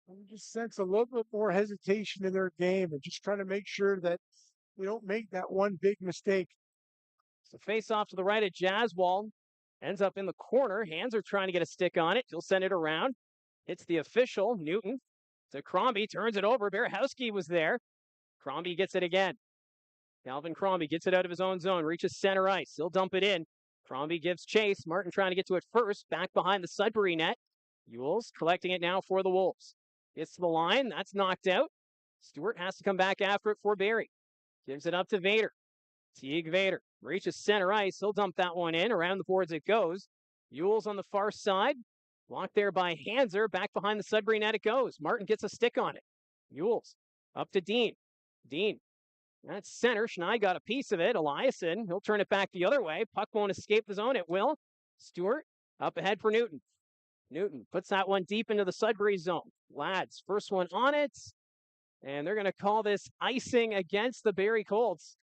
I just sense a little bit more hesitation in their game and just trying to make sure that they don't make that one big mistake. So face off to the right of Jaswal. Ends up in the corner. Hands are trying to get a stick on it. He'll send it around. Hits the official, Newton. To Crombie, turns it over. Berehowski was there. Crombie gets it again. Calvin Crombie gets it out of his own zone, reaches center ice. He'll dump it in. Crombie gives chase. Martin trying to get to it first, back behind the Sudbury net. Ewells collecting it now for the Wolves. Gets to the line. That's knocked out. Stewart has to come back after it for Barrie. Gives it up to Vader. Teague Vader reaches center ice. He'll dump that one in. Around the boards it goes. Ewells on the far side. Blocked there by Hanser. Back behind the Sudbury net it goes. Martin gets a stick on it. Ewells up to Dean. Dean. That's center. Schneid got a piece of it. Eliasson, he'll turn it back the other way. Puck won't escape the zone. It will. Stewart up ahead for Newton. Newton puts that one deep into the Sudbury zone. Lads, first one on it. And they're going to call this icing against the Barrie Colts.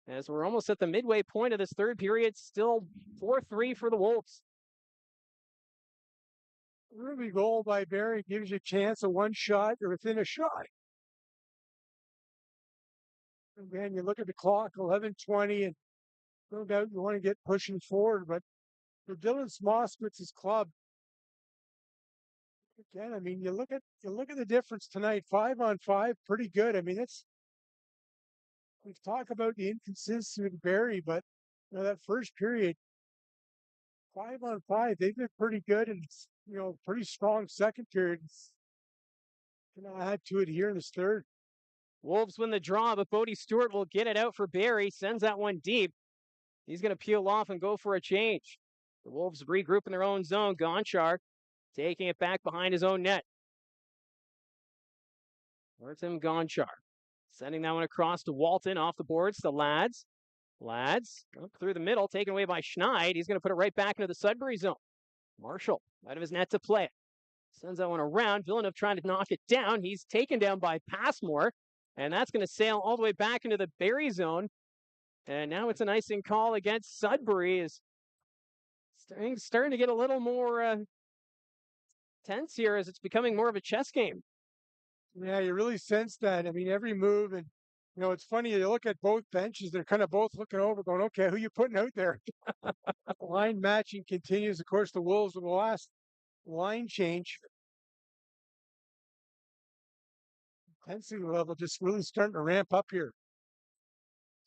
As we're almost at the midway point of this third period, still 4-3 for the Wolves. Early goal by Barrie gives you a chance of one shot or within a shot. Again, you look at the clock, 11:20, and no doubt you want to get pushing forward. But for Dylan Smoskowitz's club, again, I mean, you look at the difference tonight. 5-on-5, pretty good. I mean, we've talked about the inconsistency with Barrie, but you know, that first period, 5-on-5, they've been pretty good, and pretty strong second period. Gonna add to it here in this third. Wolves win the draw, but Bodie Stewart will get it out for Barrie. Sends that one deep. He's going to peel off and go for a change. The Wolves regroup in their own zone. Gonchar taking it back behind his own net. Artem Gonchar sending that one across to Walton off the boards to Lads. Lads up through the middle, taken away by Schneid. He's going to put it right back into the Sudbury zone. Marshall out of his net to play it. Sends that one around. Villeneuve trying to knock it down. He's taken down by Passmore. And that's going to sail all the way back into the Barrie zone. And now it's an icing call against Sudbury. Is starting to get a little more tense here as it's becoming more of a chess game. Yeah, you really sense that. I mean, every move, and it's funny. You look at both benches; they're kind of both looking over, going, "Okay, who you putting out there?" Line matching continues. Of course, the Wolves with the last line change. Intensity level just really starting to ramp up here.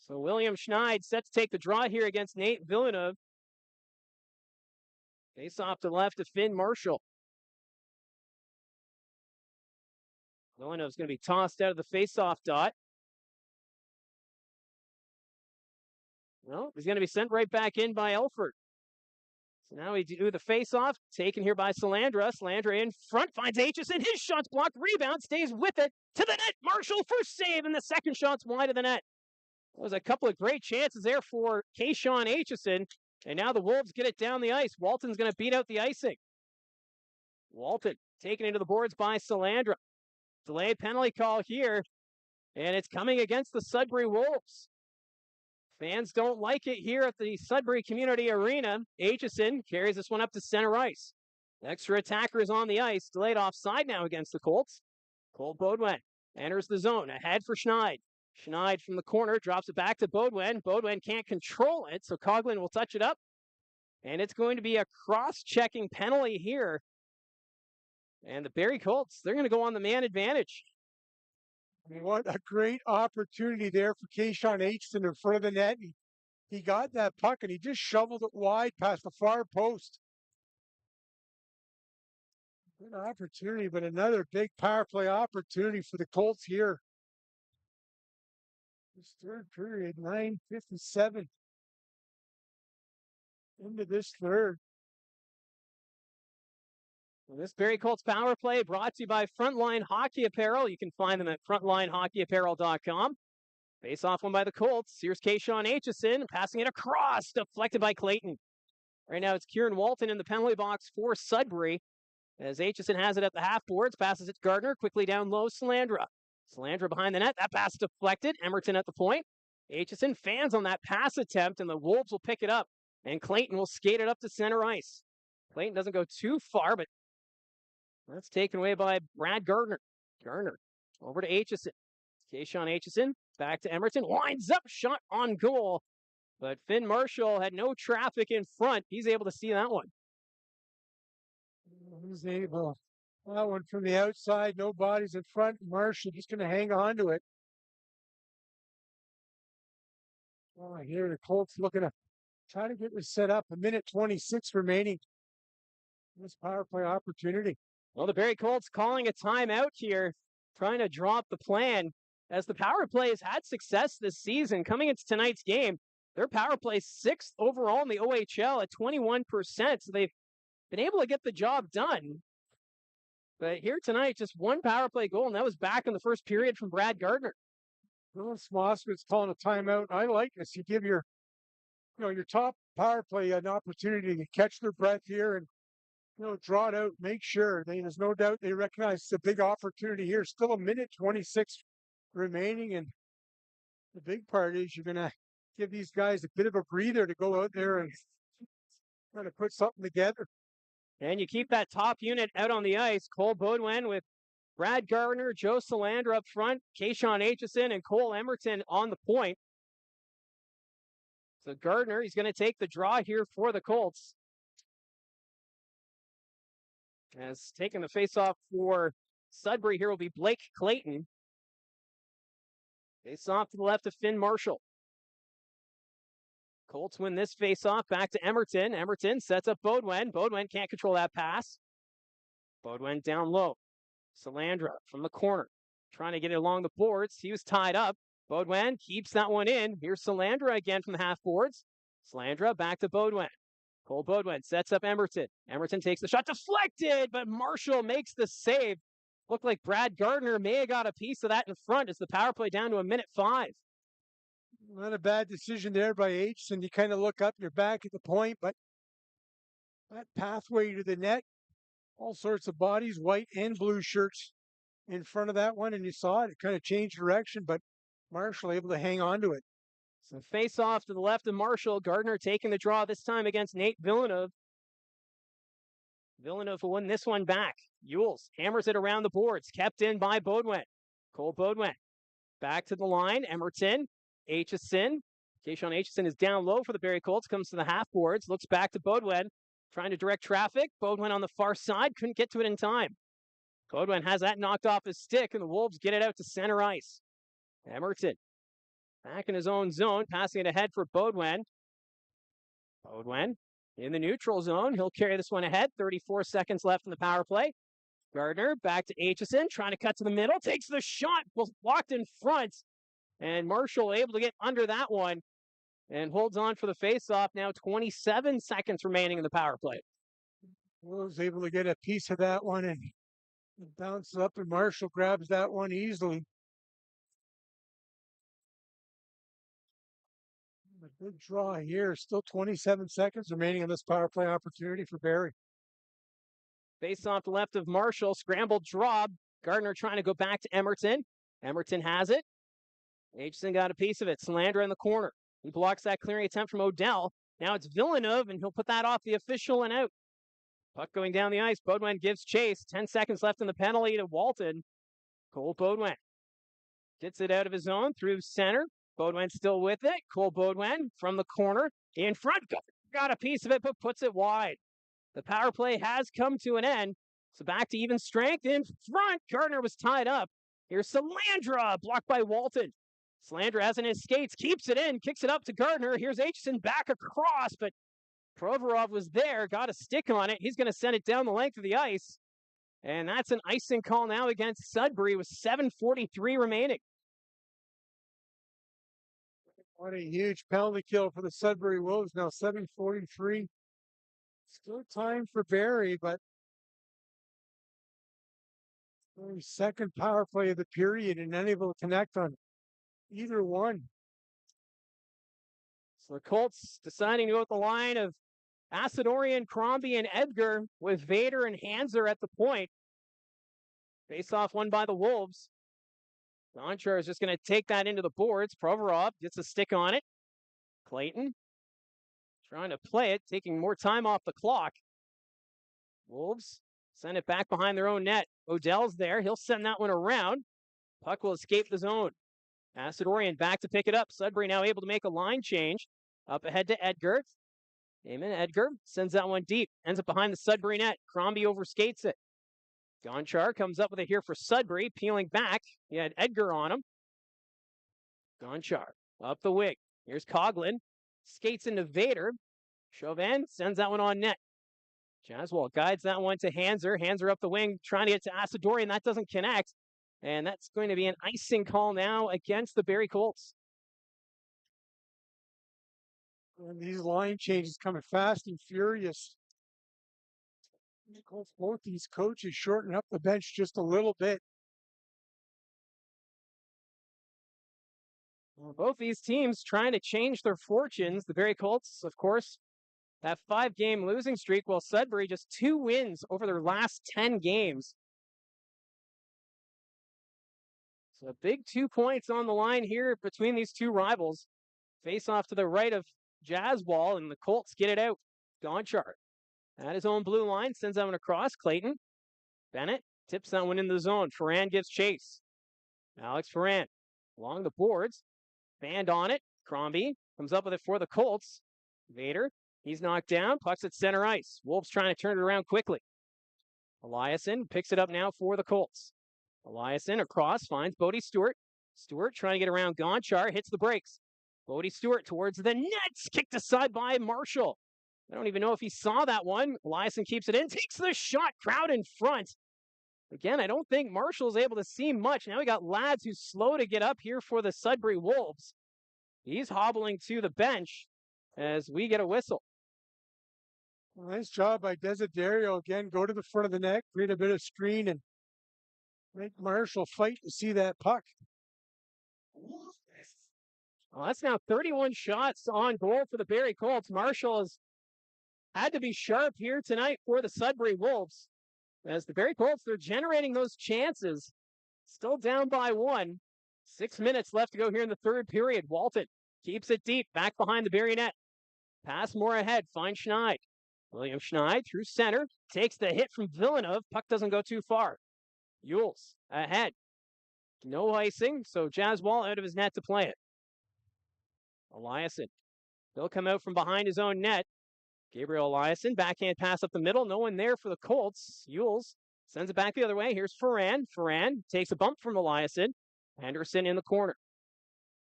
So William Schneid set to take the draw here against Nate Villeneuve. Face off to the left to Finn Marshall. Villeneuve's going to be tossed out of the face-off dot. Well, he's going to be sent right back in by Elford. So now we do the face-off, taken here by Salandra. Salandra in front, finds Aitchison. His shot's blocked, rebound, stays with it, to the net. Marshall for save, and the second shot's wide of the net. There was a couple of great chances there for Kayshawn Aitchison, and now the Wolves get it down the ice. Walton's going to beat out the icing. Walton taken into the boards by Salandra. Delayed penalty call here, and it's coming against the Sudbury Wolves. Fans don't like it here at the Sudbury Community Arena. Aitchison carries this one up to center ice. The extra attacker is on the ice. Delayed offside now against the Colts. Cole Beaudoin enters the zone. Ahead for Schneid. Schneid from the corner drops it back to Beaudoin. Beaudoin can't control it, so Coughlin will touch it up. And it's going to be a cross-checking penalty here. And the Barrie Colts, they're going to go on the man advantage. What a great opportunity there for Kayshawn Aitchison in front of the net. He got that puck and he just shoveled it wide past the far post. Good opportunity, but another big power play opportunity for the Colts here. This third period, 9:57 into this third. Well, this Barrie Colts power play brought to you by Frontline Hockey Apparel. You can find them at frontlinehockeyapparel.com. Face off one by the Colts. Here's Kayshawn Aitchison passing it across, deflected by Clayton. Right now it's Kieran Walton in the penalty box for Sudbury. As Aitchison has it at the half boards, passes it to Gardner, quickly down low, Salandra. Salandra behind the net, that pass deflected. Emerton at the point. Aitchison fans on that pass attempt, and the Wolves will pick it up. And Clayton will skate it up to center ice. Clayton doesn't go too far, but that's taken away by Brad Gardner. Gardner over to Aitchison. Kayshawn Aitchison back to Emerton. Winds up, shot on goal. But Finn Marshall had no traffic in front. He's able to see that one. He's able. That one from the outside, no bodies in front. Marshall just going to hang on to it. Oh, here the Colts looking to try to get this set up. 1:26 remaining. This power play opportunity. Well, the Barrie Colts calling a timeout here, trying to draw up the plan. As the power play has had success this season, coming into tonight's game, their power play 6th overall in the OHL at 21%. So they've been able to get the job done. But here tonight, just one power play goal, and that was back in the first period from Brad Gardner. Well, Smoskett's calling a timeout. I like this. You give your top power play an opportunity to catch their breath here and draw it out. Make sure there's no doubt they recognize it's a big opportunity here. Still 1:26 remaining, and the big part is you're gonna give these guys a bit of a breather to go out there and try to put something together. And you keep that top unit out on the ice. Cole Beaudoin with Brad Gardner, Joe Salandra up front, Kayshawn Aitchison, and Cole Emerton on the point. So Gardner, he's going to take the draw here for the Colts. As taking the faceoff for Sudbury here will be Blake Clayton. Face off to the left of Finn Marshall. Colts win this face-off back to Emerton. Emerton sets up Beaudoin. Beaudoin can't control that pass. Beaudoin down low. Salandra from the corner, trying to get it along the boards. He was tied up. Beaudoin keeps that one in. Here's Salandra again from the half boards. Salandra back to Beaudoin. Cole Beaudoin sets up Emerton. Emerton takes the shot, deflected, but Marshall makes the save. Looked like Brad Gardner may have got a piece of that in front as the power play down to 1:05. Not a bad decision there by Aitchison. You kind of look up, you're back at the point, but that pathway to the net, all sorts of bodies, white and blue shirts in front of that one, and you saw it. It kind of changed direction, but Marshall able to hang on to it. So face off to the left of Marshall. Gardner taking the draw this time against Nate Villeneuve. Villeneuve will win this one back. Ewells hammers it around the boards, kept in by Beaudoin. Cole Beaudoin back to the line. Emerton, Aitchison. Kayshawn Aitchison is down low for the Barrie Colts, comes to the half boards, looks back to Beaudoin, trying to direct traffic. Beaudoin on the far side, couldn't get to it in time. Bodwin has that knocked off his stick, and the Wolves get it out to center ice. Emerton back in his own zone, passing it ahead for Bodwin. Bodwin in the neutral zone. He'll carry this one ahead. 34 seconds left in the power play. Gardner back to Aitchison, trying to cut to the middle. Takes the shot, blocked in front. And Marshall able to get under that one and holds on for the faceoff. Now 27 seconds remaining in the power play. Was able to get a piece of that one and bounces up, and Marshall grabs that one easily. A good draw here. Still 27 seconds remaining in this power play opportunity for Barrie. Face off the left of Marshall. Scrambled draw. Gardner trying to go back to Emerton. Emerton has it. Aitchison got a piece of it. Salandra in the corner. He blocks that clearing attempt from Odell. Now it's Villeneuve, and he'll put that off the official and out. Puck going down the ice. Bodwin gives chase. 10 seconds left in the penalty to Walton. Cole Bodwin gets it out of his zone through center. Bodwin still with it. Cole Bodwin from the corner. In front. Got a piece of it, but puts it wide. The power play has come to an end. So back to even strength in front. Gardner was tied up. Here's Salandra, blocked by Walton. Salandra has in his skates, keeps it in, kicks it up to Gardner. Here's Aitchison back across, but Provorov was there, got a stick on it. He's going to send it down the length of the ice. And that's an icing call now against Sudbury with 7:43 remaining. What a huge penalty kill for the Sudbury Wolves. Now 7:43. Still time for Barrie, but second power play of the period and unable to connect on either one. So the Colts deciding to go with the line of Asadorian, Crombie, and Edgar with Vader and Hanser at the point. Face-off won by the Wolves. Gonchar is just going to take that into the boards. Provorov gets a stick on it. Clayton trying to play it, taking more time off the clock. Wolves send it back behind their own net. Odell's there. He'll send that one around. Puck will escape the zone. Asadorian back to pick it up. Sudbury now able to make a line change. Up ahead to Edgar. Damon Edgar sends that one deep. Ends up behind the Sudbury net. Crombie overskates it. Gonchar comes up with it here for Sudbury. Peeling back. He had Edgar on him. Gonchar up the wing. Here's Coughlin. Skates into Vader. Chauvin sends that one on net. Jaswal guides that one to Hanser. Hanser up the wing, trying to get to Asadorian. That doesn't connect. And that's going to be an icing call now against the Barrie Colts. And these line changes coming fast and furious. Both these coaches shorten up the bench just a little bit. Well, both these teams trying to change their fortunes. The Barrie Colts, of course, that 5-game losing streak, while Sudbury just 2 wins over their last 10 games. So a big 2 points on the line here between these two rivals. Face off to the right of Jaswal, and the Colts get it out. Gonchar at his own blue line, sends that one across. Clayton. Bennett tips that one in the zone. Ferran gives chase. Alex Ferran along the boards. Band on it. Crombie comes up with it for the Colts. Vader, he's knocked down. Puck's at center ice. Wolves trying to turn it around quickly. Eliason picks it up now for the Colts. Eliason across, finds Bodie Stewart. Stewart trying to get around Gonchar, hits the brakes. Bodie Stewart towards the nets, kicked aside by Marshall. I don't even know if he saw that one. Eliason keeps it in, takes the shot, crowd in front. Again, I don't think Marshall's able to see much. Now we got Lads who's slow to get up here for the Sudbury Wolves. He's hobbling to the bench as we get a whistle. Nice job by Desiderio again. Go to the front of the net, create a bit of screen, and make Marshall fight to see that puck. Well, that's now 31 shots on goal for the Barrie Colts. Marshall has had to be sharp here tonight for the Sudbury Wolves. As the Barrie Colts, they're generating those chances. Still down by 1. 6 minutes left to go here in the third period. Walton keeps it deep, back behind the Barrie net. Pass more ahead, finds Schneid. William Schneid through center, takes the hit from Villeneuve. Puck doesn't go too far. Yules ahead. No icing, so Jaswal out of his net to play it. Eliason. He'll come out from behind his own net. Gabriel Eliason, backhand pass up the middle. No one there for the Colts. Yules Sends it back the other way. Here's Ferran. Ferran takes a bump from Eliasson. Henderson in the corner.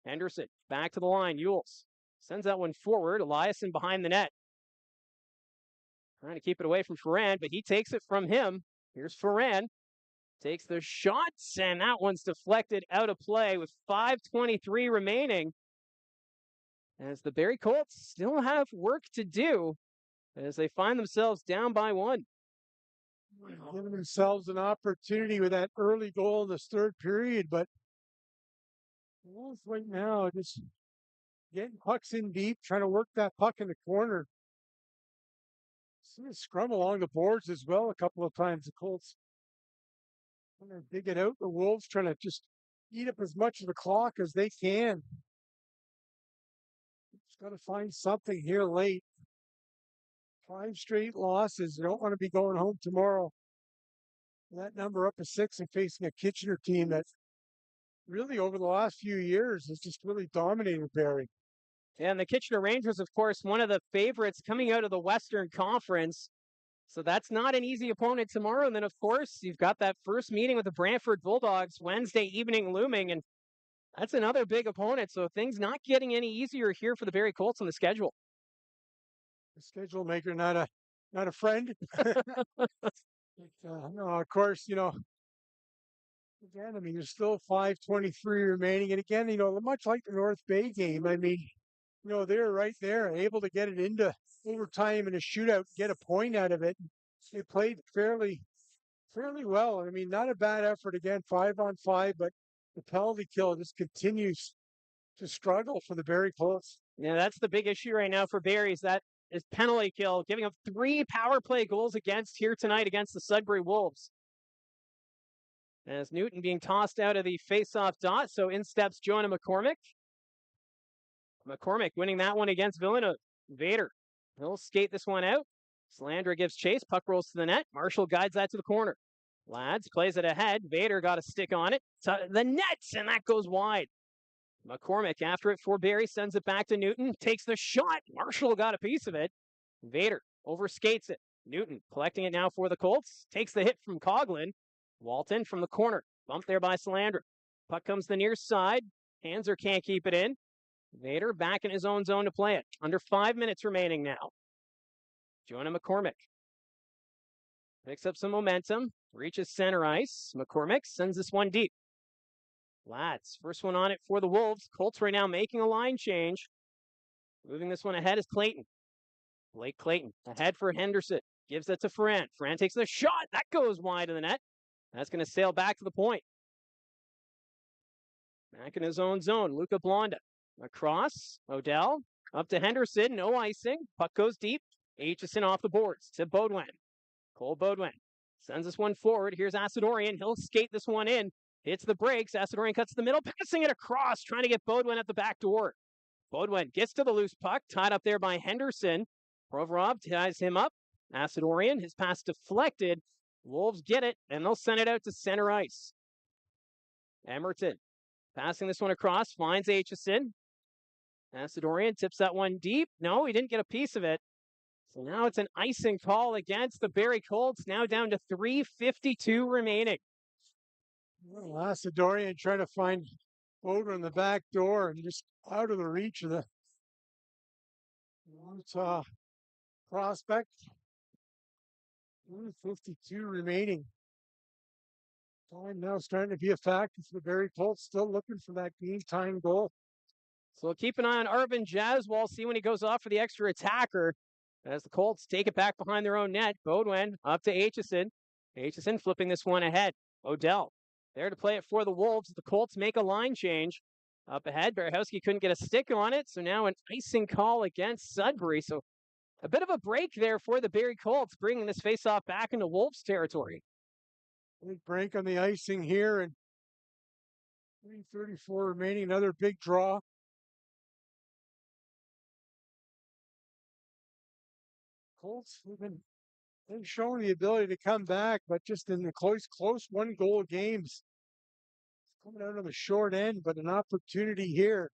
Henderson back to the line. Yules sends that one forward. Eliasson behind the net. Trying to keep it away from Ferran, but he takes it from him. Here's Ferran. Takes the shots, and that one's deflected out of play with 5:23 remaining. As the Barrie Colts still have work to do as they find themselves down by one. Giving themselves an opportunity with that early goal in this third period, but Wolves right now just getting pucks in deep, trying to work that puck in the corner. Seen a scrum along the boards as well a couple of times. The Colts trying to dig it out. The Wolves trying to just eat up as much of the clock as they can. Just got to find something here late. 5 straight losses. You don't want to be going home tomorrow. That number up to 6 and facing a Kitchener team that really over the last few years has just really dominated Barrie. And the Kitchener Rangers, of course, one of the favorites coming out of the Western Conference. So that's not an easy opponent tomorrow. And then, of course, you've got that first meeting with the Brantford Bulldogs Wednesday evening looming. And that's another big opponent. So things not getting any easier here for the Barrie Colts on the schedule. The schedule maker, not a friend. No, of course, again, I mean, there's still 5:23 remaining. And again, much like the North Bay game, I mean, they're right there, able to get it into overtime and a shootout, get a point out of it. They played fairly well. I mean, not a bad effort again, 5-on-5, but the penalty kill just continues to struggle for the Barrie Colts. Yeah, that's the big issue right now for Barrie is that is penalty kill, giving up 3 power play goals against here tonight against the Sudbury Wolves. As Newton being tossed out of the face-off dot, so in steps Jonah McCormick. McCormick winning that one against Villeneuve. Vader, he'll skate this one out. Slandra gives chase, puck rolls to the net. Marshall guides that to the corner. Lads plays it ahead. Vader got a stick on it. To the net, and that goes wide. McCormick after it for Barrie, sends it back to Newton. Takes the shot. Marshall got a piece of it. Vader overskates it. Newton collecting it now for the Colts. Takes the hit from Coughlin. Walton from the corner. Bumped there by Slandra. Puck comes the near side. Hanser can't keep it in. Vader back in his own zone to play it. Under 5 minutes remaining now. Jonah McCormick picks up some momentum. Reaches center ice. McCormick sends this one deep. Lads, first one on it for the Wolves. Colts right now making a line change. Moving this one ahead is Clayton. Blake Clayton ahead for Henderson. Gives it to Ferran. Ferran takes the shot. That goes wide of the net. That's going to sail back to the point. Back in his own zone. Luca Blonda. Across. Odell. Up to Henderson. No icing. Puck goes deep. Aitchison off the boards to Baudouin. Cole Baudouin sends this one forward. Here's Asadorian. He'll skate this one in. Hits the brakes. Asadorian cuts the middle, passing it across, trying to get Baudouin at the back door. Baudouin gets to the loose puck, tied up there by Henderson. Provorov ties him up. Asadorian, his pass deflected. Wolves get it, and they'll send it out to center ice. Emerton passing this one across, finds Aitchison. Asadorian tips that one deep. No, he didn't get a piece of it. So now it's an icing call against the Barrie Colts, now down to 3:52 remaining. Asadorian trying to find Baudouin in the back door and just out of the reach of the prospect. 52 remaining. Time now starting to be a factor for the Barrie Colts, still looking for that game time goal. So keep an eye on Arvin Jaswal, see when he goes off for the extra attacker. As the Colts take it back behind their own net. Baudouin up to Aitchison. Aitchison flipping this one ahead. Odell there to play it for the Wolves. The Colts make a line change. Up ahead, Berehowski couldn't get a stick on it, so now an icing call against Sudbury. So a bit of a break there for the Barrie Colts, bringing this faceoff back into Wolves territory. Big break on the icing here, and 3:34 remaining. Another big draw. Colts have been showing the ability to come back, but just in the close 1-goal games. It's coming out on the short end, but an opportunity here.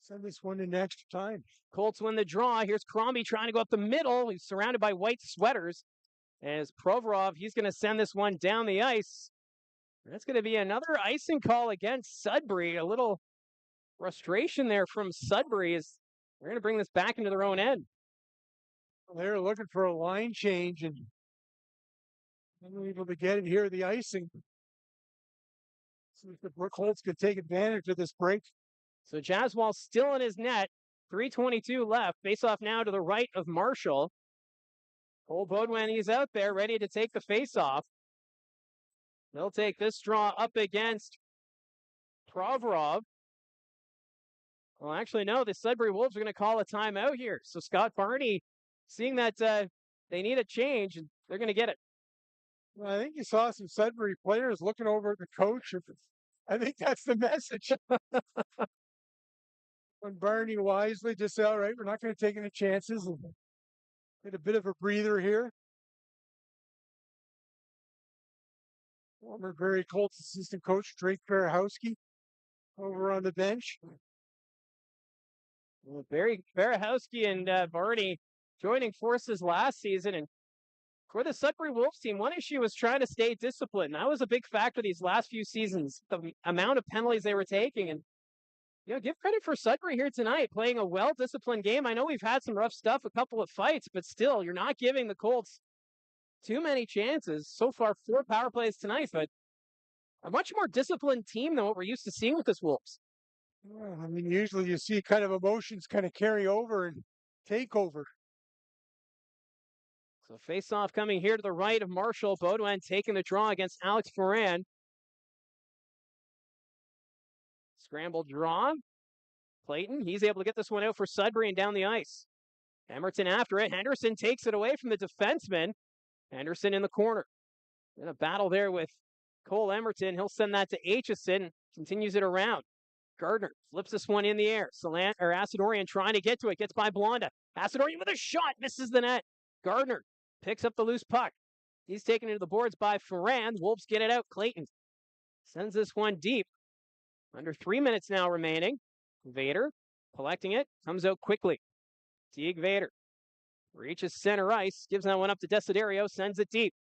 Send this one in extra time. Colts win the draw. Here's Crombie trying to go up the middle. He's surrounded by white sweaters. As Provorov, he's going to send this one down the ice. That's going to be another icing call against Sudbury. A little frustration there from Sudbury as they're going to bring this back into their own end. They're looking for a line change and unable to get it here, the icing. See if the Colts could take advantage of this break. So Jaswal's still in his net. 3:22 left. Face off now to the right of Marshall. Cole Baudouin, he's out there ready to take the face off. They'll take this draw up against Provorov. Well, actually, no, the Sudbury Wolves are going to call a timeout here. So Scott Barney, seeing that they need a change, and they're going to get it. Well, I think you saw some Sudbury players looking over at the coach. I think that's the message. When Barney wisely just said, all right, we're not going to take any chances. And get a bit of a breather here. Former Barrie Colts assistant coach Drake Barahowski over on the bench. Well, Barry Barahowski and Barney joining forces last season, and for the Sudbury Wolves team, one issue was trying to stay disciplined. That was a big factor these last few seasons, the amount of penalties they were taking. And, give credit for Sudbury here tonight, playing a well-disciplined game. I know we've had some rough stuff, a couple of fights, but still, you're not giving the Colts too many chances. So far, 4 power plays tonight, but a much more disciplined team than what we're used to seeing with this Wolves. Well, I mean, usually you see kind of emotions kind of carry over and take over. So face-off coming here to the right of Marshall. Baudouin taking the draw against Alex Ferran. Scrambled draw. Clayton, he's able to get this one out for Sudbury and down the ice. Emerton after it. Henderson takes it away from the defenseman. Henderson in the corner. In a battle there with Cole Emerton. He'll send that to Aitchison. Continues it around. Gardner flips this one in the air. Asadorian trying to get to it. Gets by Blonda. Asadorian with a shot. Misses the net. Gardner picks up the loose puck. He's taken into the boards by Ferran. Wolves get it out. Clayton sends this one deep. Under 3 minutes now remaining. Vader collecting it. Comes out quickly. Teague Vader reaches center ice. Gives that one up to Desiderio. Sends it deep.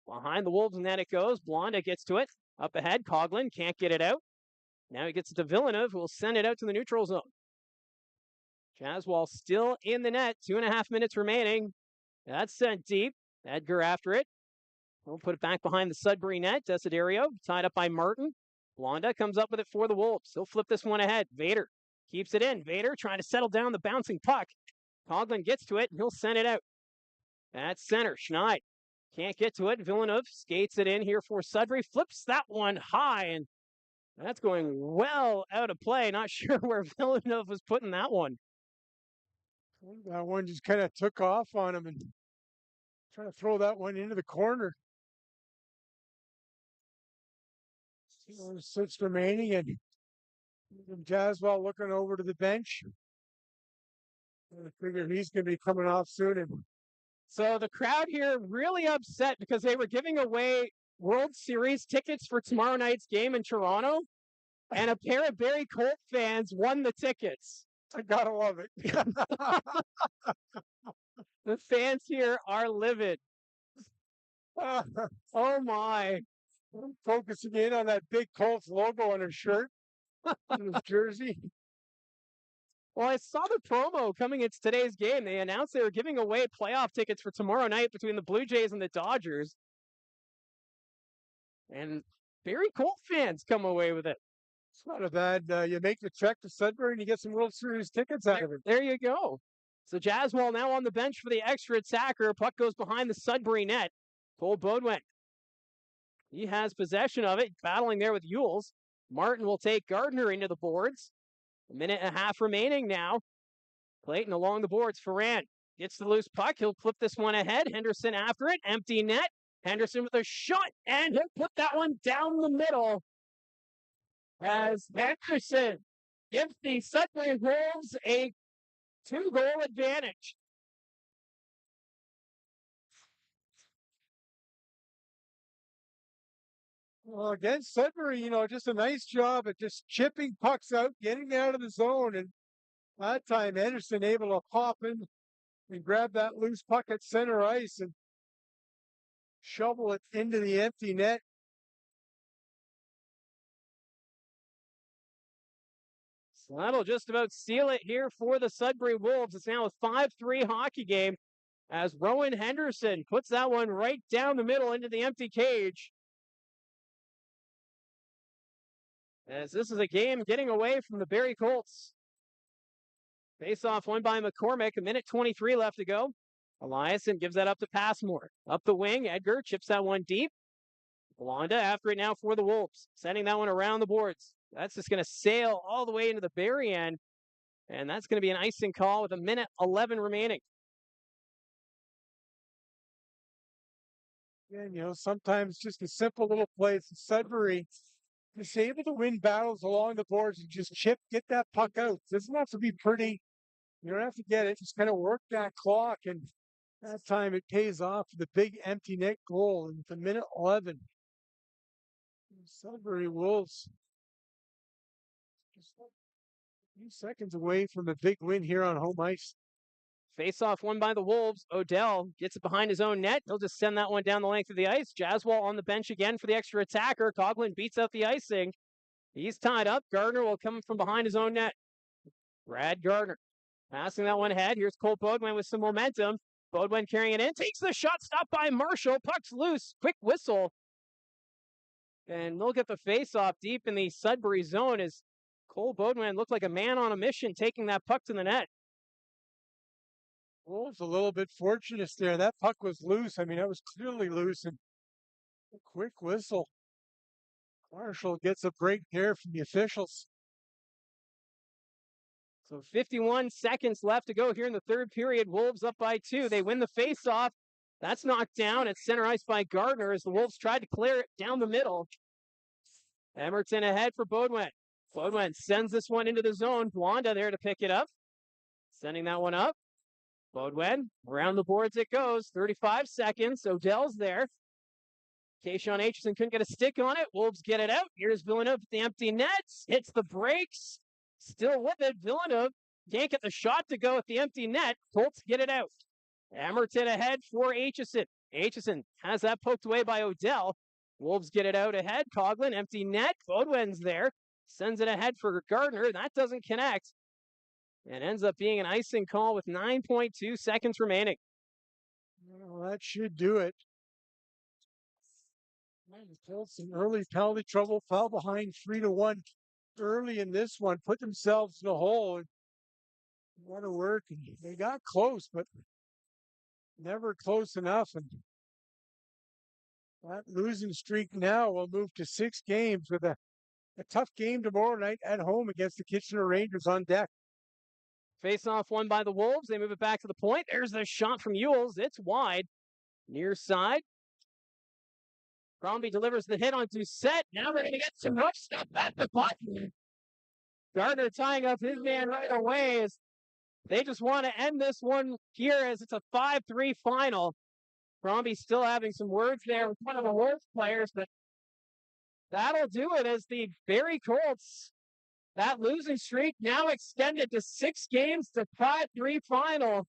Behind the Wolves net it goes. Blonda gets to it. Up ahead. Coughlin can't get it out. Now he gets it to Villeneuve, who will send it out to the neutral zone. Jaswal still in the net. 2.5 minutes remaining. That's sent deep. Edgar after it. We'll put it back behind the Sudbury net. Desiderio tied up by Martin. Blonda comes up with it for the Wolves. He'll flip this one ahead. Vader keeps it in. Vader trying to settle down the bouncing puck. Coughlin gets to it, and he'll send it out. That's center. Schneid can't get to it. Villeneuve skates it in here for Sudbury. Flips that one high, and that's going well out of play. Not sure where Villeneuve was putting that one. That one just kind of took off on him and trying to throw that one into the corner. 6 remaining, and Jaswal looking over to the bench. I figure he's going to be coming off soon. And so the crowd here really upset because they were giving away World Series tickets for tomorrow night's game in Toronto, and a pair of Barrie Colts fans won the tickets. I gotta love it. The fans here are livid. Oh my. Focusing in on that big Colts logo on his shirt, on his jersey. Well, I saw the promo coming into today's game. They announced they were giving away playoff tickets for tomorrow night between the Blue Jays and the Dodgers. And Barrie Colts fans come away with it. It's not a bad, you make the trek to Sudbury and you get some World Series tickets out of it. There you go. So Jaswal now on the bench for the extra attacker. Puck goes behind the Sudbury net. Cole Baudouin. He has possession of it, battling there with Yules. Martin will take Gardner into the boards. 1.5 minutes remaining now. Clayton along the boards. Ferran gets the loose puck. He'll flip this one ahead. Henderson after it. Empty net. Henderson with a shot, and he'll put that one down the middle. As Henderson gives the Sudbury Wolves a 2-goal advantage. Well, against Sudbury, just a nice job at just chipping pucks out, getting out of the zone. And that time, Henderson able to pop in and grab that loose puck at center ice. And shovel it into the empty net. So that'll just about seal it here for the Sudbury Wolves. It's now a 5-3 hockey game as Rowan Henderson puts that one right down the middle into the empty cage. As this is a game getting away from the Barrie Colts. Face-off won by McCormick. 1:23 left to go. Eliasson gives that up to Passmore. Up the wing, Edgar chips that one deep. Blonda after it now for the Wolves. Sending that one around the boards. That's just going to sail all the way into the Barrie end. And that's going to be an icing call with 1:11 remaining. And, sometimes just a simple little play. Sudbury is able to win battles along the boards and just get that puck out. It doesn't have to be pretty. You don't have to get it. Just kind of work that clock. And that time it pays off with the big empty net goal in the 1:11. Sudbury Wolves just a few seconds away from a big win here on home ice. Face-off won by the Wolves. Odell gets it behind his own net. He'll just send that one down the length of the ice. Jaswal on the bench again for the extra attacker. Coughlin beats out the icing. He's tied up. Gardner will come from behind his own net. Brad Gardner passing that one ahead. Here's Cole Bodwin with some momentum. Bodwin carrying it in. Takes the shot. Stopped by Marshall. Puck's loose. Quick whistle. And they'll get the face-off deep in the Sudbury zone as Cole Bodwin looked like a man on a mission taking that puck to the net. Wolves a little bit fortunate there. That puck was loose. I mean, that was clearly loose. And a quick whistle. Marshall gets a break there from the officials. So 51 seconds left to go here in the third period. Wolves up by 2. They win the face-off. That's knocked down at center ice by Gardner as the Wolves tried to clear it down the middle. Emerton ahead for Bodwin. Bodwin sends this one into the zone. Blonda there to pick it up. Sending that one up. Bodwin, around the boards it goes. 35 seconds. Odell's there. Kayshawn Aitchison couldn't get a stick on it. Wolves get it out. Here's Villeneuve at the empty nets. Hits the brakes. Still with it. Villeneuve can't get the shot to go at the empty net. Colts get it out. Emerton ahead for Aitchison. Aitchison has that poked away by Odell. Wolves get it out ahead. Coughlin, empty net. Bodwin's there. Sends it ahead for Gardner. That doesn't connect. And ends up being an icing call with 9.2 seconds remaining. Well, that should do it. Some early penalty trouble. Fell behind 3-1 early in this one. Put themselves in a hole. And what a work. They got close, but never close enough. And that losing streak now will move to 6 games with a tough game tomorrow night at home against the Kitchener Rangers on deck. Face-off won by the Wolves. They move it back to the point. There's the shot from Ewells. It's wide. Near side. Crombie delivers the hit on Doucette. Now they're going to get some rough stuff at the button. Gardner tying up his man right away as they just want to end this one here as it's a 5-3 final. Crombie still having some words there with one of the Wolves players, but that'll do it as the Barrie Colts, that losing streak now extended to 6 games to 5-3 final.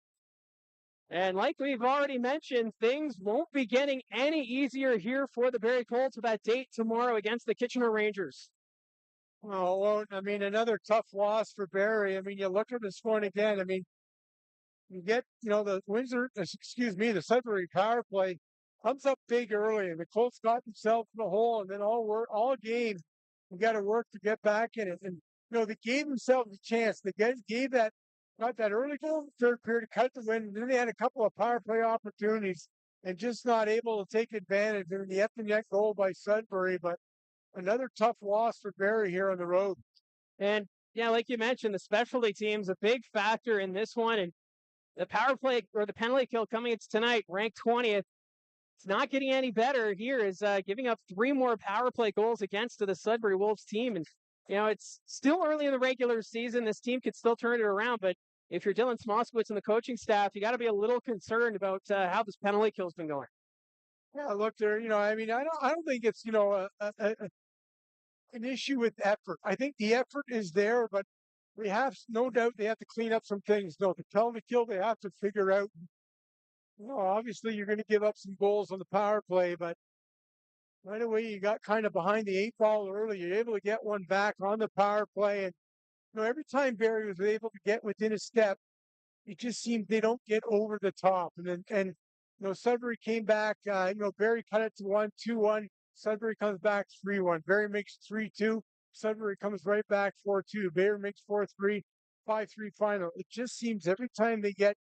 And like we've already mentioned, things won't be getting any easier here for the Barrie Colts with that date tomorrow against the Kitchener Rangers. Well, I mean, another tough loss for Barrie. I mean, you look at this one again. I mean, you get, the the Sudbury power play comes up big early, and the Colts got themselves in the hole, and then all game, we got to work to get back in it. And, they gave themselves a chance. They got that early goal in the third period to cut the win, and then they had a couple of power play opportunities and just not able to take advantage of the empty net goal by Sudbury. But another tough loss for Barrie here on the road. And, yeah, like you mentioned, the specialty team's a big factor in this one. And the power play or the penalty kill coming into tonight, ranked 20th. It's not getting any better here, is giving up 3 more power play goals against to the Sudbury Wolves team. And, it's still early in the regular season. This team could still turn it around. But if you're Dylan Smoskowitz and the coaching staff, you got to be a little concerned about how this penalty kill's been going. Yeah, look there. I mean, I don't think it's an issue with effort. I think the effort is there, but we have no doubt they have to clean up some things. The penalty kill they have to figure out. Obviously you're going to give up some goals on the power play, but right away you got kind of behind the 8 ball early. You're able to get one back on the power play, and every time Barrie was able to get within a step, it just seems they don't get over the top. And Sudbury came back. Barrie cut it to 1-2-1. Sudbury comes back 3-1. Barrie makes 3-2. Sudbury comes right back 4-2. Barrie makes 4-3, 5-3 final. It just seems every time they get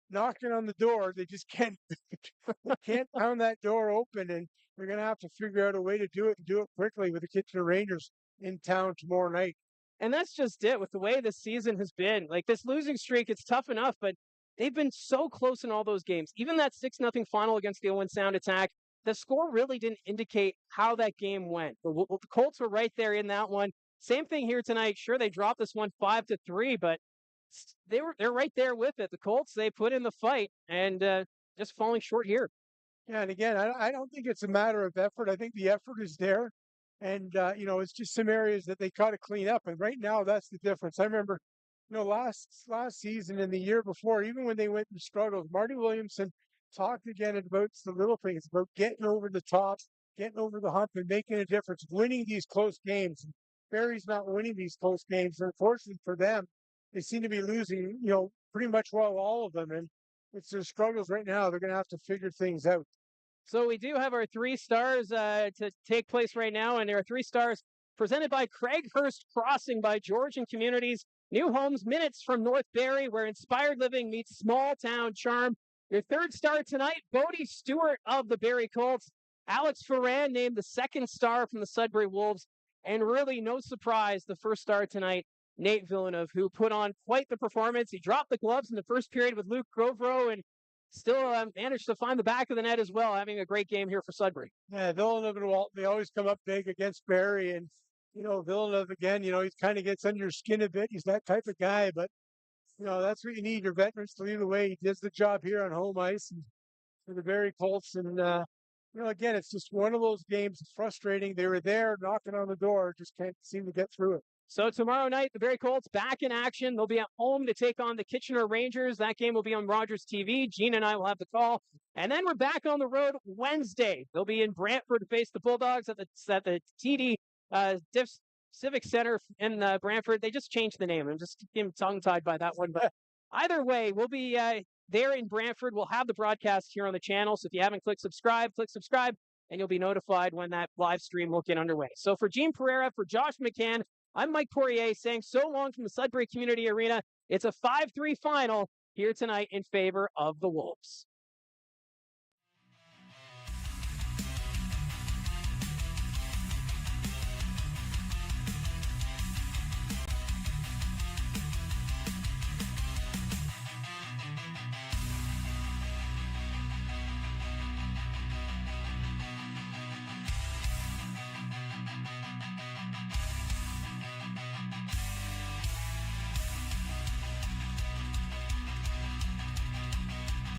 knocking on the door, they just can't they can't pound that door open, and they're gonna have to figure out a way to do it and do it quickly with the Kitchener Rangers in town tomorrow night. And that's just it with the way this season has been. Like this losing streak, it's tough enough, but they've been so close in all those games. Even that 6-0 final against the Owen Sound Attack, the score really didn't indicate how that game went. The Colts were right there in that one. Same thing here tonight. Sure, they dropped this one 5-3, but they're right there with it. The Colts, they put in the fight and just falling short here. Yeah, and again, I don't think it's a matter of effort. I think the effort is there, and it's just some areas that they got to clean up. And right now, that's the difference. I remember, last season and the year before, even when they went through struggles, Marty Williamson talked again about the little things, about getting over the top, getting over the hump, and making a difference, winning these close games. And Barrie's not winning these close games. Unfortunately for them, they seem to be losing, pretty much all of them. And it's their struggles right now. They're going to have to figure things out. So we do have our 3 stars to take place right now, and there are 3 stars presented by Craighurst Crossing by Georgian Communities. New homes minutes from North Barrie, where inspired living meets small town charm. Your 3rd star tonight, Bodie Stewart of the Barrie Colts. Alex Ferran named the 2nd star from the Sudbury Wolves. And really, no surprise, the 1st star tonight, Nate Villeneuve, who put on quite the performance. He dropped the gloves in the first period with Luke Grovero and still managed to find the back of the net as well, having a great game here for Sudbury. Yeah, Villeneuve and Walton, they always come up big against Barrie. And, Villeneuve, again, he kind of gets under your skin a bit. He's that type of guy. But, that's what you need, your veterans to lead the way. He does the job here on home ice and for the Barrie Colts. And, again, it's just one of those games. It's frustrating. They were there knocking on the door, just can't seem to get through it. So tomorrow night, the Barrie Colts back in action. They'll be at home to take on the Kitchener Rangers. That game will be on Rogers TV. Gene and I will have the call. And then we're back on the road Wednesday. They'll be in Brantford to face the Bulldogs at the TD Civic Center in Brantford. They just changed the name. I'm just getting tongue-tied by that one. But either way, we'll be there in Brantford. We'll have the broadcast here on the channel. So if you haven't click subscribe, and you'll be notified when that live stream will get underway. So for Gene Pereira, for Josh McCann, I'm Mike Poirier saying so long from the Sudbury Community Arena. It's a 5-3 final here tonight in favor of the Wolves.